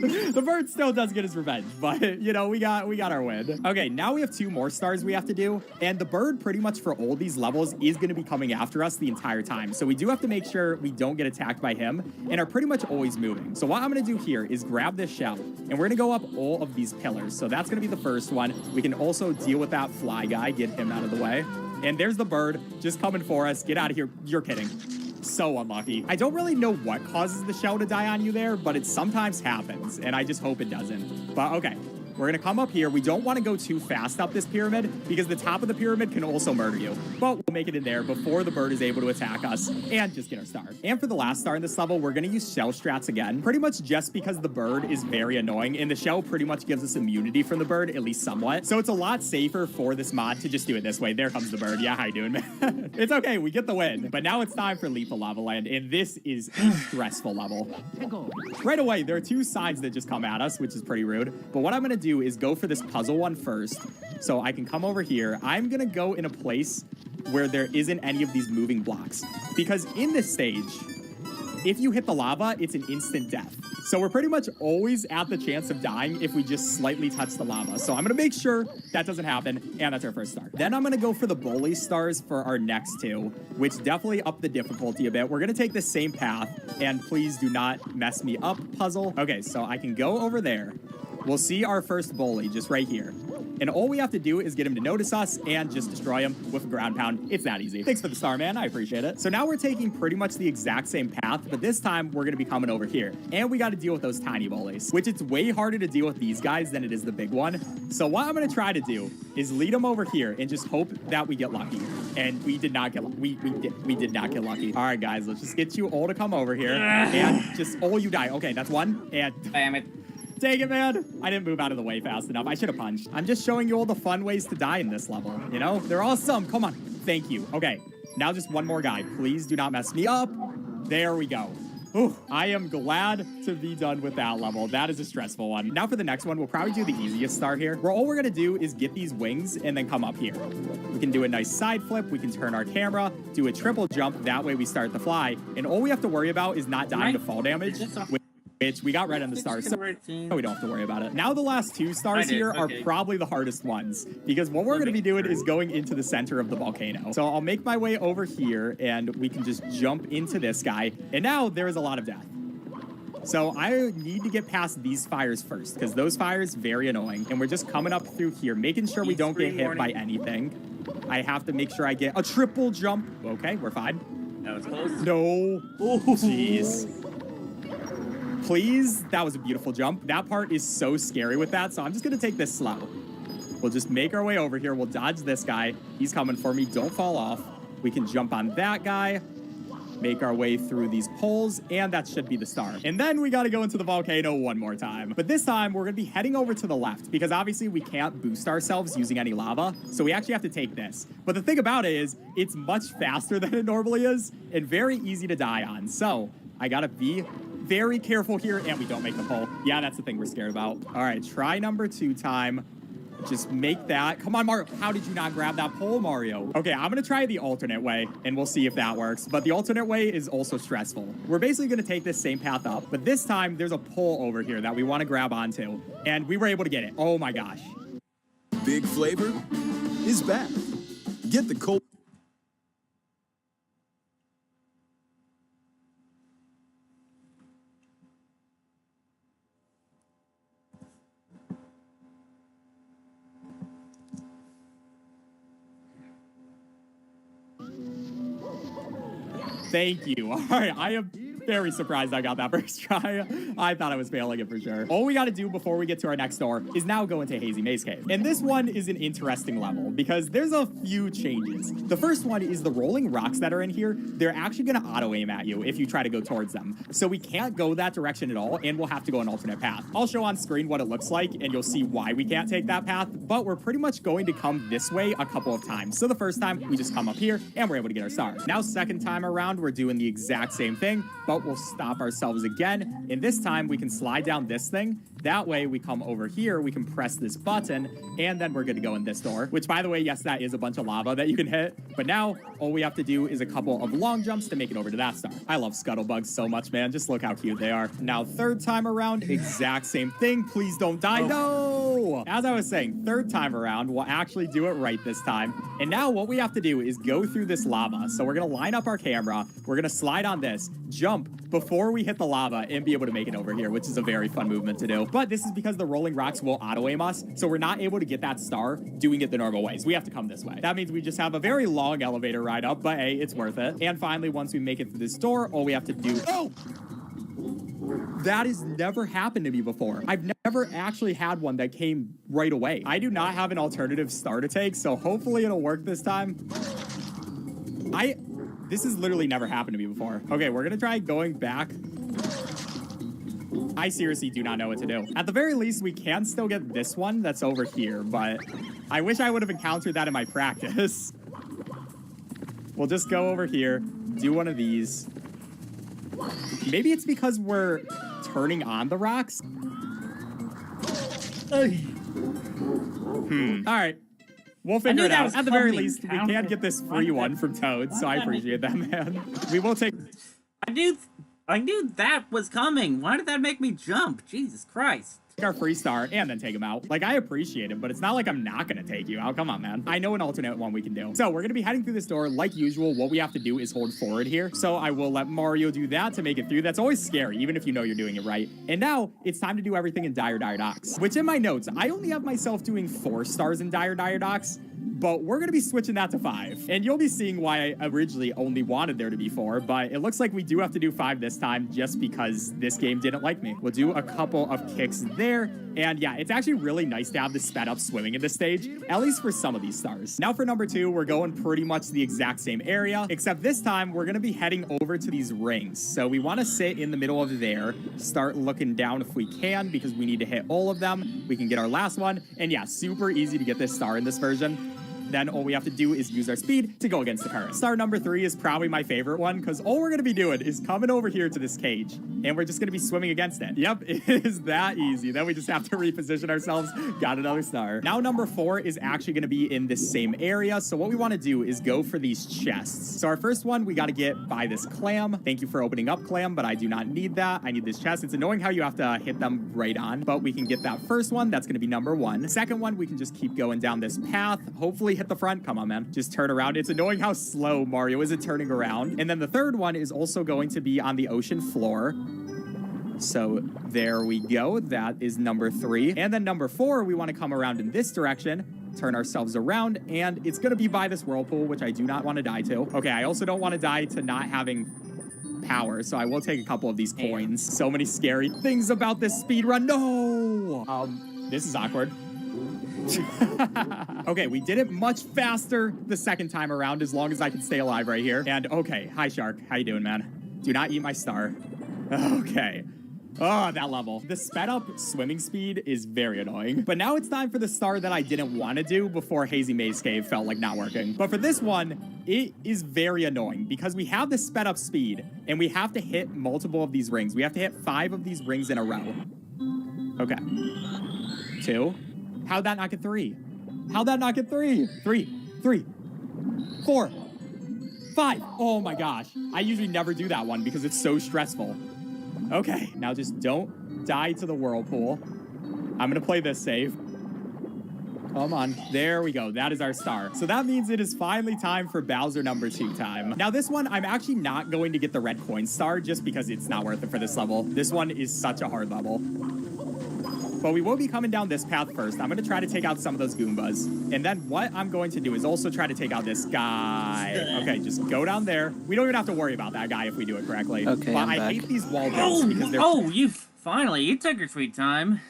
The bird still does get his revenge, but, you know, we got our win. Okay, now we have 2 more stars we have to do, and the bird pretty much for all these levels is going to be coming after us the entire time. So we do have to make sure we don't get attacked by him and are pretty much always moving. So what I'm going to do here is grab this shell, and we're going to go up all of these pillars. So that's going to be the first one. We can also deal with that fly guy, get him out of the way. And there's the bird just coming for us. Get out of here. You're kidding. So unlucky. I don't really know what causes the shell to die on you there, but it sometimes happens, and I just hope it doesn't. But okay, we're gonna come up here. We don't want to go too fast up this pyramid because the top of the pyramid can also murder you. But we'll make it in there before the bird is able to attack us and just get our star. And for the last star in this level, we're gonna use shell strats again, pretty much just because the bird is very annoying, and the shell pretty much gives us immunity from the bird, at least somewhat. So it's a lot safer for this mod to just do it this way. There comes the bird. Yeah, how you doing, man? It's okay, we get the win. But now it's time for Lethal Lava Land, and this is a stressful level. Right away, there are 2 signs that just come at us, which is pretty rude. But what I'm gonna do is go for this puzzle one first, so I can come over here. I'm gonna go in a place where there isn't any of these moving blocks, because in this stage, if you hit the lava, it's an instant death. So we're pretty much always at the chance of dying if we just slightly touch the lava. So I'm gonna make sure that doesn't happen, and that's our first star. Then I'm gonna go for the bully stars for our next 2, which definitely up the difficulty a bit. We're gonna take the same path, and please do not mess me up, puzzle. Okay, so I can go over there. We'll see our first bully just right here. And all we have to do is get him to notice us and just destroy him with a ground pound. It's that easy. Thanks for the star, man. I appreciate it. So now we're taking pretty much the exact same path, but this time we're going to be coming over here. And we got to deal with those tiny bullies, which it's way harder to deal with these guys than it is the big one. So what I'm going to try to do is lead them over here and just hope that we get lucky. And we did not get we did not get lucky. All right, guys, let's just get you all to come over here and just all you die. Okay, that's one. And Damn it. Take it, man. I didn't move out of the way fast enough. I should have punched. I'm just showing you all the fun ways to die in this level. You know, they're awesome. Come on. Thank you. Okay, now just one more guy. Please do not mess me up. There we go. Ooh, I am glad to be done with that level. That is a stressful one. Now for the next one, we'll probably do the easiest star here, where all we're gonna do is get these wings and then come up here. We can do a nice side flip. We can turn our camera, do a triple jump. That way we start to fly. And all we have to worry about is not dying to fall damage, which we got right on the stars, so we don't have to worry about it. Now the last 2 stars here are probably the hardest ones, because what we're going to be doing is going into the center of the volcano. So I'll make my way over here, and we can just jump into this guy, and now there is a lot of death. So I need to get past these fires first, because those fires very annoying, and we're just coming up through here, making sure we don't get hit by anything. I have to make sure I get a triple jump. Okay, we're fine. That was close. No. Jeez. Please, that was a beautiful jump. That part is so scary with that, so I'm just gonna take this slow. We'll just make our way over here. We'll dodge this guy. He's coming for me. Don't fall off. We can jump on that guy, make our way through these poles, and that should be the star. And then we gotta go into the volcano one more time. But this time, we're gonna be heading over to the left, because obviously we can't boost ourselves using any lava, so we actually have to take this. But the thing about it is, it's much faster than it normally is, and very easy to die on. So I gotta be very careful here, and we don't make the pole. Yeah, that's the thing we're scared about. All right, try number 2 time. Just make that. Come on, Mario. How did you not grab that pole, Mario? Okay, I'm going to try the alternate way, and we'll see if that works. But the alternate way is also stressful. We're basically going to take this same path up, but this time there's a pole over here that we want to grab onto, and we were able to get it. Oh, my gosh. Big Flavor is back. Get the cold. Thank you. All right, I am very surprised I got that first try. I thought I was failing it for sure. All we got to do before we get to our next door is now go into Hazy Maze Cave. And this one is an interesting level because there's a few changes. The first one is the rolling rocks that are in here. They're actually going to auto aim at you if you try to go towards them. So we can't go that direction at all, and we'll have to go an alternate path. I'll show on screen what it looks like, and you'll see why we can't take that path, but we're pretty much going to come this way a couple of times. So the first time, we just come up here, and we're able to get our star. Now, second time around, we're doing the exact same thing, but we'll stop ourselves again, and this time, we can slide down this thing. That way, we come over here, we can press this button, and then we're good to go in this door, which, by the way, yes, that is a bunch of lava that you can hit, but now, all we have to do is a couple of long jumps to make it over to that star. I love scuttlebugs so much, man. Just look how cute they are. Now, third time around, exact same thing. Please don't die. No! As I was saying, third time around, we'll actually do it right this time. And now what we have to do is go through this lava. So we're going to line up our camera. We're going to slide on this, jump before we hit the lava, and be able to make it over here, which is a very fun movement to do. But this is because the rolling rocks will auto-aim us, so we're not able to get that star doing it the normal ways. We have to come this way. That means we just have a very long elevator ride up, but hey, it's worth it. And finally, once we make it through this door, all we have to do... Oh! That has never happened to me before. I've never actually had one that came right away. I do not have an alternative star to take, so hopefully it'll work this time. This has literally never happened to me before. Okay, we're gonna try going back. I seriously do not know what to do. At the very least, we can still get this one that's over here, but I wish I would have encountered that in my practice. We'll just go over here, do one of these. Maybe it's because we're turning on the rocks. All right. We'll figure it out. At the very least, we can get this free one from Toad, so I appreciate that, man. We will take... I knew that was coming. Why did that make me jump? Jesus Christ. Our free star and then take him out. Like, I appreciate it, but it's not like I'm not gonna take you out. Come on, man. I know an alternate one we can do. So we're gonna be heading through this door. Like usual, what we have to do is hold forward here. So I will let Mario do that to make it through. That's always scary, even if you know you're doing it right. And now it's time to do everything in Dire Docks, which in my notes, I only have myself doing 4 stars in Dire Docks, but we're gonna be switching that to 5. And you'll be seeing why I originally only wanted there to be 4, but it looks like we do have to do 5 this time just because this game didn't like me. We'll do a couple of kicks there. And yeah, it's actually really nice to have this sped up swimming in this stage, at least for some of these stars. Now for number 2, we're going pretty much the exact same area, except this time we're gonna be heading over to these rings. So we wanna sit in the middle of there, start looking down if we can, because we need to hit all of them. We can get our last one. And yeah, super easy to get this star in this version. Then all we have to do is use our speed to go against the current. Star number 3 is probably my favorite one because all we're going to be doing is coming over here to this cage and we're just going to be swimming against it. Yep, it is that easy. Then we just have to reposition ourselves. Got another star. Now number 4 is actually going to be in this same area. So what we want to do is go for these chests. So our first one, we got to get by this clam. Thank you for opening up, clam, but I do not need that. I need this chest. It's annoying how you have to hit them right on, but we can get that first one. That's going to be number 1. Second one, we can just keep going down this path. Hopefully hit the front. Come on, man. Just turn around. It's annoying how slow Mario is at turning around. And then the third one is also going to be on the ocean floor. So there we go. That is number 3. And then number 4, we want to come around in this direction, turn ourselves around, and it's going to be by this whirlpool, which I do not want to die to. Okay, I also don't want to die to not having power, so I will take a couple of these coins. So many scary things about this speed run. No! This is awkward. Okay, we did it much faster the second time around, as long as I can stay alive right here. And okay, hi Shark, how you doing, man? Do not eat my star. Okay. Oh, that level. The sped up swimming speed is very annoying. But now it's time for the star that I didn't want to do before Hazy Maze Cave felt like not working. But for this one, it is very annoying because we have the sped up speed and we have to hit multiple of these rings. We have to hit 5 of these rings in a row. Okay. 2. How'd that not get 3? How'd that not get 3? 3, 4, 5. Oh my gosh. I usually never do that one because it's so stressful. Okay, now just don't die to the whirlpool. I'm gonna play this safe. Come on. There we go. That is our star. So that means it is finally time for Bowser number 2 time. Now this one, I'm actually not going to get the red coin star just because it's not worth it for this level. This one is such a hard level. But we will be coming down this path first. I'm going to try to take out some of those Goombas. And then what I'm going to do is also try to take out this guy. Okay, just go down there. We don't even have to worry about that guy if we do it correctly. Okay, but I'm I back. hate these wall jumps because they're... Oh, you finally, you took your sweet time.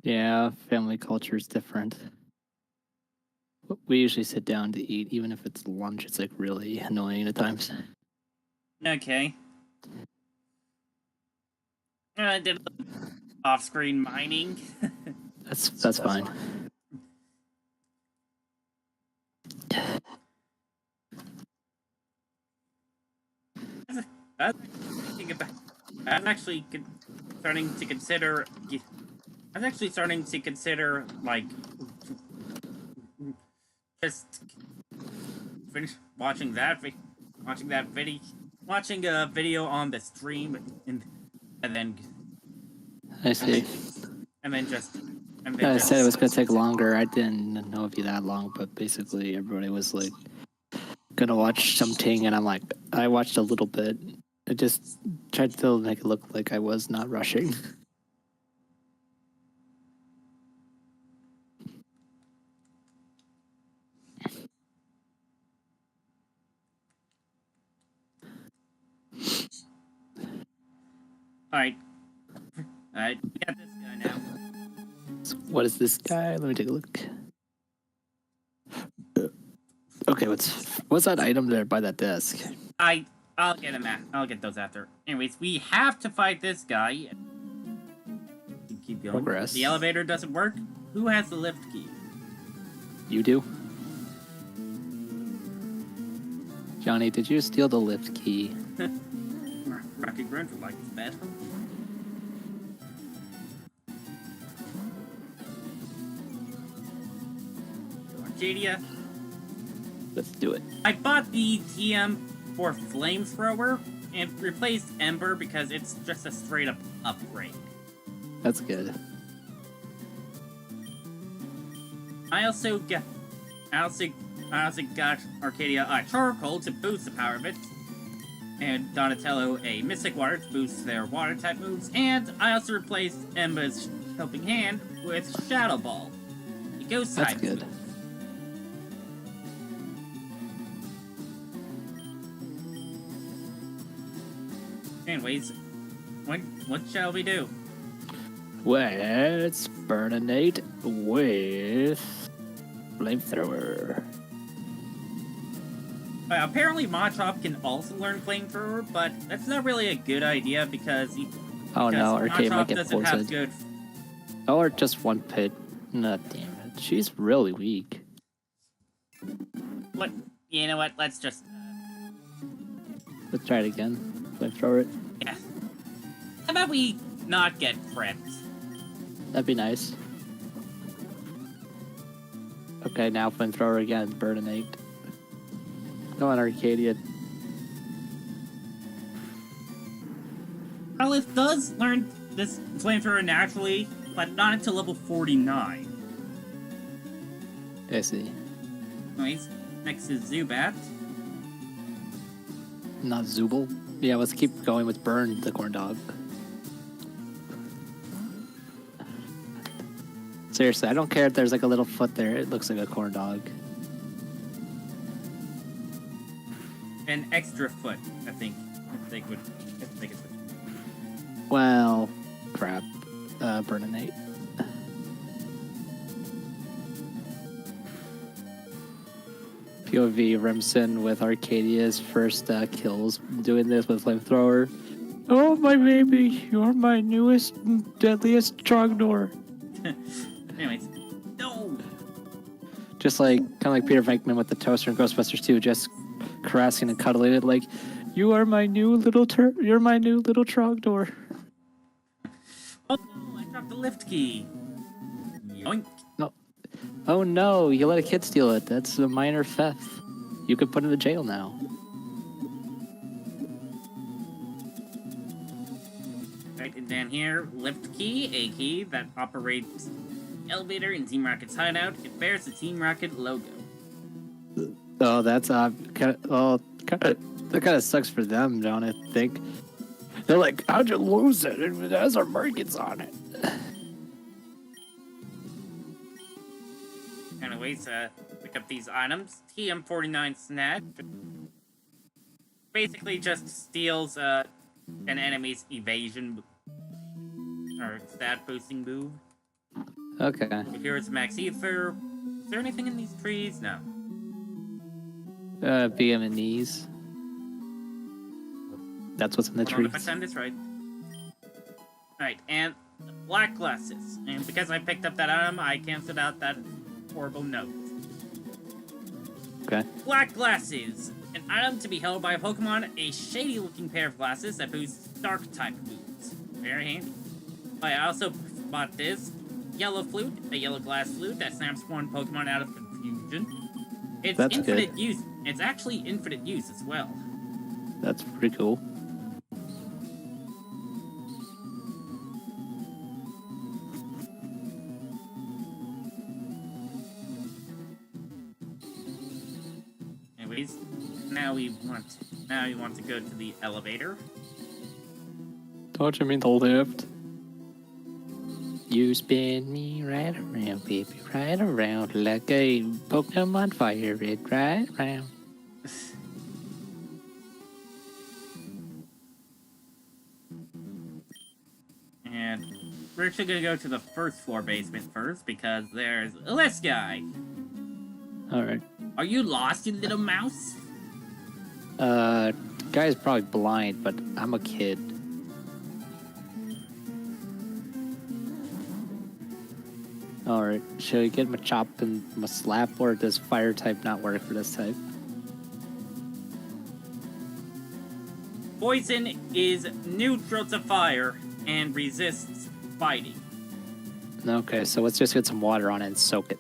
Yeah, family culture is different. We usually sit down to eat, even if it's lunch. It's like really annoying at times. Okay. I did off-screen mining. That's fine. I'm actually starting to consider. I was actually starting to consider, like, just finish watching a video on the stream, and then I see. I said it was gonna take longer. I didn't know it'd be that long, but basically everybody was like gonna watch something, and I'm like, I watched a little bit. I just tried to make it look like I was not rushing. Alright, we got this guy now. So what is this guy? Let me take a look. Okay, what's that item there by that desk? I'll get him I'll get those after. Anyways, we have to fight this guy. Keep going. Progress. The elevator doesn't work. Who has the lift key? You do? Johnny, did you steal the lift key? Rocky Grunt would like this bad. Arcadia. Let's do it. I bought the TM for Flamethrower and replaced Ember because it's just a straight up upgrade. That's good. I also got Arcadia charcoal to boost the power of it, and Donatello a Mystic Water to boost their water type moves, and I also replaced Emba's helping hand with Shadow Ball. It goes That's type. good. Anyways, what shall we do? Let's burninate with Flamethrower. Apparently Machop can also learn Flamethrower, but that's not really a good idea because Oh no, Arcade might Machop get doesn't have poisoned. good. Or just one pit. No, damn it. She's really weak. What? You know what? Let's just. Let's try it again. Flamethrower it. Yeah. How about we not get prepped? That'd be nice. Okay, now Flamethrower again. Burninate. Come on, Arcadia. Growlithe does learn this Flamethrower naturally, but not until level 49. I see. Anyways, next is Zubat. Not Zooble. Yeah, let's keep going with Burn, the corn dog. Seriously, I don't care if there's like a little foot there. It looks like a corn dog. An extra foot, I think it's. Well, crap. Burninate. POV Remsen with Arcadia's first kills doing this with Flamethrower. Oh, my baby, you're my newest, deadliest Trognor. Anyways, no! Just like, kind of like Peter Venkman with the toaster in Ghostbusters 2, just caressing and cuddling it like, you are my new little you're my new little Trognor. Oh no, I dropped the lift key. Yoink. No. Oh no, you let a kid steal it. That's a minor theft. You could put him in jail now. Right, and down here, lift key, a key that operates elevator in Team Rocket's hideout. It bears the Team Rocket logo. Oh, that's that kind of sucks for them, don't I think? They're like, how'd you lose it? It has our markings on it. Anyways, pick up these items. TM49 Snatch. Basically just steals an enemy's evasion or stat boosting move. Okay. Here's Max Ether. Is there anything in these trees? No. Vietnamese. That's what's in the Hold on, if I trees. found this right. Alright, and black glasses. And because I picked up that item, I canceled out that horrible note. Okay. Black glasses. An item to be held by a Pokemon, a shady-looking pair of glasses that boosts Dark-type moves. Very handy. I also bought this yellow flute, a yellow glass flute that snaps one Pokemon out of confusion. It's That's infinite good. use. It's actually infinite use as well. That's pretty cool. Anyways, now we want to go to the elevator. Don't you mean the lift? You spin me right around, baby, right around like a Pokemon FireRed, right around. And we're actually gonna go to the first floor basement first because there's this guy. Alright. Are you lost, you little mouse? Guy's probably blind, but I'm a kid. Alright, should we get my chop and my slap, or does fire type not work for this type? Poison is neutral to fire and resists fighting. Okay, so let's just get some water on it and soak it.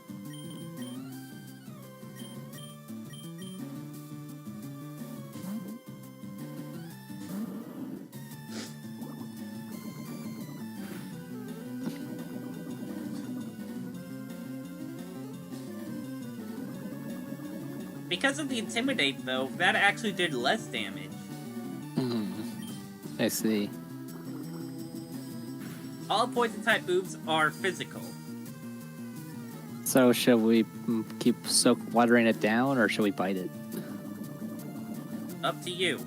Because of the Intimidate, though, that actually did less damage. I see. All poison-type moves are physical. So should we keep watering it down, or should we bite it? Up to you.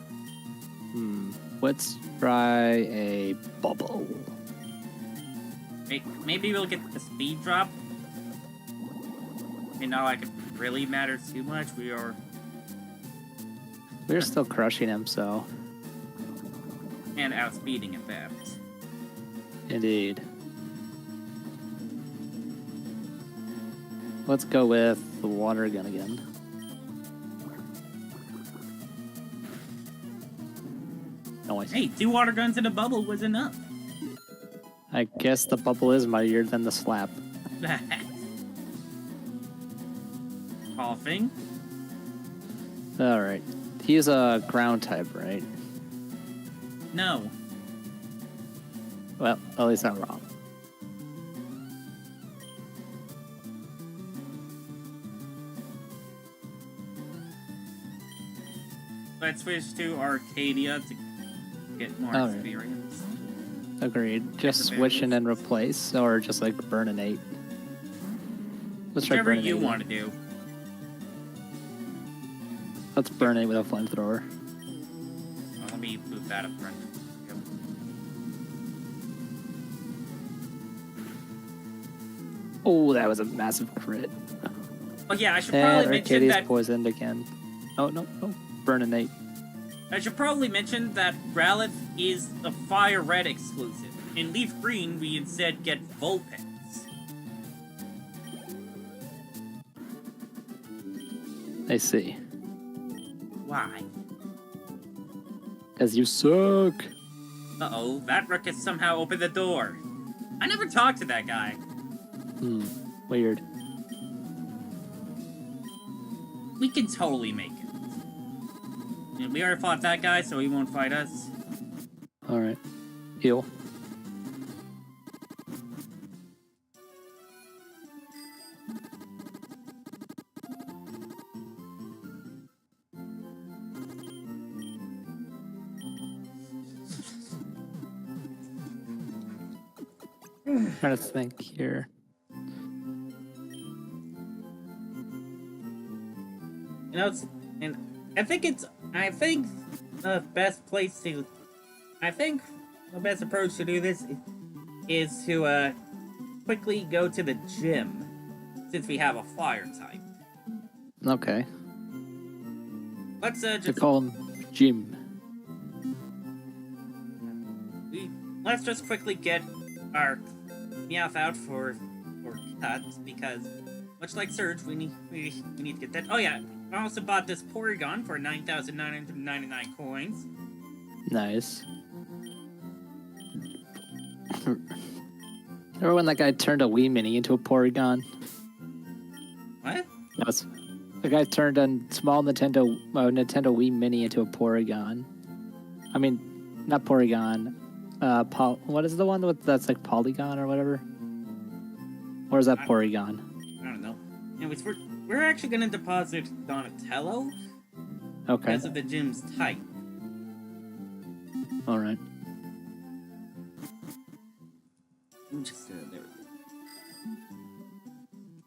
Let's try a bubble. Maybe we'll get the speed drop. Not like it really matters too much. We're still crushing him, so... And outspeeding at that. Indeed. Let's go with the water gun again. Noise. Hey, 2 water guns in a bubble was enough. I guess the bubble is mightier than the slap. Coughing. Alright. He's a ground type, right? No. Well, at least I'm wrong. Let's switch to Arcadia to get more Alright. experience. Agreed. Just switch and then replace, or just like burn an 8. Let's try Whatever burn an you 8. want to do. Let's burn it with a flamethrower. Well, let me move that up front. Yep. Oh, that was a massive crit. Oh yeah, I should And probably mention Arcadia's that. poisoned again. Oh, no. Burn an 8. I should probably mention that Growlithe is a FireRed exclusive. In Leaf Green, we instead get Vulpix. I see. Why? Because you suck. Uh-oh, that ruckus somehow opened the door. I never talked to that guy. Weird. We can totally make it. And we already fought that guy, so he won't fight us. Alright. Heal. Trying to think here. You know, and I think the best place to, I think the best approach to do this is to quickly go to the gym, since we have a fire type. Okay. Let's They just call him Jim. let's just quickly get our Meowth out for cuts, because much like Surge, we need to get that. Oh yeah, I also bought this Porygon for 9,999 coins. Nice. Remember when that guy turned a Wii Mini into a Porygon? What? That's the guy turned a small Nintendo Wii Mini into a Porygon. I mean, not Porygon. What is the one that's like Polygon or whatever? Or is that Porygon? I don't know. Anyways, we're actually gonna deposit Donatello Okay. because of the gym's type. All right. Just there we go.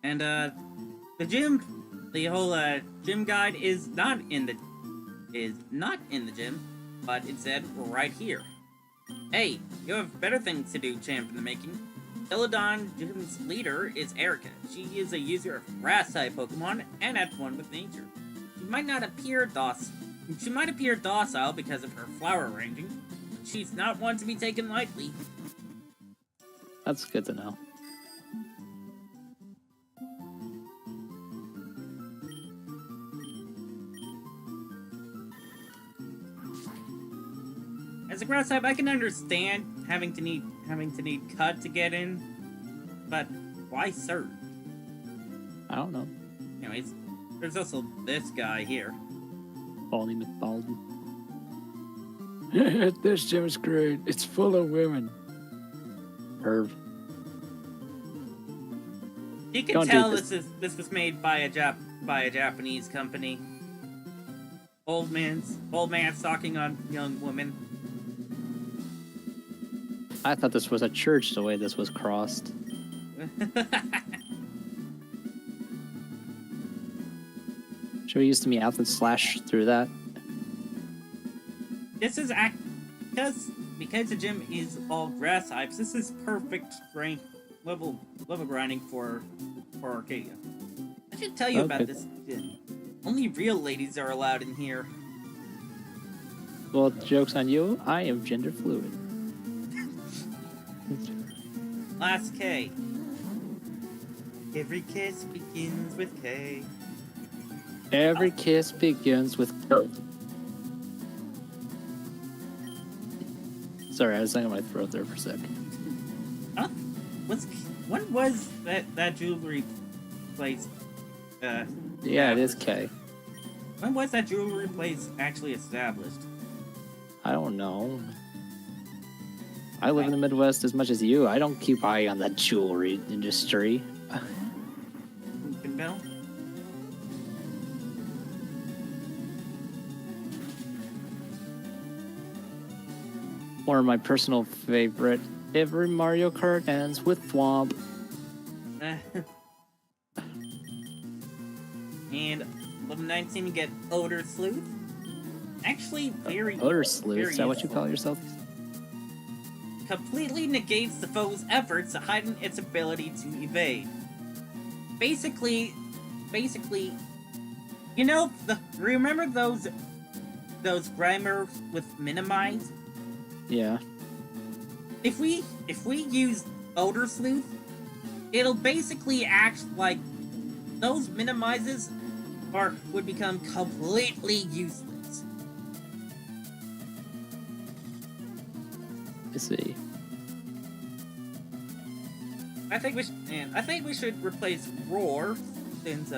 And the whole gym guide is not in the gym, but instead right here. Hey, you have better things to do, champ in the making. Celadon Gym's leader is Erica. She is a user of grass-type Pokemon and at one with nature. She might appear docile because of her flower arranging, but she's not one to be taken lightly. That's good to know. As a grass type, I can understand having to need cut to get in, but why Surge? I don't know. Anyways, there's also this guy here. Baldy McBalden. This gym is great. It's full of women. Herb. You can Don't do tell this. this was made by a Japanese company. Old man stalking on young women. I thought this was a church the way this was crossed. Should we use the Meowth and slash through that? This is because the gym is all grass types. This is perfect level grinding for Arcadia. I should tell you about this gym. Only real ladies are allowed in here. Well, joke's on you. I am gender fluid. Last K. Every kiss begins with K. Every kiss begins with K. Sorry, I was singing my throat there for a sec. Huh? When was that jewelry place? Yeah, it is K. When was that jewelry place actually established? I don't know. I live in the Midwest as much as you. I don't keep eye on that jewelry industry. Bell? Or my personal favorite, every Mario Kart ends with Thwomp. And level 19 you get Odor Sleuth. Actually, Odor Sleuth, very is that what you useful. call yourself? Completely negates the foe's efforts to heighten its ability to evade. Basically, you know, remember those Grimer with minimize? Yeah. If we use Odor Sleuth, it'll basically act like those minimizes would become completely useless. I see. I think we should replace Roar, since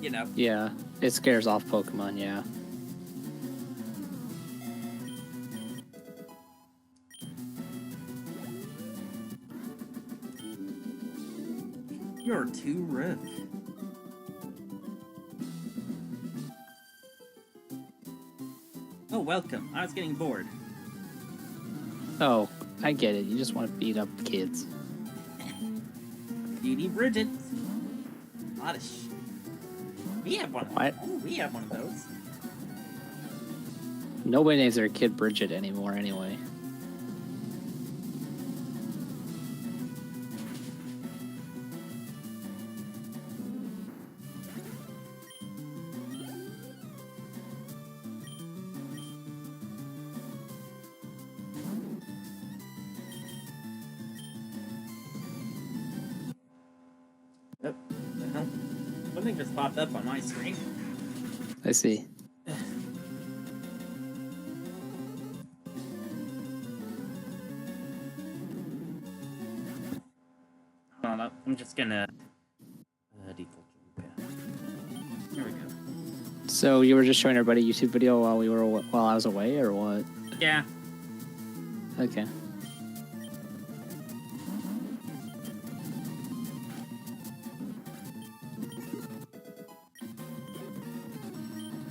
you know. Yeah, it scares off Pokemon, yeah. You're too rough. Oh, welcome. I was getting bored. Oh, I get it. You just want to beat up kids. Beauty Bridget. We have one. What? We have one of those. Nobody names their kid Bridget anymore, anyway. Oh, the hell? Something just popped up on my screen. I see. Hold on, I'm just gonna default. Here we go. So you were just showing everybody a YouTube video while I was away, or what? Yeah. Okay.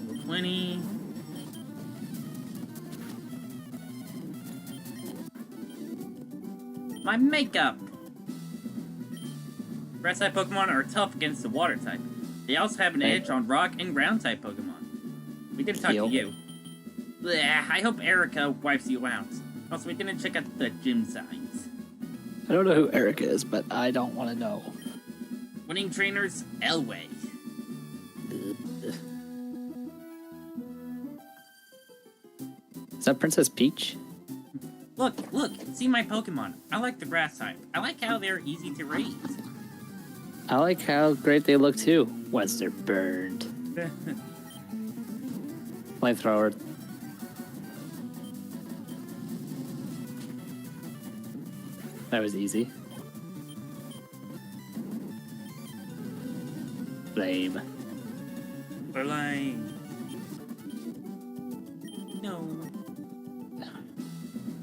Level 20. My makeup! Grass type Pokemon are tough against the water type. They also have an edge on rock and ground type Pokemon. We didn't talk to you. Blech, I hope Erica wipes you out. Also, we didn't check out the gym signs. I don't know who Erica is, but I don't want to know. Winning trainers, Elway. Is that Princess Peach? Look, see my Pokemon. I like the grass type. I like how they're easy to raise. I like how great they look too once they're burned. Flamethrower. That was easy. Flame. Flame. No.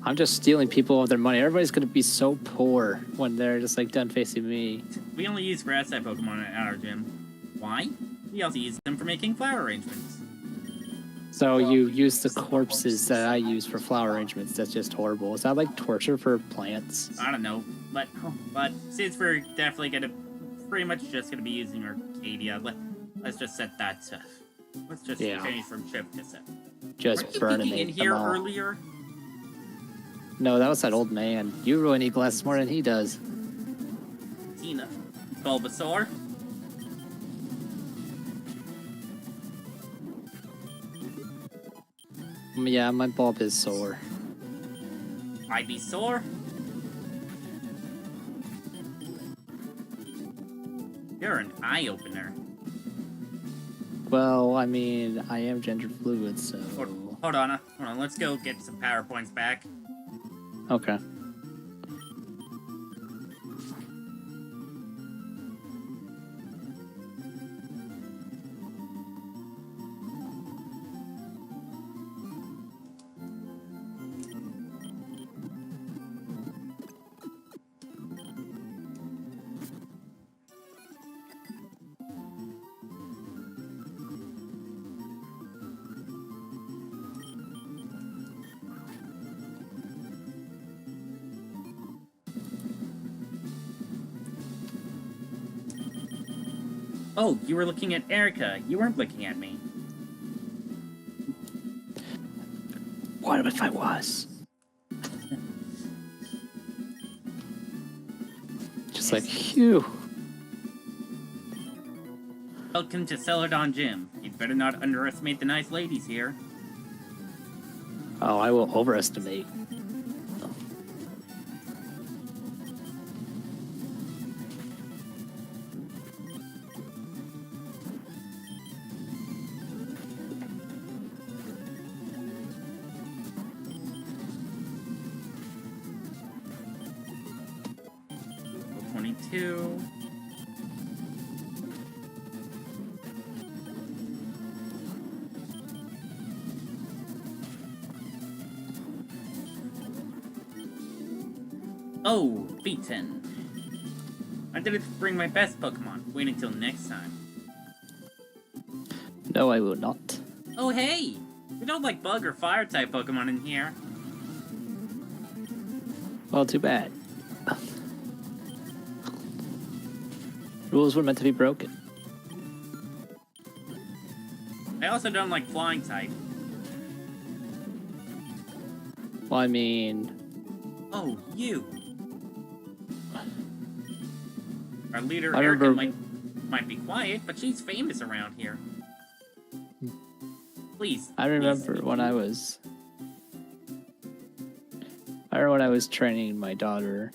I'm just stealing people of their money. Everybody's gonna be so poor when they're just like done facing me. We only use grass type Pokemon at our gym. Why? We also use them for making flower arrangements. So you use the corpses that I use for flower arrangements. That's just horrible. Is that like torture for plants? I don't know, but since we're definitely pretty much just gonna be using Arcadia, let's just set that to. Let's just change from chip to set. Just Weren't you burning peeking in here earlier? No, that was that old man. You really need glasses more than he does. Tina. Bulbasaur. Yeah, my bulb is sore. Ivysaur. You're an eye opener. Well, I mean, I am gender fluid, so... Hold on, let's go get some power points back. Okay. Oh, you were looking at Erica. You weren't looking at me. What if I was? Just like, phew. Welcome to Celadon Gym. You'd better not underestimate the nice ladies here. Oh, I will overestimate. Level 22. Oh, beaten. I didn't bring my best Pokemon. Wait until next time. No, I will not. Oh, hey! We don't like bug or fire type Pokemon in here. Well, too bad. Rules were meant to be broken. I also don't like flying type. Well, I mean, Oh, you. Our leader, I Erica, remember- might be quiet, but she's famous around here. Please. I remember when I was training my daughter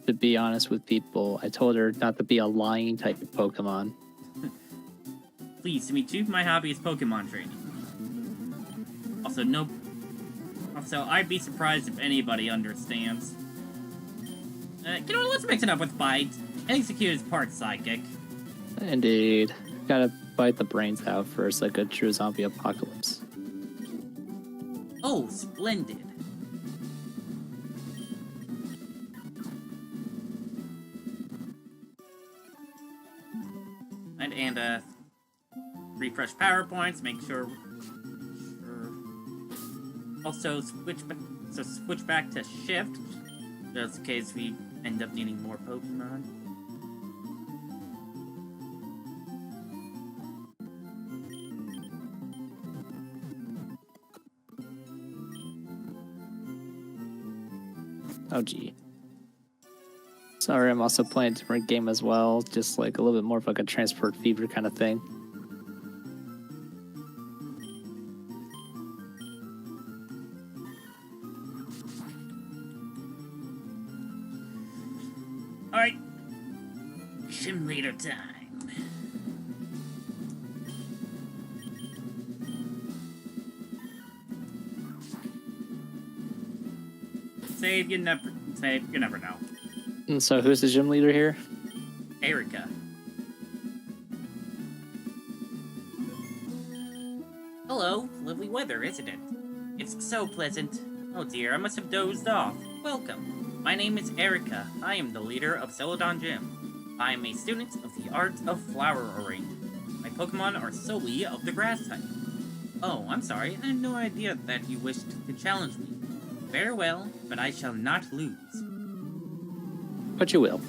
to be honest with people. I told her not to be a lying type of Pokemon. Please, to me too, my hobby is Pokemon training. Also, I'd be surprised if anybody understands. You know what, let's mix it up with Bite. Execute is part psychic. Indeed. Gotta bite the brains out first, like a true zombie apocalypse. Oh, splendid. And refresh PowerPoints, make sure. Also, switch back to Shift, just in case we end up needing more Pokemon. Oh, gee. Sorry, I'm also playing a different game as well, just like a little bit more of like a Transport Fever kind of thing. Alright. Gym leader time. Save, you never know. And so, who's the gym leader here? Erica. Hello, lovely weather, isn't it? It's so pleasant. Oh dear, I must have dozed off. Welcome. My name is Erica. I am the leader of Celadon Gym. I am a student of the art of flower arrangement. My Pokemon are solely of the grass type. Oh, I'm sorry. I had no idea that you wished to challenge me. Very well, but I shall not lose. But you will.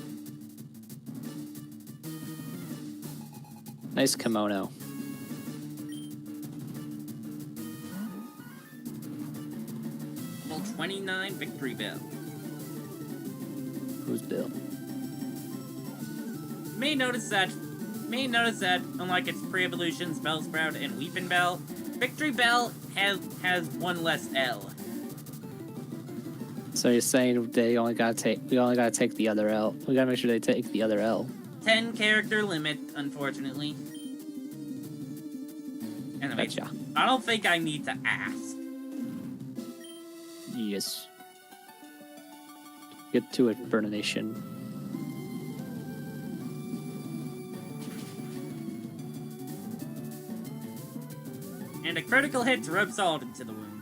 Nice kimono. Level 29 Victory Bell. Who's Bill? You may notice that, unlike its pre-evolutions, Bellsprout and Weepin' Bell, Victory Bell has one less L. So you're saying we only gotta take the other L. We gotta make sure they take the other L. 10 character limit, unfortunately. Anyway, Gotcha. I don't think I need to ask. Yes. Get to it, Burnation. And a critical hit to rub salt into the wound.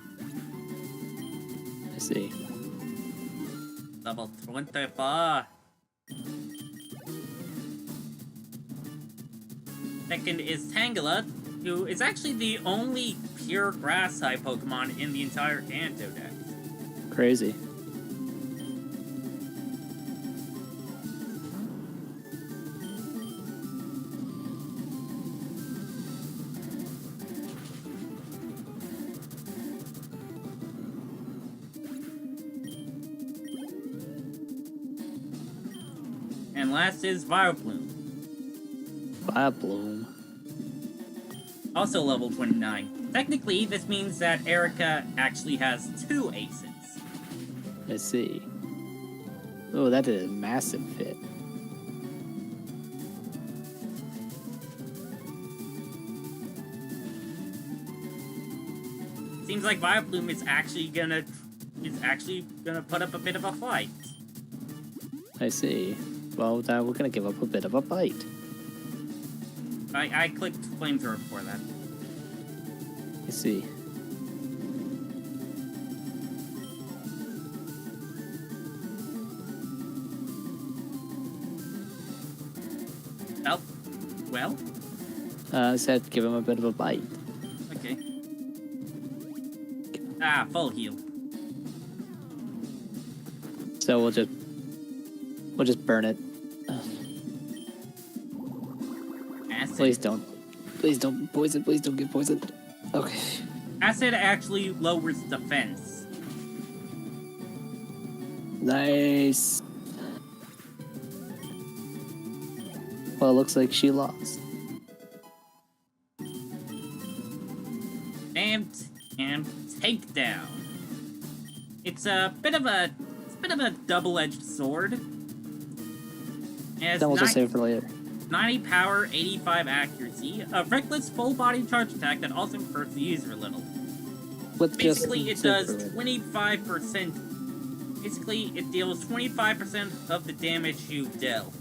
I see. Level 24. Second is Tangela, who is actually the only pure grass type Pokemon in the entire Kanto deck. Crazy. And last is Vileplume, Vileplume. also level 29. Technically, this means that Erica actually has 2 aces. I see. Oh, that did a massive fit. Seems like Vileplume is actually gonna put up a bit of a fight. I see. Well, then we're gonna give up a bit of a bite. I clicked Flamethrower before that. I see. Well, I said give him a bit of a bite. okay. Ah, full heal. So we'll just burn it. Acid. Please don't poison. Please don't get poisoned. Okay. Acid actually lowers defense. Nice. Well, it looks like she lost. And takedown. It's a bit of a double-edged sword. It has Then we'll just save it for later. 90 power, 85 accuracy, a reckless full body charge attack that also hurts the user a little. Let's Basically, just it does save it for later. 25%. Basically, it deals 25% of the damage you dealt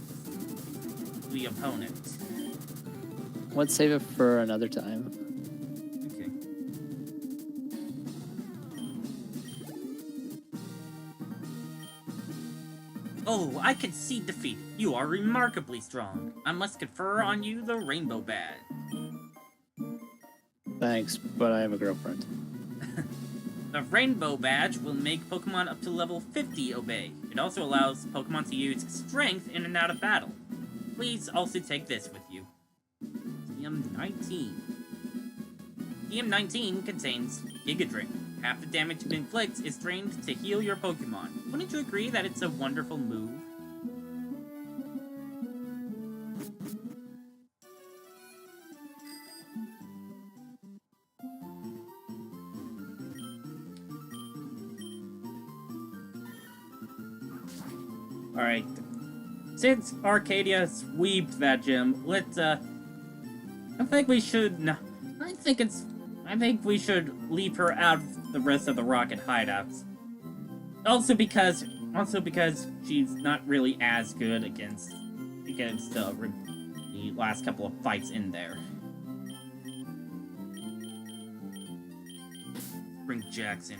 to the opponent. Let's save it for another time. Okay. Oh, I can see defeat. You are remarkably strong. I must confer on you the rainbow badge. Thanks, but I have a girlfriend. The rainbow badge will make Pokemon up to level 50 obey. It also allows Pokemon to use strength in and out of battle. Please also take this with you. TM19. TM19 contains Giga Drain. Half the damage it inflicts is drained to heal your Pokemon. Wouldn't you agree that it's a wonderful move? Alright. Since Arcadia sweeped that gym, let's, I think we should, I think we should leave her out of the rest of the Rocket hideouts. Also because she's not really as good against the last couple of fights in there. Bring Jackson.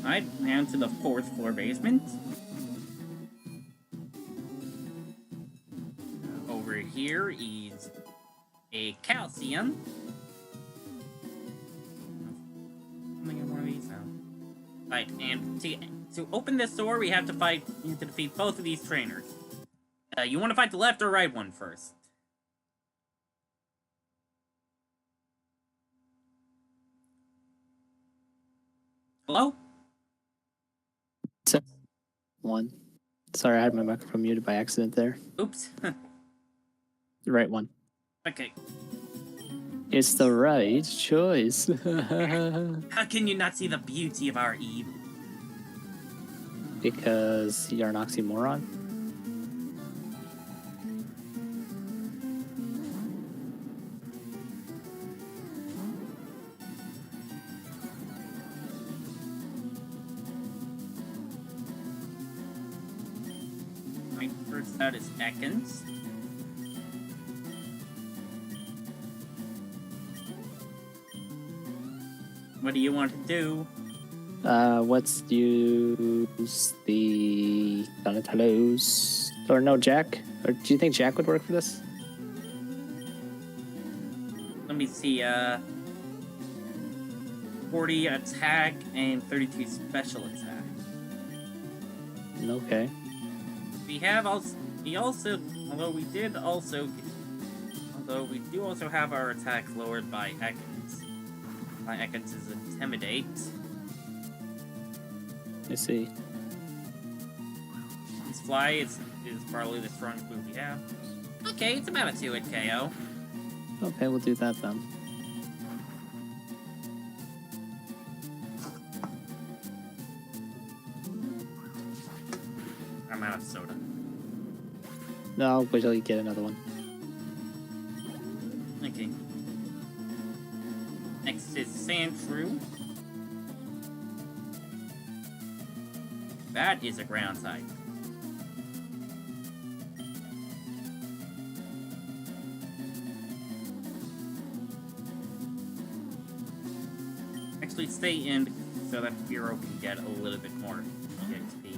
Alright, down to the 4th floor basement. Over here is a calcium. I'm gonna get one of these now. Right, and to open this door, we have to defeat both of these trainers. You want to fight the left or right one first? Hello? One. Sorry, I had my microphone muted by accident there. Oops. The right one. Okay. It's the right choice. How can you not see the beauty of our Eve? Because you're an oxymoron? My first out is Ekans. What do you want to do? Let's use the Donatello's. Or no, Jack? Or do you think Jack would work for this? Let me see, 40 attack and 32 special attack. Okay. Although we do also have our attacks lowered by Ekans. My Ekans is Intimidate. I see. His Fly is probably the strongest move we have. Okay, it's about a 2-hit KO. Okay, we'll do that then. I'm out of soda. No, I'll wait till you get another one. Okay. Next is Sandshrew. That is a ground type. actually stay in so that Hero can get a little bit more EXP.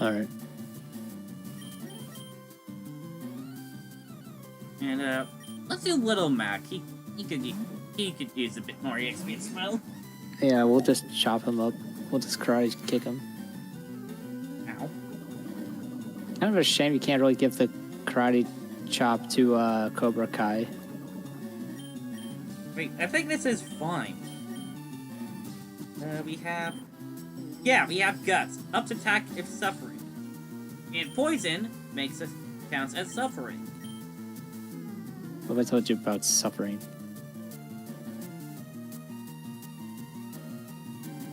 Alright. And let's do Little Mac. He could use a bit more EXP as well. Yeah, we'll just chop him up. We'll just karate kick him. Ow. Kind of a shame you can't really give the karate chop to Cobra Kai. Wait, I think this is fine. We have Guts. Up to attack if suffering. And Poison counts as suffering. What have I told you about suffering?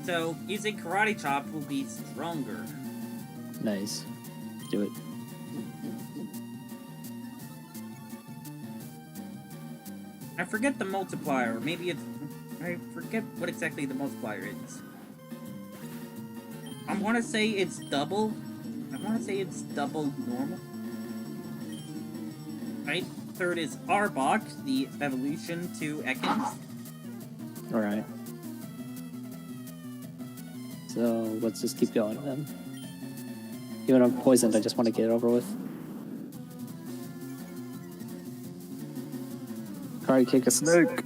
So, using Karate Chop will be stronger. Nice. Do it. I forget the multiplier. Maybe it's... I forget what exactly the multiplier is. I want to say it's double. I want to say it's double normal. Right? Third is Arbok, the evolution to Ekans. Alright. So, let's just keep going then. Even though I'm poisoned, I just want to get it over with. Karate kick a snake!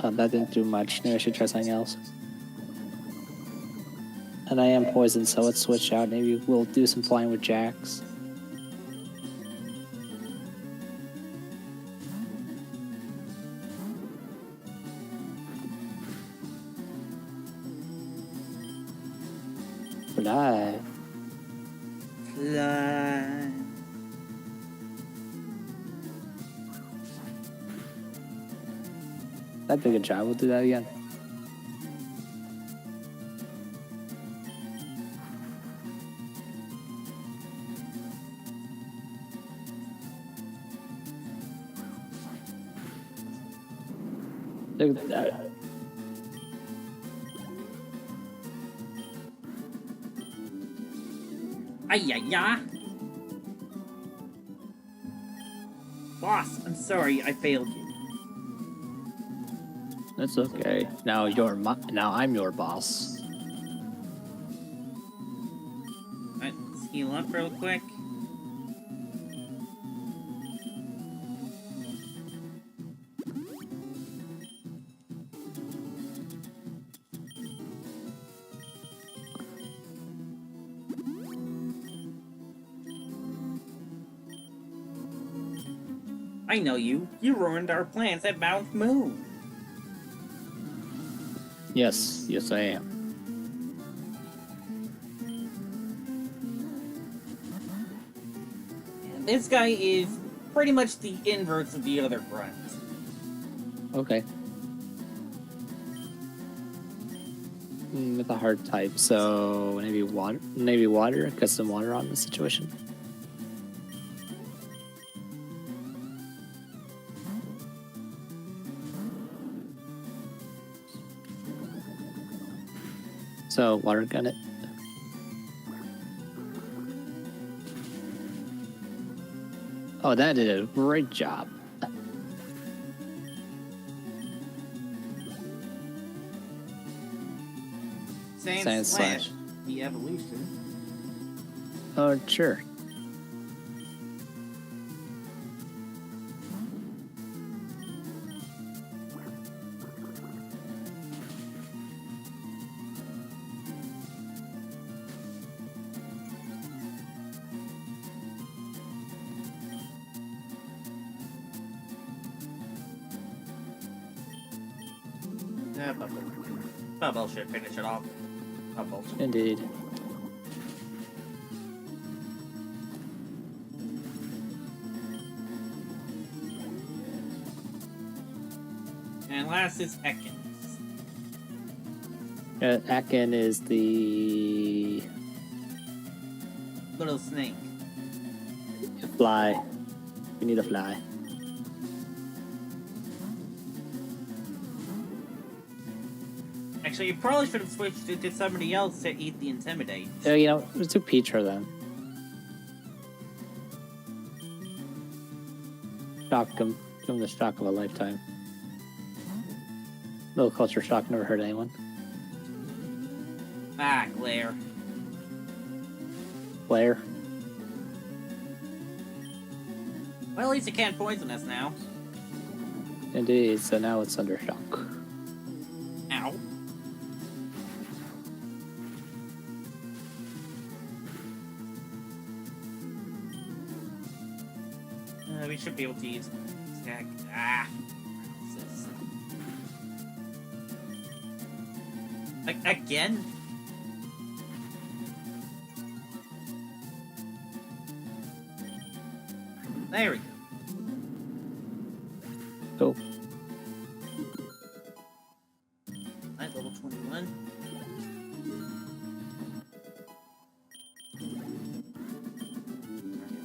Oh, that didn't do much. Maybe I should try something else. And I am poisoned, so let's switch out. Maybe we'll do some flying with Jax. Fly. Fly. That did a good job. We'll do that again. Look at that. Ay-ya-ya! Boss, I'm sorry, I failed you. That's okay. Now I'm your boss. Alright, let's heal up real quick. I know you. You ruined our plans at Mount Moon. Yes, yes I am. This guy is pretty much the inverse of the other grunt. Okay. With a hard type, so maybe water. Get some water on the situation. So, water gun it. Oh, that did a great job. Sand slash the evolution. Oh, sure. Yeah, Bubble should finish it off. Bubble. Indeed. And last is Ekans. Akin is the Little snake. fly. We need a fly. Actually, you probably should have switched it to somebody else to eat the Intimidate. You know, let's do Petra then. Shock him. Give him the shock of a lifetime. Little culture shock never hurt anyone. Ah, glare. Blair. Well, at least it can't poison us now. Indeed, so now it's under shock. Ow. We should be able to use stack. Ah. Again? There we go. Go. At level 21.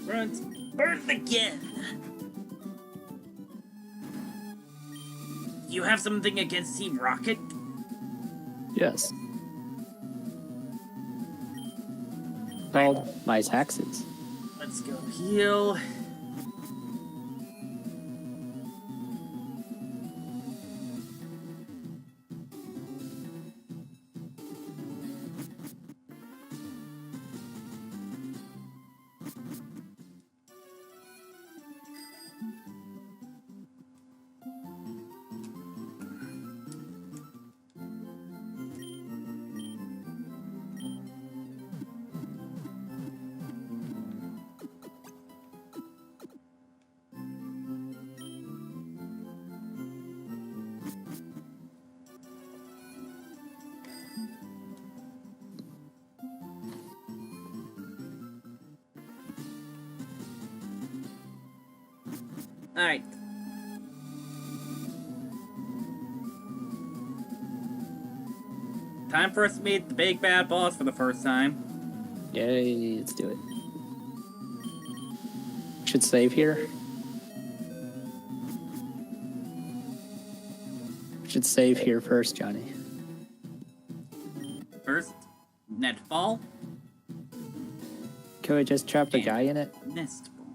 Runs. Burn again! You have something against Team Rocket? Yes. Called my taxes. Let's go heal. Alright. Time for us to meet the big bad boss for the first time. Yay, let's do it. Should save here. Should save here first, Johnny. First, netball. Can we just trap the And guy in it? Nest ball.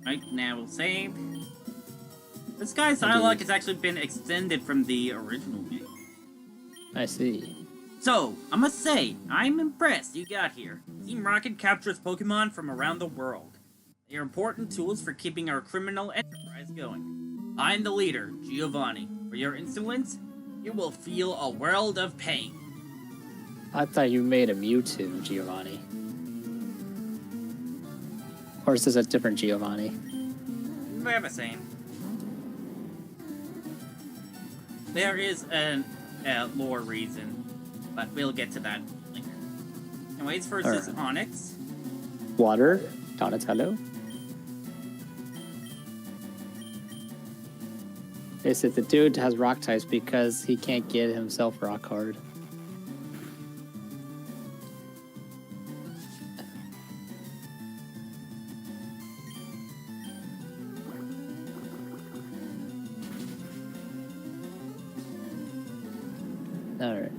Right, now we'll save. This guy's dialogue has actually been extended from the original game. I see. So, I must say, I'm impressed you got here. Team Rocket captures Pokemon from around the world. They are important tools for keeping our criminal enterprise going. I'm the leader, Giovanni. For your insolence, you will feel a world of pain. I thought you made a Mewtwo, Giovanni. Or is this a different Giovanni? They're the same. There is a lore reason, but we'll get to that later. Anyways, first is Onyx. Water? Donatello? They said the dude has rock types because he can't get himself rock hard. Alright.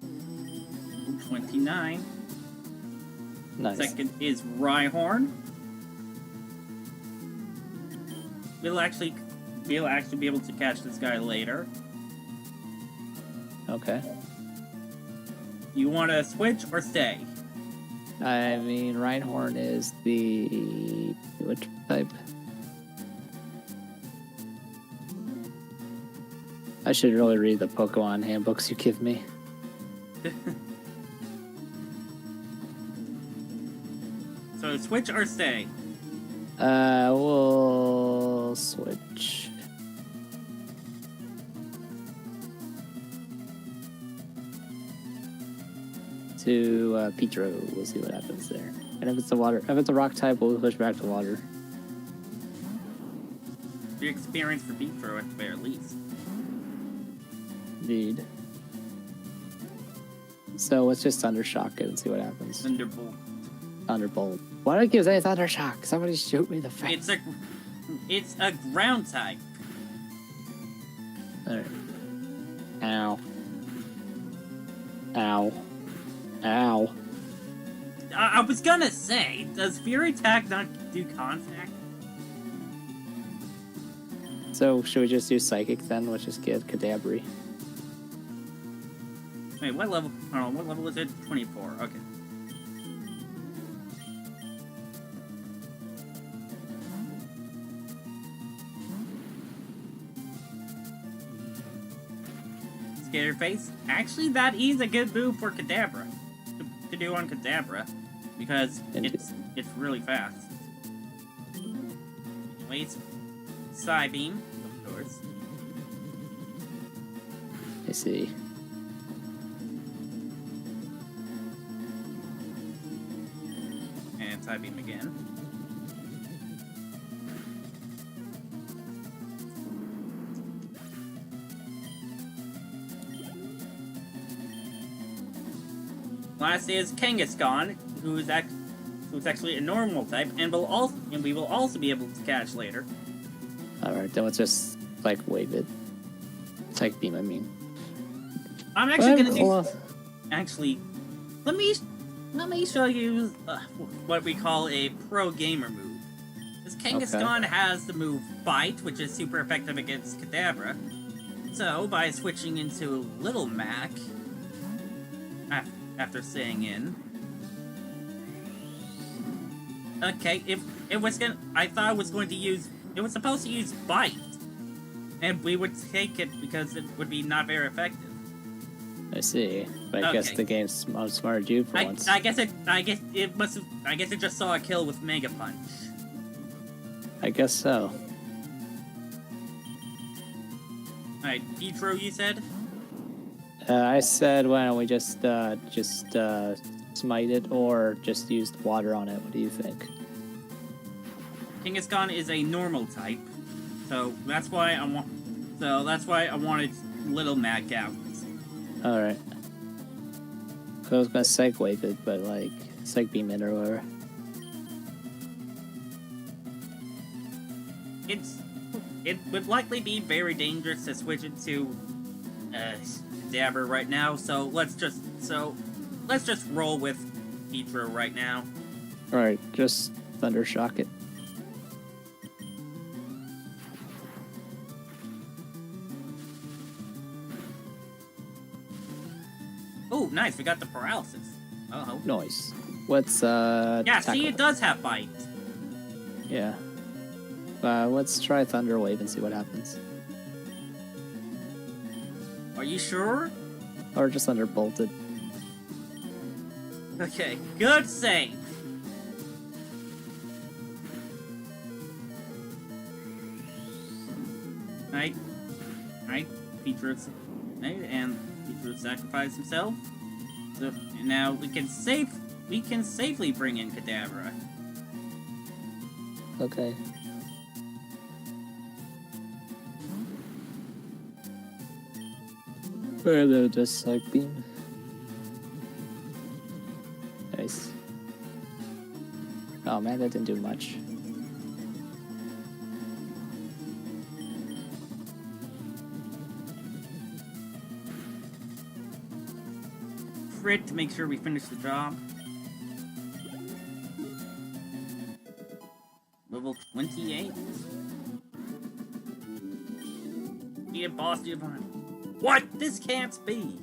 Ooh, 29. Nice. Second is Rhyhorn. We'll actually be able to catch this guy later. Okay. You want to switch or stay? I mean, Rhyhorn is the... which type? I should really read the Pokemon handbooks you give me. So switch or stay? We'll switch. To Petro. We'll see what happens there. And if it's a rock type, we'll switch back to water. Your experience for Beat Throw at the very least. Indeed. So let's just Thundershock it and see what happens. Thunderbolt. Thunderbolt. Why don't you say Thundershock? Somebody shoot me the face. It's a ground type. Alright. Ow. Ow. Ow. I was gonna say, does Fury Attack not do contact? So should we just do Psychic then? Let's just get Kadabra. Wait, what level? Oh, what level is it? 24. Okay. Scared face. Actually, that is a good move for Kadabra to do on Kadabra because it's really fast. Anyways, Psybeam, of course. I see. And Psybeam again. Last is Kangaskhan, who's actually a normal type, and we will also be able to catch later. Alright, then let's just like wave it. Psych beam, I mean. I'm actually gonna do. Well, Actually, let me show you what we call a pro gamer move. This Kangaskhan has the move Bite, which is super effective against Kadabra. So by switching into Little Mac, after staying in. Okay, I thought it was going to use. It was supposed to use Bite, and we would take it because it would be not very effective. I see. But I guess the game's outsmarted you for once. I guess it just saw a kill with Mega Punch. I guess so. Alright, Petro, you said? I said, why don't we just smite it or just use water on it? What do you think? Kangaskhan is a normal type, so that's why I wanted Little Mac out. Alright. So I was gonna Psych Wave it, but like Psych Beam it or whatever. It would likely be very dangerous to switch it to Dabber right now, so let's just roll with Petro right now. Alright, just Thundershock it. Oh, nice, we got the paralysis. Uh-oh. Nice. Let's Yeah, see, it does have Bite. Yeah. Let's try Thunder Wave and see what happens. Are you sure? Or just Thunderbolt it. Okay, good save. Right, Petro sacrificed himself. So now we can safely bring in Kadabra. Okay. And then just Psych Beam. Nice. Oh man, that didn't do much. Crit to make sure we finish the job. Level 28. Be a boss divine. What? This can't be.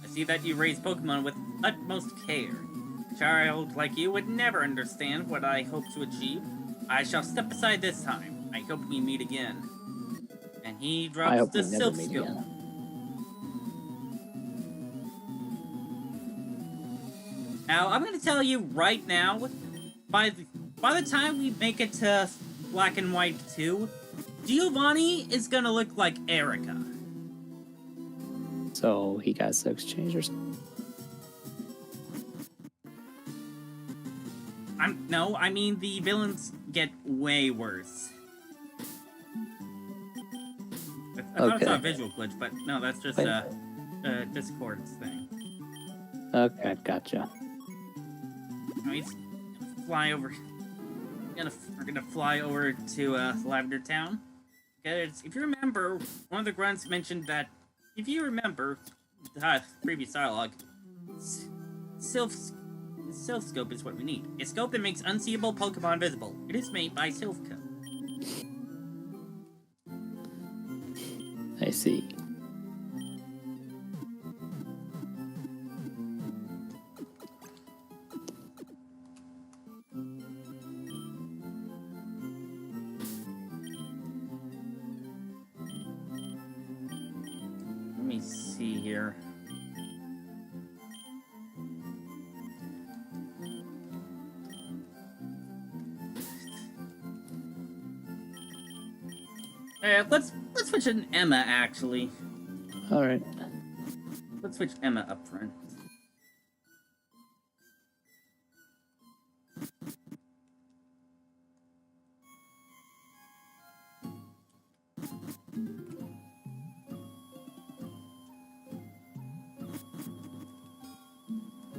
I see that you raise Pokemon with utmost care. A child like you would never understand what I hope to achieve. I shall step aside this time. I hope we meet again. And he I drops hope the we never Silph meet skill. again. Now, I'm gonna tell you right now, by the time we make it to Black and White 2, Giovanni is gonna look like Erica. So he got 6 changers. I mean the villains get way worse. I thought I saw a Okay. visual glitch, but no, that's just Wait. Discord's thing. Okay, gotcha. No, he's gonna fly over. We're gonna fly over to Lavender Town. Because if you remember, one of the grunts mentioned that if you remember the previous dialogue, Sylph Scope is what we need. A scope that makes unseeable Pokemon visible. It is made by Sylphco. I see. Let me see here. Let's switch in Emma actually. All right. Let's switch Emma up front.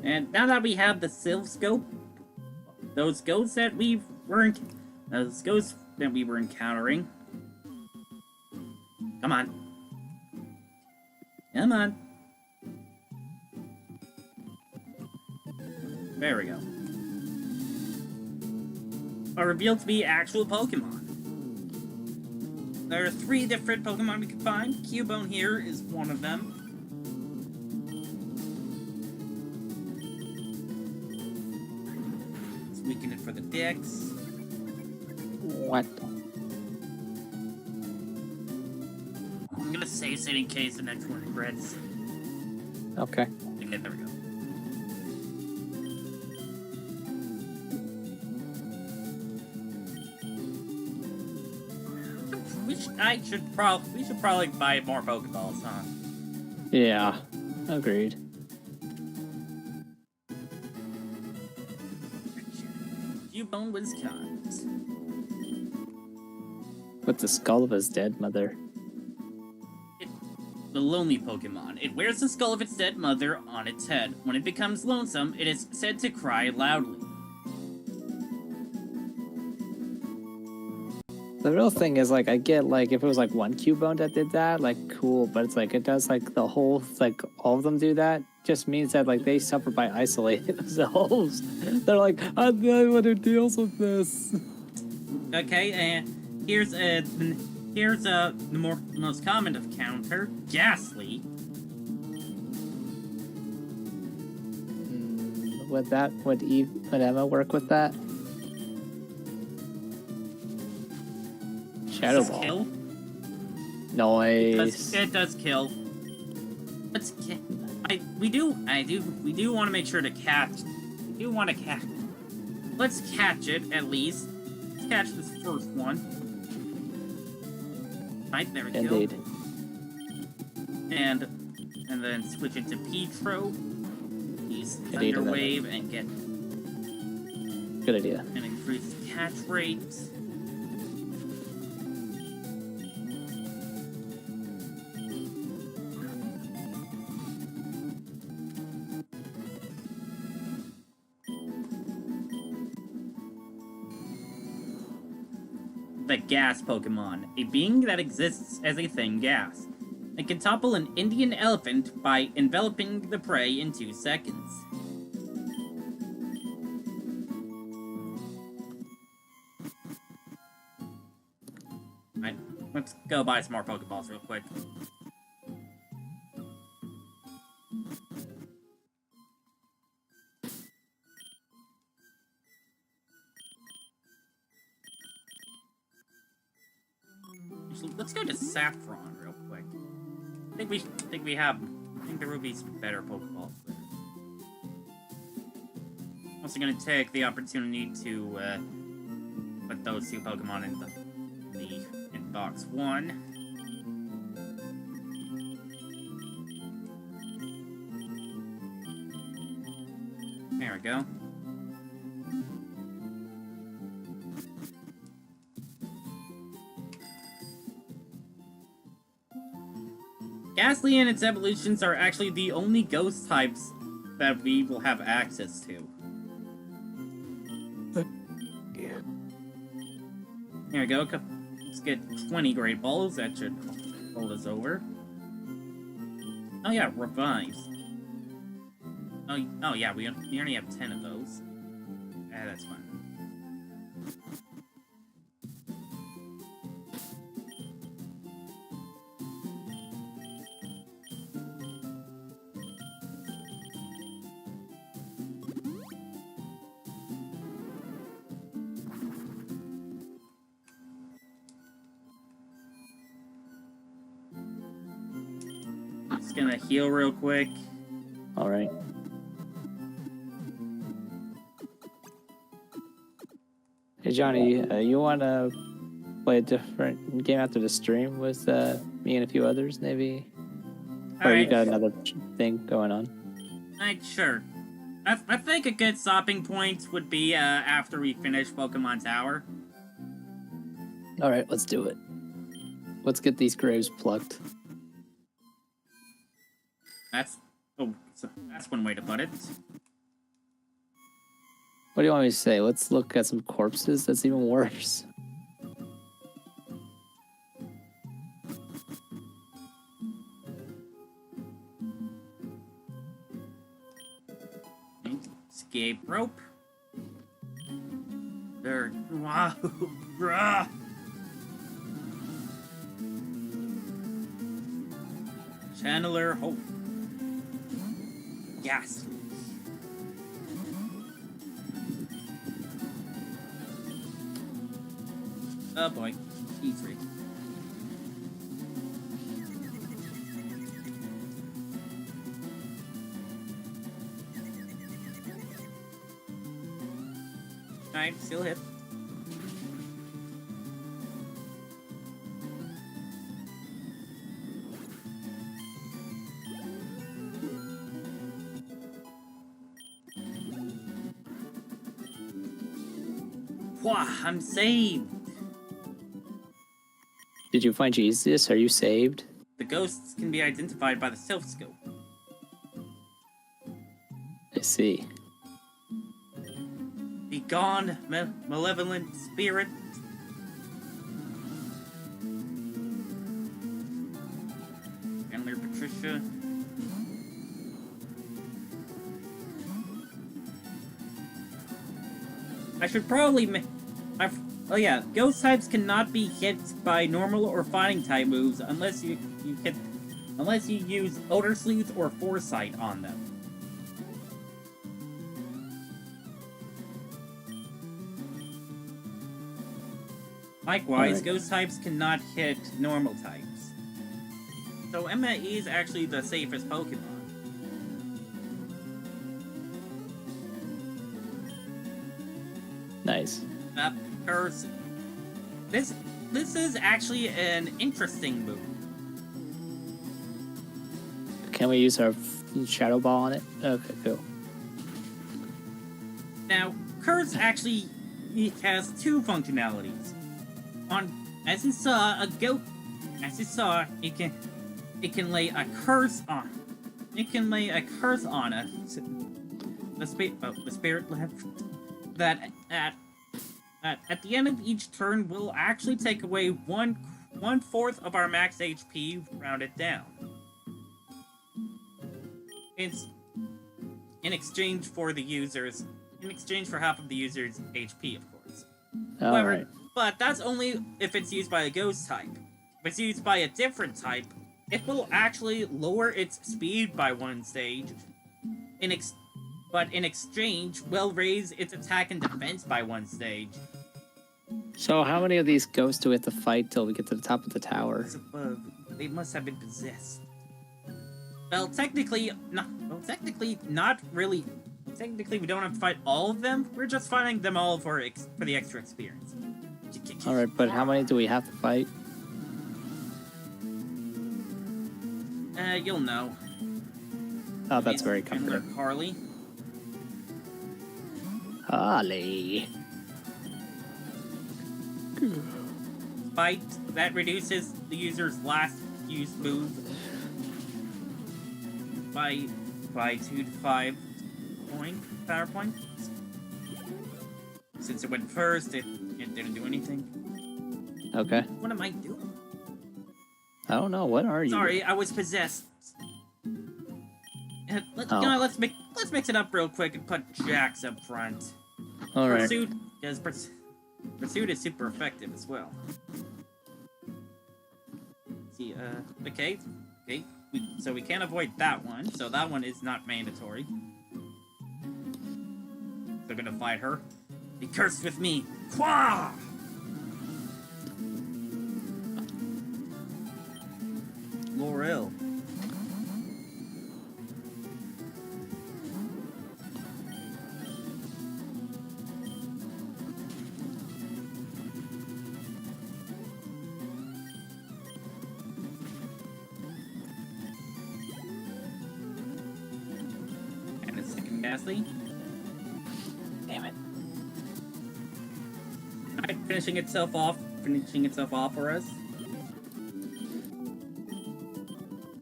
And now that we have the Sylph Scope, those ghosts that we were encountering. Come on. Come on. There we go. Are revealed to be actual Pokemon. There are 3 different Pokemon we can find. Cubone here is one of them. Let's weaken it for the Dex. What? I'm gonna save it in case the next one regrets. Okay. Okay, there we go. We should probably buy more Pokeballs, huh? Yeah. Agreed. Cubone was kind. With the skull of his dead mother. The lonely Pokemon. It wears the skull of its dead mother on its head. When it becomes lonesome, it is said to cry loudly. The real thing is, like, I get, like, if it was, like, one Cubone that did that, like, cool, but it's, like, it does, like, the whole, like, all of them do that, just means that, like, they suffer by isolating themselves. They're like, I'm the only one who deals with this. Okay, and here's the most common of counter, Ghastly. Would Emma work with that? Shadow Does Ball. kill? Nice. It does kill. Let's we do want to make sure to catch. We do want to catch. Let's catch it at least. Let's catch this first one. Right, there we Indeed. go. And then switch it to Petro. Use Indeed, Thunder Wave and get Good idea. and increase catch rate. The Gas Pokemon, a being that exists as a thin gas. It can topple an Indian elephant by enveloping the prey in 2 seconds. Alright, let's go buy some more Pokeballs real quick. Actually, let's go to Saffron real quick. I think there will be some better Pokeballs there. Also gonna take the opportunity to put those 2 Pokemon in box 1. There we go. Ghastly and its evolutions are actually the only ghost types that we will have access to. Here we go. Let's get 20 Great Balls. That should hold us over. Oh yeah, revives. Oh yeah, we only have 10 of those. Yeah, that's fine. Just gonna heal real quick. All right. Hey Johnny, you want to play a different game after the stream with me and a few others, maybe? Or you got another thing going on? Sure. I think a good stopping point would be after we finish Pokemon Tower. All right, let's do it. Let's get these graves plucked. That's one way to put it. What do you want me to say? Let's look at some corpses? That's even worse. Escape rope. There. Wow. Bruh. Channeler Hope. Yes. Oh boy. E3. Alright, still hit. Wah, I'm saved. Did you find Jesus? Are you saved? The ghosts can be identified by the self scope. I see. Be gone, malevolent spirit. Chandler Patricia. I should probably oh yeah, ghost types cannot be hit by normal or fighting type moves unless you use Odor Sleuth or Foresight on them. Likewise, Alright. ghost types cannot hit normal types. So Emma is actually the safest Pokemon. Nice. Curse. This is actually an interesting move. Can we use our Shadow Ball on it? Okay, cool. Now, Curse actually has two functionalities. As you saw, it can lay a curse on. It can lay a curse on the spirit left that at the end of each turn will actually take away one-fourth of our max HP, rounded down. It's in exchange for half of the user's HP, of course. However, Alright. but that's only if it's used by a ghost type. If it's used by a different type, it will actually lower its speed by one stage, but in exchange will raise its attack and defense by one stage. So how many of these ghosts do we have to fight till we get to the top of the tower? They must have been possessed. Well, technically, not really. Technically, we don't have to fight all of them. We're just fighting them all for the extra experience. Alright, but how many do we have to fight? You'll know. Oh, that's very comforting. Harley. Holly. Fight that reduces the user's last used move by 2 to 5 power points. Since it went first, it didn't do anything. Okay. What am I doing? I don't know. What are you? Sorry, I was possessed. Let's mix it up real quick and put Jax up front. All right. Pursuit, because Pursuit is super effective as well. See, okay. So we can't avoid that one, so that one is not mandatory. They're gonna fight her. Be cursed with me! Quah! Laurel. And a second Ghastly. Damn it. Alright, finishing itself off for us.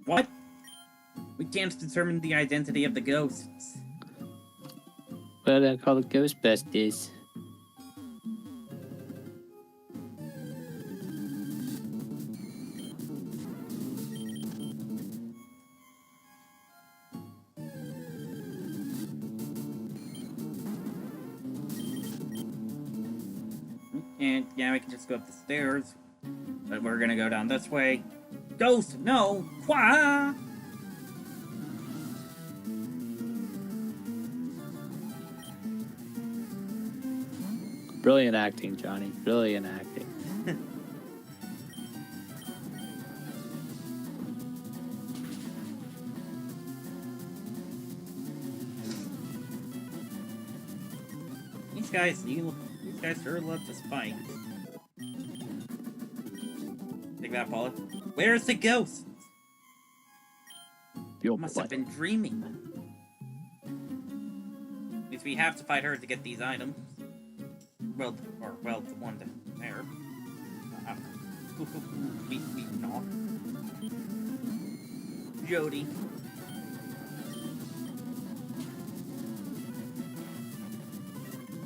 What? We can't determine the identity of the ghosts. Well, they're called Ghostbusters. And yeah, we can just go up the stairs. But we're gonna go down this way. Ghost, no! Quah! Brilliant acting, Johnny. Brilliant acting. These guys sure love to spike. Take that, Paula. Where's the ghost? Must have been dreaming. Means we have to fight her to get these items. Well, the one there. We not. Jody.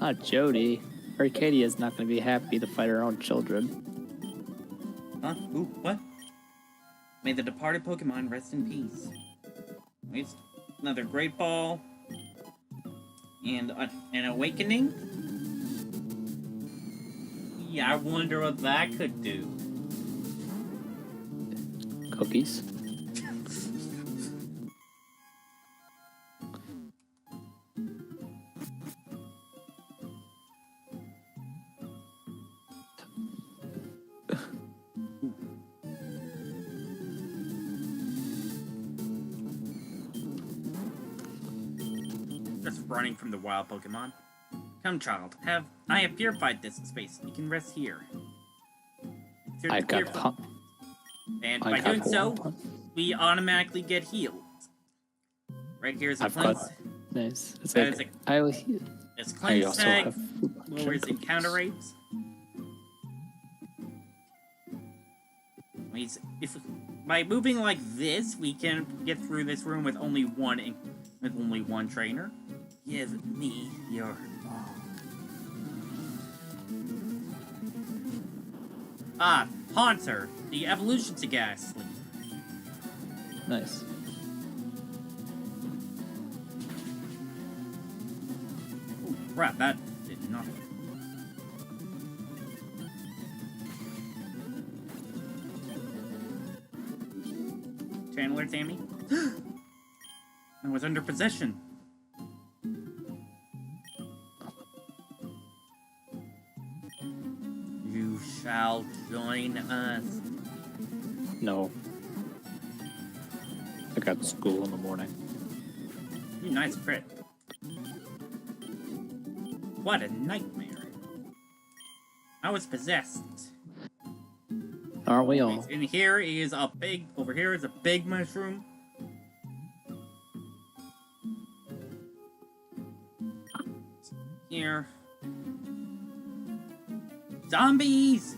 Not Jody. Arcadia's not going to be happy to fight her own children. Huh? Ooh, what? May the departed Pokemon rest in peace. Wait, another Great Ball. And an Awakening? Yeah, I wonder what that could do. Cookies. Just running from the wild Pokemon. Come, child. I have purified this space. You can rest here. I got And by doing so, we automatically get healed. Right here is a cleanse. Nice. It's That like, is I will heal. It's I cleanse also tag, have lowers encounter rates. By moving like this, we can get through this room with only one trainer. Give me your ball. Ah, Haunter, the evolution to Ghastly. Nice. Ooh, crap, that did nothing. Chandler, Tammy? I was under possession. You shall join us. No. I got school in the morning. Ooh, nice crit. What a nightmare. I was possessed. Aren't we all? And here is a big, over here is a big mushroom. Here. Zombies!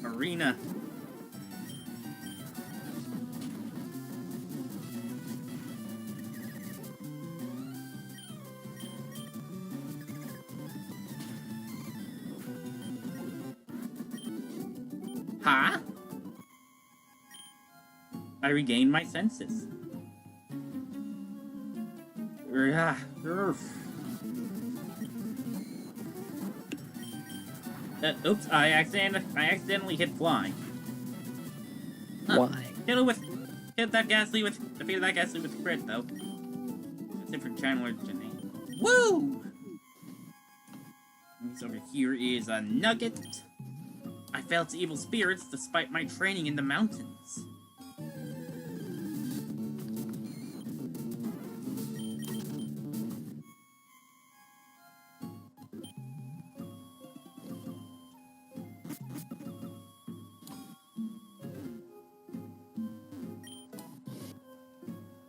Arena. Huh? I regained my senses. Oops, I accidentally hit fly. Why? Hit that ghastly with, defeated that ghastly with crit, though. That's it for Chandler Janae. Woo! And over here is a nugget. I felt evil spirits despite my training in the mountains.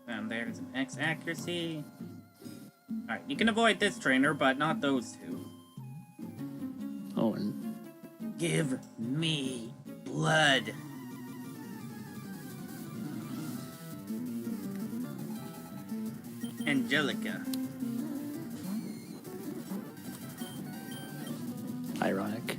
And there's an X accuracy. Alright, you can avoid this trainer, but not those two. Oh, and Give me blood. Angelica. ironic.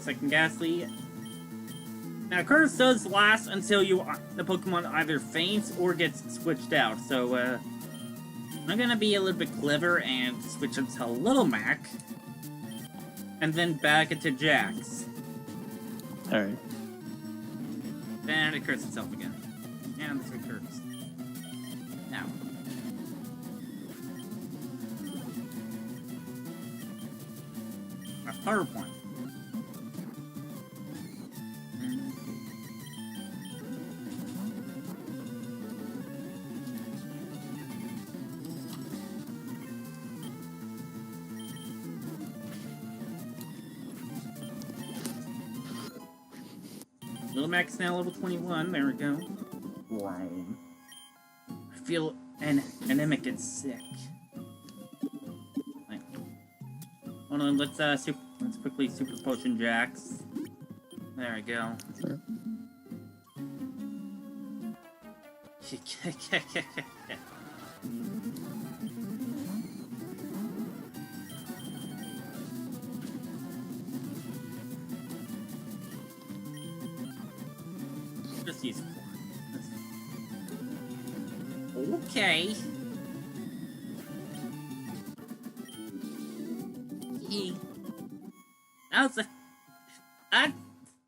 Second ghastly. Now, Curse does last until the Pokemon either faints or gets switched out. So, I'm gonna be a little bit clever and switch him to Little Mac. And then back into Jax. Alright. And it curses itself again. And this recurs. Now. A power point. Little Mac's now level 21. There we go. Roam. I feel anemic and sick. Like, hold on, let's quickly super potion Jax. There we go. Sure. Just use it. Okay.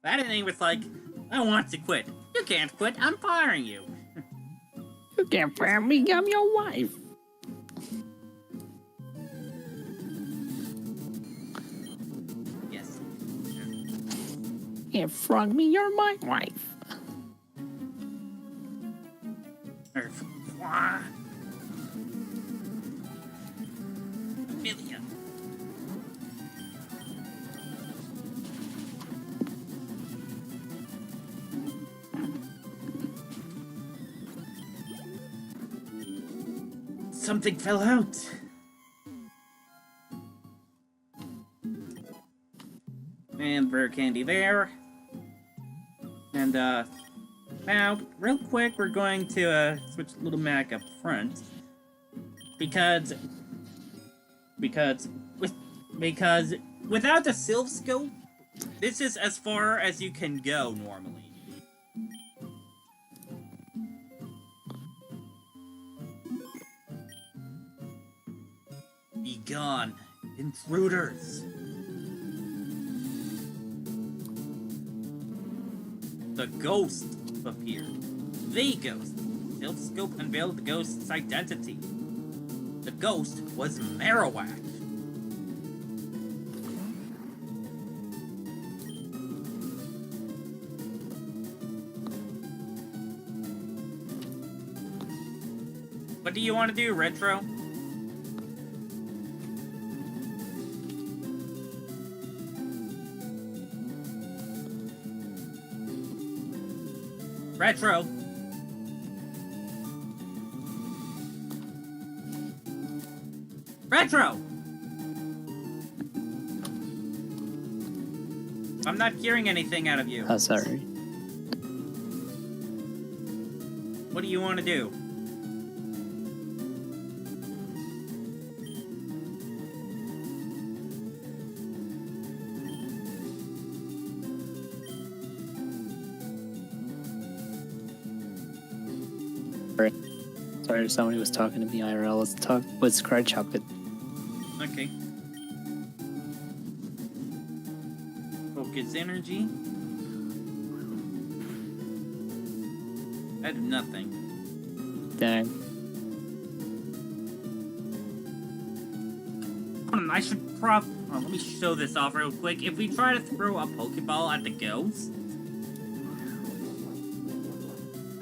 That ending was like, I want to quit. You can't quit. I'm firing you. You can't fire me, I'm your wife. Yes. You can't frog me, you're my wife. Amelia. Something fell out. And rare candy there. And now, real quick, we're going to switch Little Mac up front. Because without the Sylph Scope, this is as far as you can go normally. Be gone, intruders. The ghost appeared. The ghost. Sylph Scope unveiled the ghost's identity. The ghost was Marowak. What do you want to do, Retro? Retro. Retro! I'm not hearing anything out of you. Oh, sorry. What do you want to do? Sorry, somebody was talking to me IRL. Let's cry chocolate. Okay. Focus energy. I have nothing. Dang. I should let me show this off real quick. If we try to throw a Pokeball at the ghost,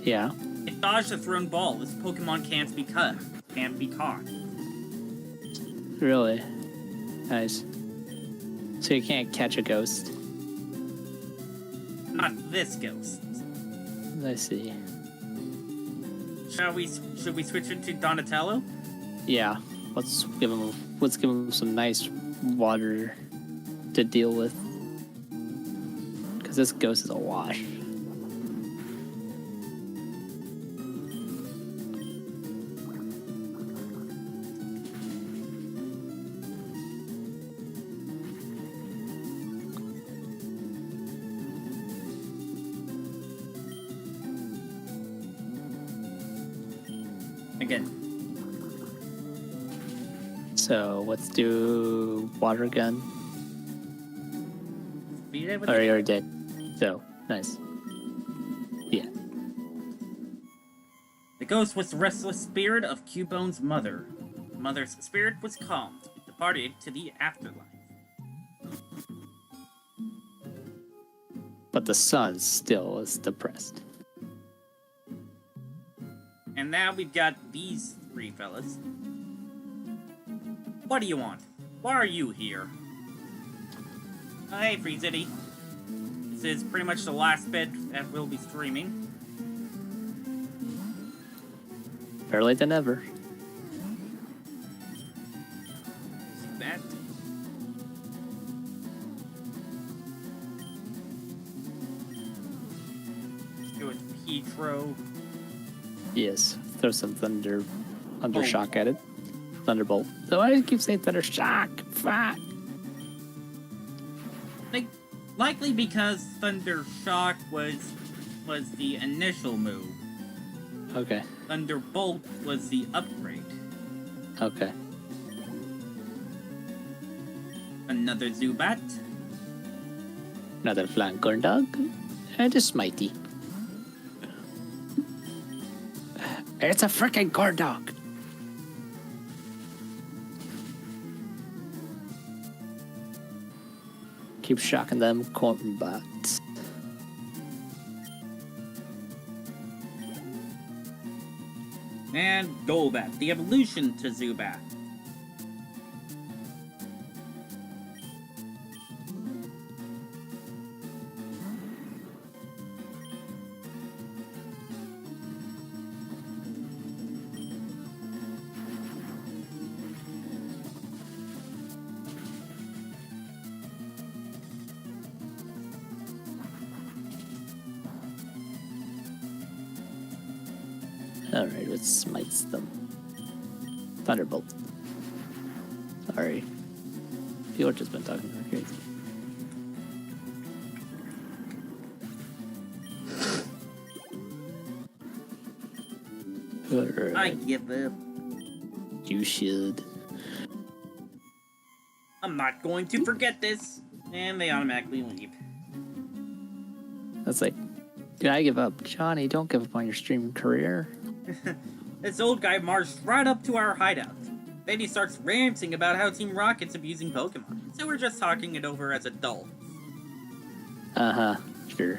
Yeah. it dodged the thrown ball. This Pokemon can't be cut. Can't be caught. Really? Nice. So you can't catch a ghost? Not this ghost. I see. Should we switch it to Donatello? Yeah. Let's give him some nice water to deal with. Because this ghost is a wash. Again. So let's do water gun. Beat it with Or you're dead. So, nice. Yeah. The ghost was the restless spirit of Cubone's mother. The mother's spirit was calmed. It departed to the afterlife. But the son still is depressed. And now we've got these three fellas. What do you want? Why are you here? Hey, Free City. This is pretty much the last bit that we'll be streaming. Better late than never. That. Let's go with Petro. Yes. Throw some thunder shock at it. Thunderbolt. So I keep saying thunder shock. Fuck. Likely because Thunder Shock was the initial move. Okay. Thunderbolt was the upgrade. Okay. Another Zubat. Another flying corn dog. And a smitey. It's a freaking corn dog. Keep shocking them corn bots. And Golbat, the evolution to Zubat. Alright, let's smites them. Thunderbolt. Sorry. People have just been talking like crazy. Alright. I give up. You should. I'm not going to forget this. And they automatically leave. That's like, dude, I give up. Johnny, don't give up on your streaming career. This old guy marched right up to our hideout. Then he starts ranting about how Team Rocket's abusing Pokemon. So we're just talking it over as adults. Uh-huh, sure.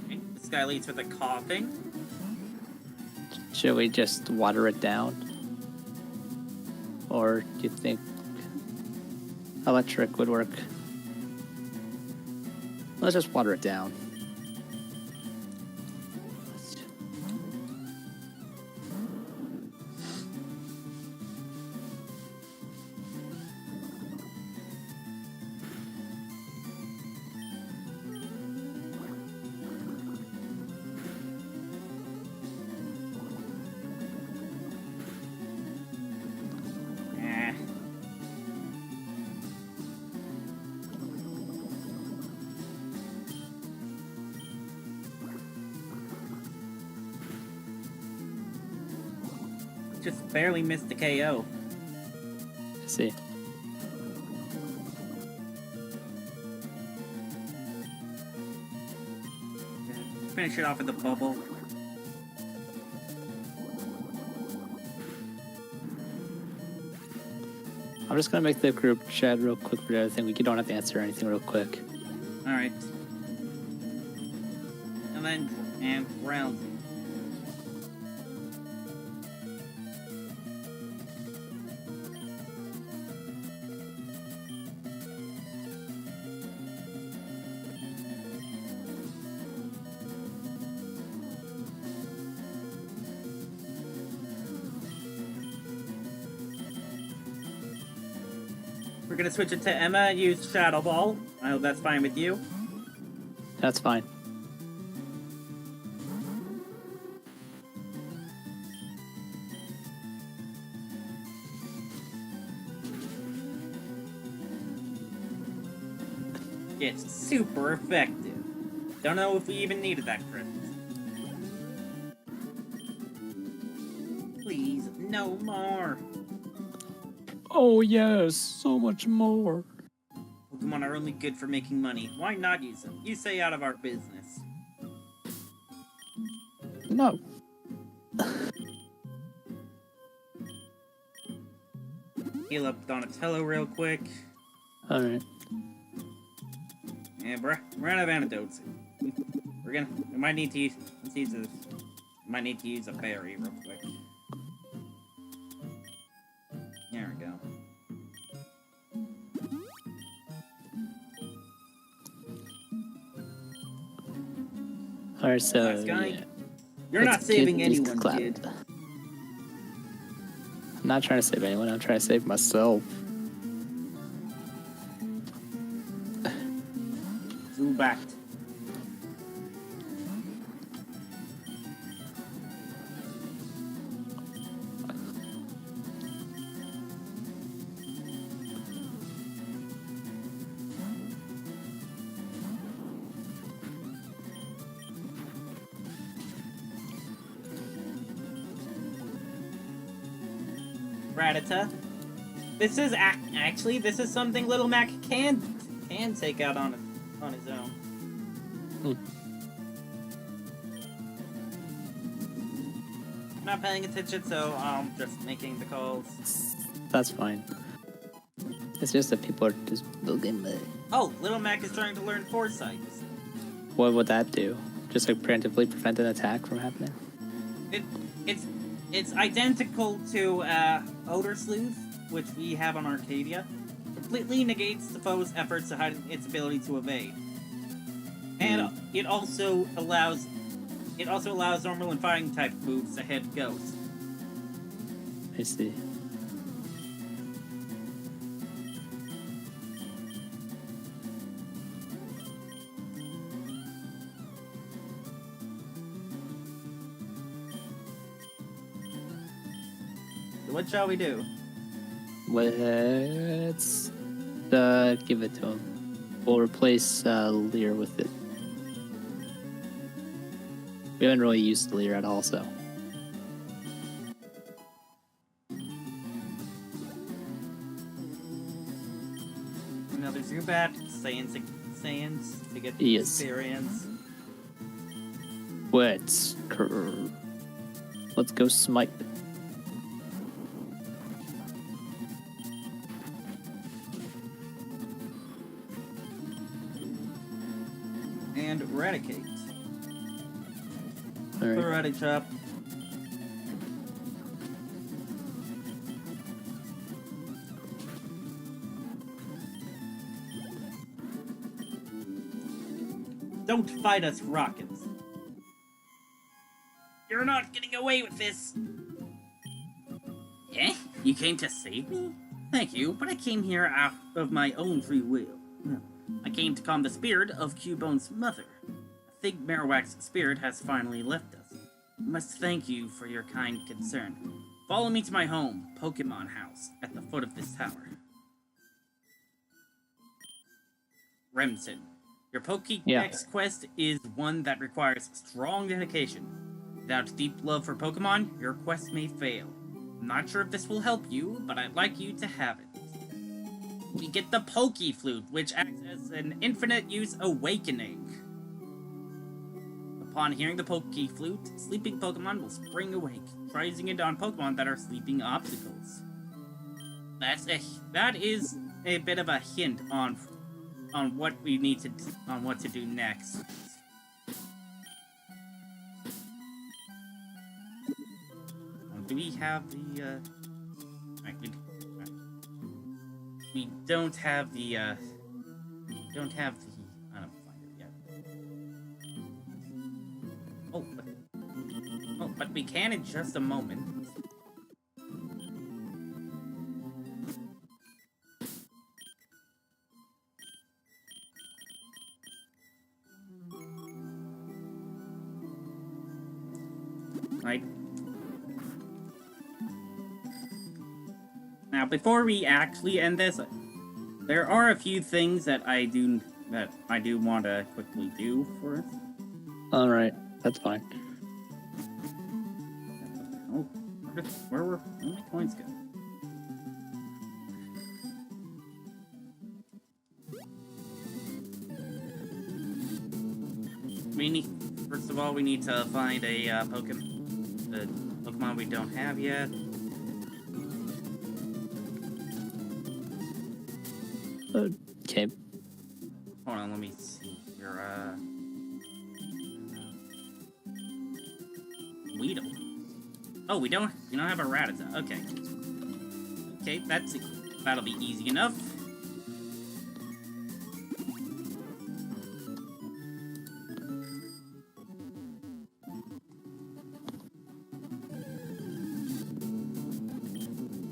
Okay, this guy leads with a coughing. Should we just water it down? Or do you think electric would work? Let's just water it down. just barely missed the KO. Let's see. Finish it off with the bubble. I'm just gonna make the group chat real quick for everything. We don't have to answer anything real quick. Alright. And round. We're gonna switch it to Emma and use Shadow Ball. I hope that's fine with you. That's fine. It's super effective. Don't know if we even needed that crit. Please, no more. Oh yes, so much more. Pokemon are only good for making money. Why not use them? You stay out of our business. No. Heal up Donatello real quick. Alright. Yeah, we're out of antidotes. We might need to use, might need to use a berry real quick. There we go. Alright, so Last guy. yeah. You're not Let's saving get these anyone, clapped. kid. I'm not trying to save anyone, I'm trying to save myself. Zubat. Rattata. This is actually this is something Little Mac can take out on his own. I'm not paying attention, so I'm just making the calls. That's fine. It's just that people are just building the... Oh, Little Mac is trying to learn Foresight. What would that do? Just like preemptively prevent an attack from happening? It's identical to Odor Sleuth, which we have on Arcadia. Completely negates the foe's efforts to hide its ability to evade. And it also allows normal and fighting type moves to hit Ghost. I see. So what shall we do? Let's give it to him. We'll replace Lear with it. We haven't really used Lear at all, so. Another Zubat, Saiyans to get the Yes. experience. Let's go smite. And Eradicate. Alright. Karate chop. Don't fight us, Rockets. You're not getting away with this. Eh? You came to save me? Thank you, but I came here out of my own free will. No. I came to calm the spirit of Cubone's mother. I think Marowak's spirit has finally left us. I must thank you for your kind concern. Follow me to my home, Pokemon House, at the foot of this tower. Remsen, your Pokédex quest is one that requires strong dedication. Without deep love for Pokemon, your quest may fail. I'm not sure if this will help you, but I'd like you to have it. We get the Poke Flute, which acts as an infinite use awakening. Upon hearing the Poke Flute, sleeping Pokemon will spring awake, try using it on Pokemon that are sleeping obstacles. That is a bit of a hint on what we need to on what to do next. Do we have the we don't have the item finder yet. But we can in just a moment. Right. Now, before we actually end this, there are a few things that I do want to quickly do first. All right, that's fine. Oh, where my coins go? First of all, we need to find a Pokemon we don't have yet. Okay. Hold on, let me see here. Weedle. Oh, we don't have a Rattata. Okay. Okay, that'll be easy enough.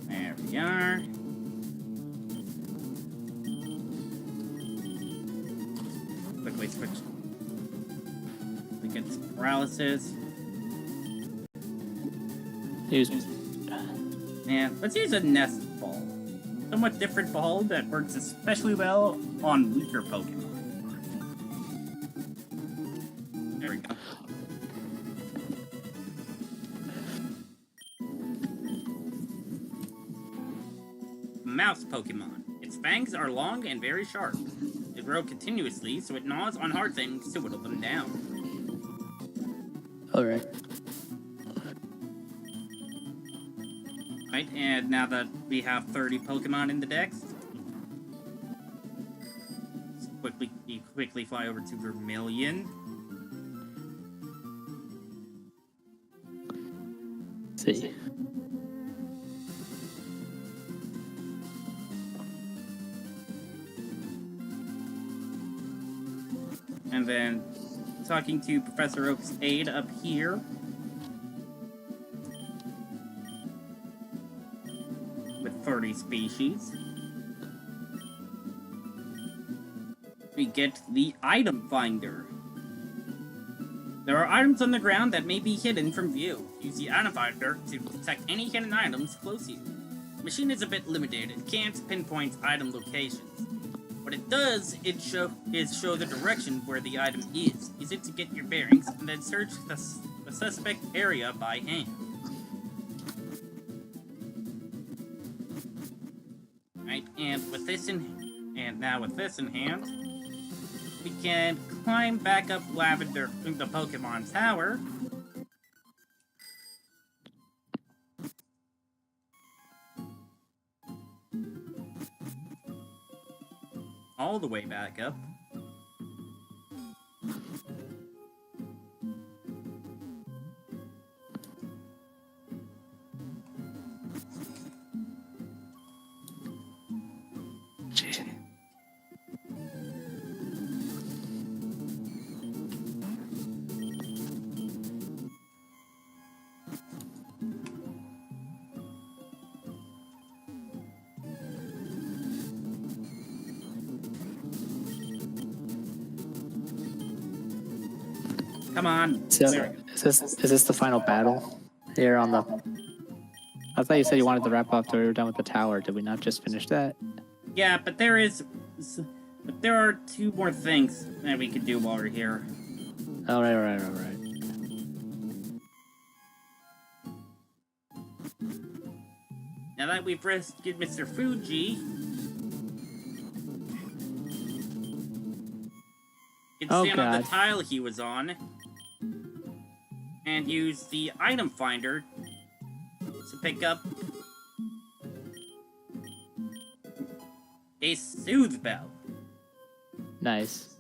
There we are. Quickly switch. We get paralysis. And let's use a nest ball. Somewhat different ball that works especially well on weaker Pokemon. There we go. Mouse Pokemon. Its fangs are long and very sharp. They grow continuously, so it gnaws on hard things to whittle them down. Alright. Right, and now that we have 30 Pokemon in the dex, you quickly fly over to Vermilion. See. And then talking to Professor Oak's aide up here. With 30 species. We get the item finder. There are items on the ground that may be hidden from view. Use the item finder to detect any hidden items close to you. The machine is a bit limited. It can't pinpoint item locations. What it does is show the direction where the item is. Use it to get your bearings, and then search the suspect area by hand. Right, and with this in hand, we can climb back up Lavender the Pokemon Tower. All the way back up. Come on. So, There we go. is this the final battle? Here on the... I thought you said you wanted to wrap up till we were done with the tower. Did we not just finish that? Yeah, but there are two more things that we could do while we're here. Alright. that we've rescued Mr. Fuji, you can stand on the tile he was on and use the item finder to pick up a Soothe Bell. Nice.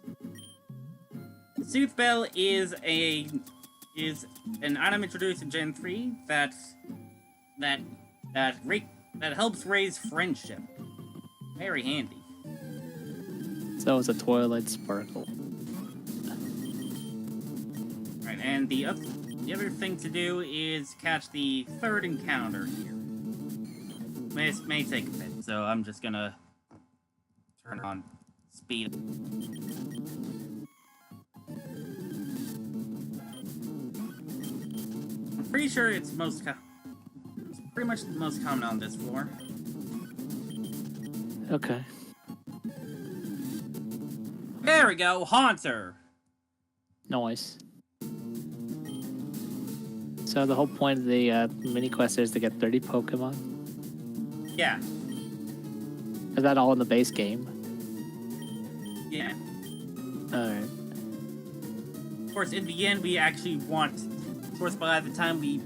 Soothe Bell is an item introduced in Gen 3 that helps raise friendship. Very handy. So it's a Twilight Sparkle. Right, and the other thing to do is catch the third encounter here. May take a bit, so I'm just gonna turn on speed. I'm pretty sure it's pretty much the most common on this floor. Okay. There we go, Haunter! Nice. So the whole point of the mini quest is to get 30 Pokemon? Yeah. Is that all in the base game? Yeah. Alright. Of course, in the end, we actually want... Of course, by the time we...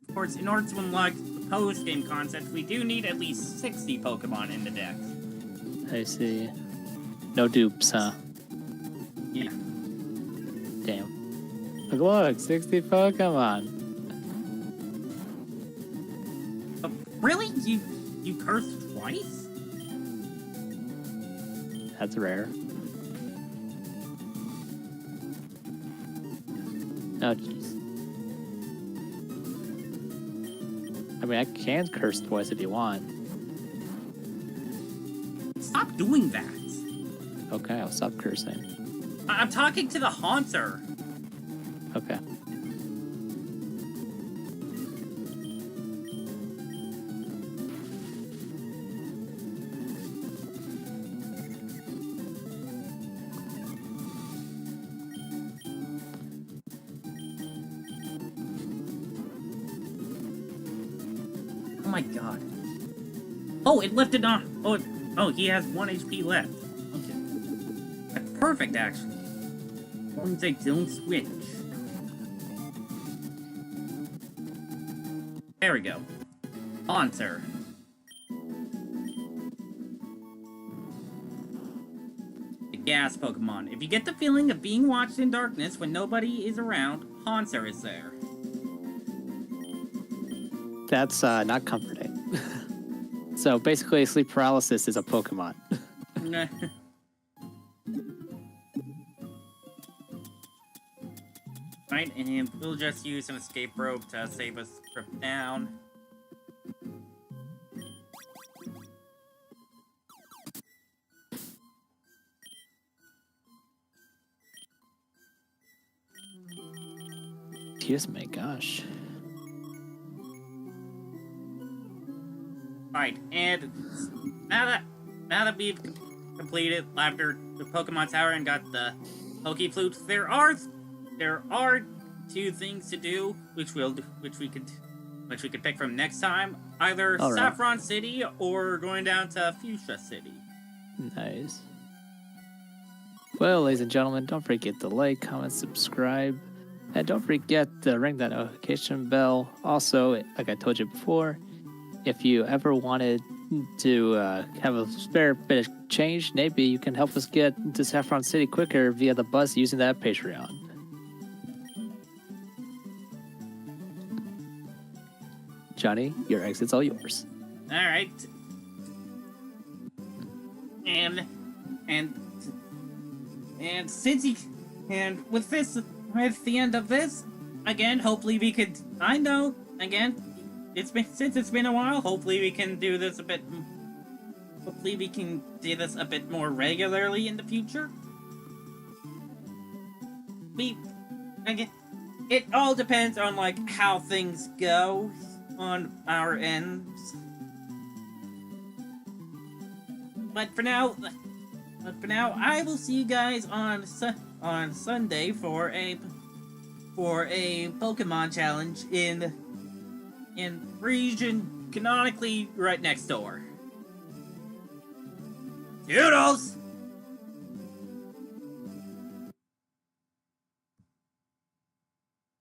Of course, in order to unlock the post-game concept, we do need at least 60 Pokemon in the deck. I see. No dupes, huh? Yeah. Damn. Look, 60 Pokemon. Really? You cursed twice? That's rare. Oh, jeez. I mean, I can curse twice if you want. Stop doing that. Okay, I'll stop cursing. I'm talking to the Haunter. Okay. Oh my god. Oh, it left it on. Oh, he has 1 HP left. Okay. That's perfect, actually. As long as I don't switch. There we go. Haunter. The gas Pokemon. If you get the feeling of being watched in darkness when nobody is around, Haunter is there. That's not comforting. So basically, sleep paralysis is a Pokemon. Right, and we'll just use an escape rope to save us trip down. Excuse me, gosh. Right, and now that we've completed after the Pokemon Tower and got the Poke Flute, there are 2 things to do, which we could pick from next time. Either All right. Saffron City or going down to Fuchsia City. Nice. Well, ladies and gentlemen, don't forget to like, comment, subscribe, and don't forget to ring that notification bell. Also, like I told you before, if you ever wanted to have a spare bit of change, maybe you can help us get to Saffron City quicker via the bus using that Patreon. Johnny, your exit's all yours. All right. And since with the end of this, again, hopefully we could. I know, again, since it's been a while. Hopefully we can do this a bit. Hopefully we can do this a bit more regularly in the future. It all depends on like how things go on our ends. But for now, I will see you guys on Sunday for a Pokemon challenge in region canonically right next door. Toodles!